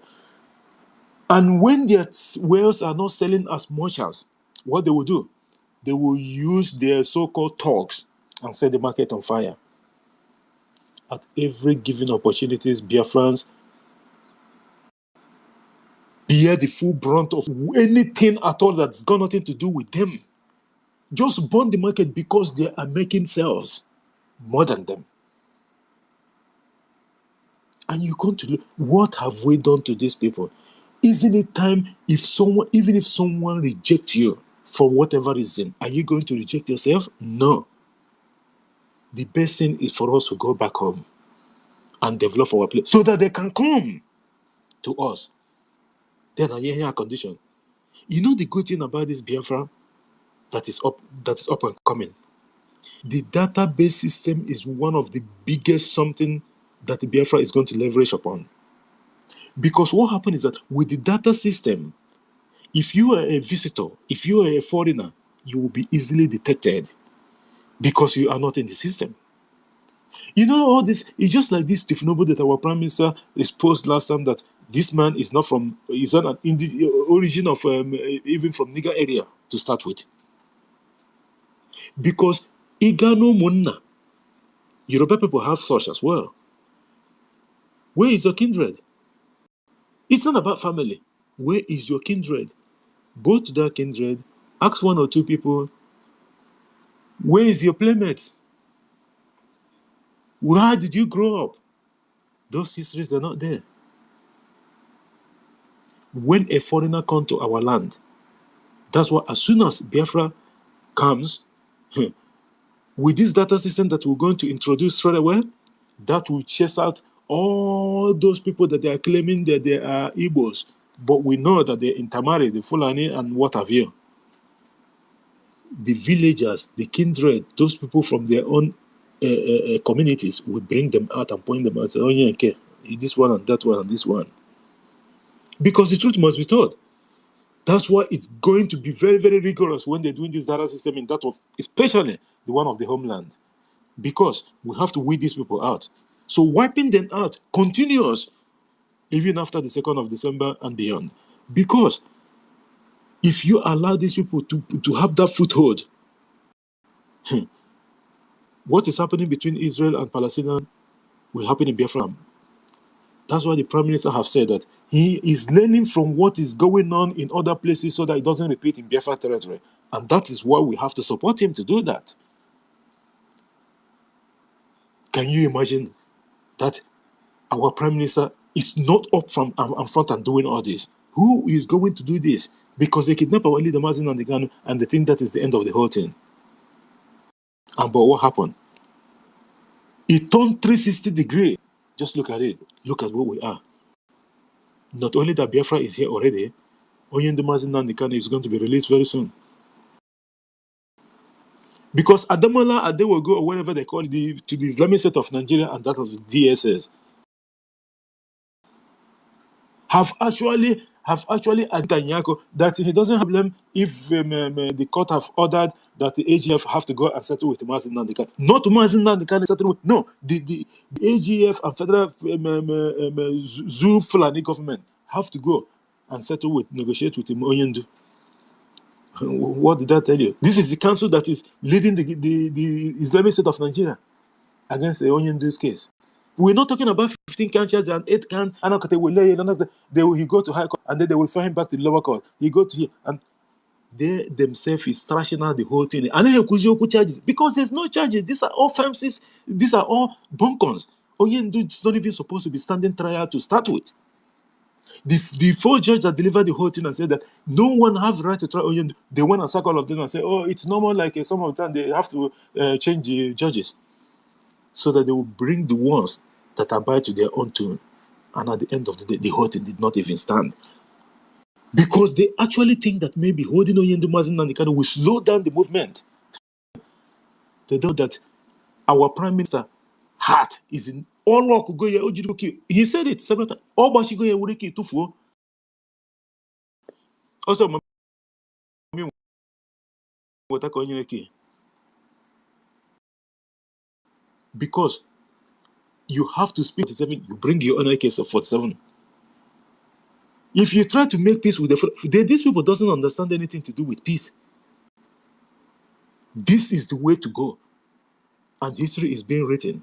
And when their wares are not selling as much as, what they will do, they will use their so-called thugs and set the market on fire. At every given opportunities, Biafrans bear the full brunt of anything at all that's got nothing to do with them. Just burn the market because they are making sales more than them. And you come to look, what have we done to these people? Isn't it time, even if someone rejects you for whatever reason, are you going to reject yourself? No. The best thing is for us to go back home and develop our place so that they can come to us. Then I hear a condition. You know the good thing about this Biafra? that is up and coming. The database system is one of the biggest something that the Biafra is going to leverage upon. Because what happened is that with the data system, if you are a visitor, if you are a foreigner, you will be easily detected because you are not in the system. You know, all this is just like this Steve Noble that our prime minister exposed last time, that this man is not an origin of even from Niger area to start with. Because Igano Munna, Yoruba people have such as well. Where is your kindred? It's not about family. Where is your kindred? Go to that kindred, ask one or two people, where is your playmate? Where did you grow up? Those histories are not there. When a foreigner comes to our land, that's why as soon as Biafra comes, with this data system that we're going to introduce straight away, that will chase out all those people that they are claiming that they are Igbos, but we know that they're intermarried, the Fulani and what have you. The villagers, the kindred, those people from their own communities, we bring them out and point them out and say, oh yeah, okay, this one and that one and this one. Because the truth must be told. That's why it's going to be very, very rigorous when they're doing this data system in that of, especially the one of the homeland. Because we have to weed these people out. So wiping them out continues even after the 2nd of December and beyond. Because if you allow these people to have that foothold, what is happening between Israel and Palestine will happen in Biafra. That's why the Prime Minister have said that he is learning from what is going on in other places so that it doesn't repeat in Biafra territory. And that is why we have to support him to do that. Can you imagine that our Prime Minister is not up from front and doing all this? Who is going to do this? Because they kidnap our leader, Mazin and the Ghana, and they think that is the end of the whole thing. And but what happened? It turned 360 degrees. Just look at it. Look at where we are. Not only that Biafra is here already, Oyende Mazin and the Ghana is going to be released very soon. Because Adamola Adewogo, or whatever they call it, to the Islamic State of Nigeria, and that was DSS, have actually Nyako that he doesn't have them if the court have ordered that the AGF have to go and settle with Mazin Nandika. Not Mazin Nandika settle with, no, the AGF and federal Zoo Fulani government have to go and settle with, negotiate with him Oyendu. What did I tell you? This is the council that is leading the Islamic State of Nigeria against the Onyendu's case. We're not talking about 15 can charges and 8 can, and he go to high court and then they will fire him back to the lower court. He go to here and they themselves is trashing out the whole thing. And then charges because there's no charges. These are all FEMCs, these are all bunkers. Onyendu is not even supposed to be standing trial to start with. The 4 judges that delivered the whole thing and said that no one has the right to try Onyendu, they went and sack all of them and say, oh, it's normal, like some of the time they have to change the judges, so that they will bring the ones that abide to their own tune. And at the end of the day, the whole thing did not even stand. Because they actually think that maybe holding Oyendu Mazin and the Kano will slow down the movement. They know that our Prime Minister heart is in all rock. He said it several times. All Bashigo also, because you have to speak to 47, you bring your own case of 47. If you try to make peace with these people doesn't understand anything to do with peace. This is the way to go. And history is being written,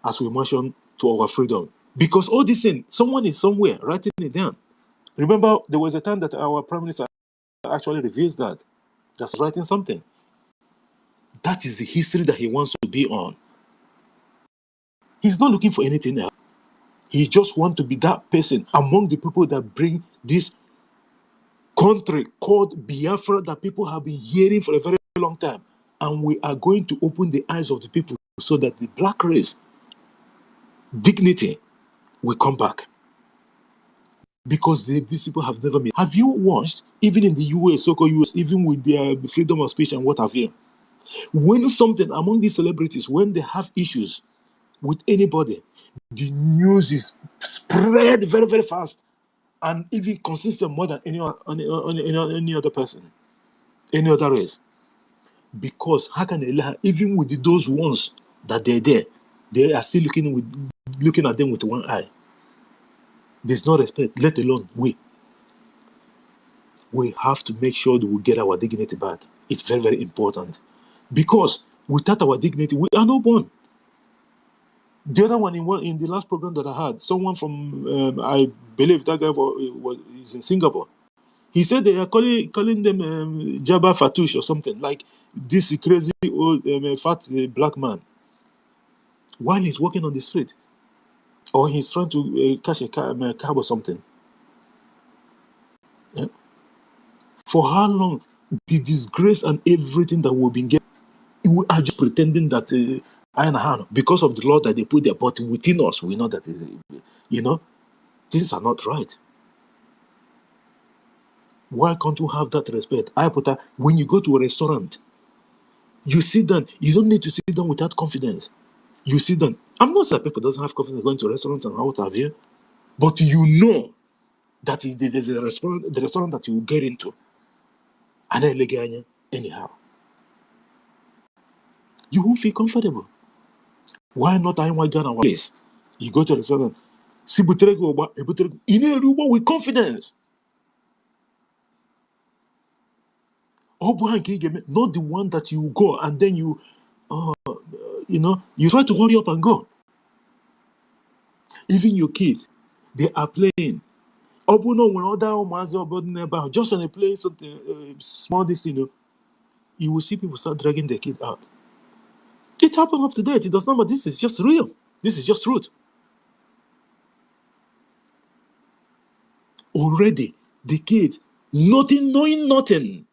as we mentioned, to our freedom. Because all this thing, someone is somewhere writing it down. Remember, there was a time that our Prime Minister actually reveals that. Just writing something. That is the history that he wants to be on. He's not looking for anything else. He just wants to be that person among the people that bring this country called Biafra that people have been hearing for a very long time. And we are going to open the eyes of the people so that the black race dignity will come back. because these people have never been. Have you watched, even in the US, so-called US, even with their freedom of speech and what have you, when something among these celebrities, when they have issues with anybody, the news is spread very, very fast and even consistent more than any other person, any other race. Because how can they, even with those ones that they're there, they are still looking at them with one eye. There's no respect, let alone we. We have to make sure that we get our dignity back. It's very, very important. Because without our dignity, we are not born. The other one in the last program that I had, someone from, I believe that guy is in Singapore. He said they are calling them Jabba Fatouche or something, like this crazy old fat black man, while he's walking on the street. Or he's trying to catch a cab or something. Yeah. For how long? The disgrace and everything that we've been getting, we are just pretending that because of the law that they put there, but within us, we know that is, things are not right. Why can't you have that respect? When you go to a restaurant, you sit down. You don't need to sit down without confidence. You sit down. I'm not saying people doesn't have confidence going to restaurants and what have you, but you know that there's a restaurant, the restaurant that you will get into, and then anyhow, you won't feel comfortable. Why not? I want Ghana place. You go to a restaurant, with confidence. Not the one that you go and then you try to hurry up and go. Even your kids, they are playing. Just on a plane, something small distance, you will see people start dragging their kid out. It happened up to date. It does not matter. This is just real. This is just truth. Already, the kids, knowing nothing,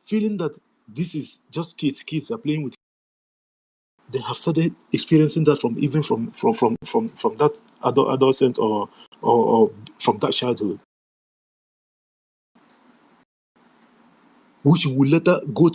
feeling that this is just kids are playing with. They have started experiencing that from that adolescent or from that childhood, which will later go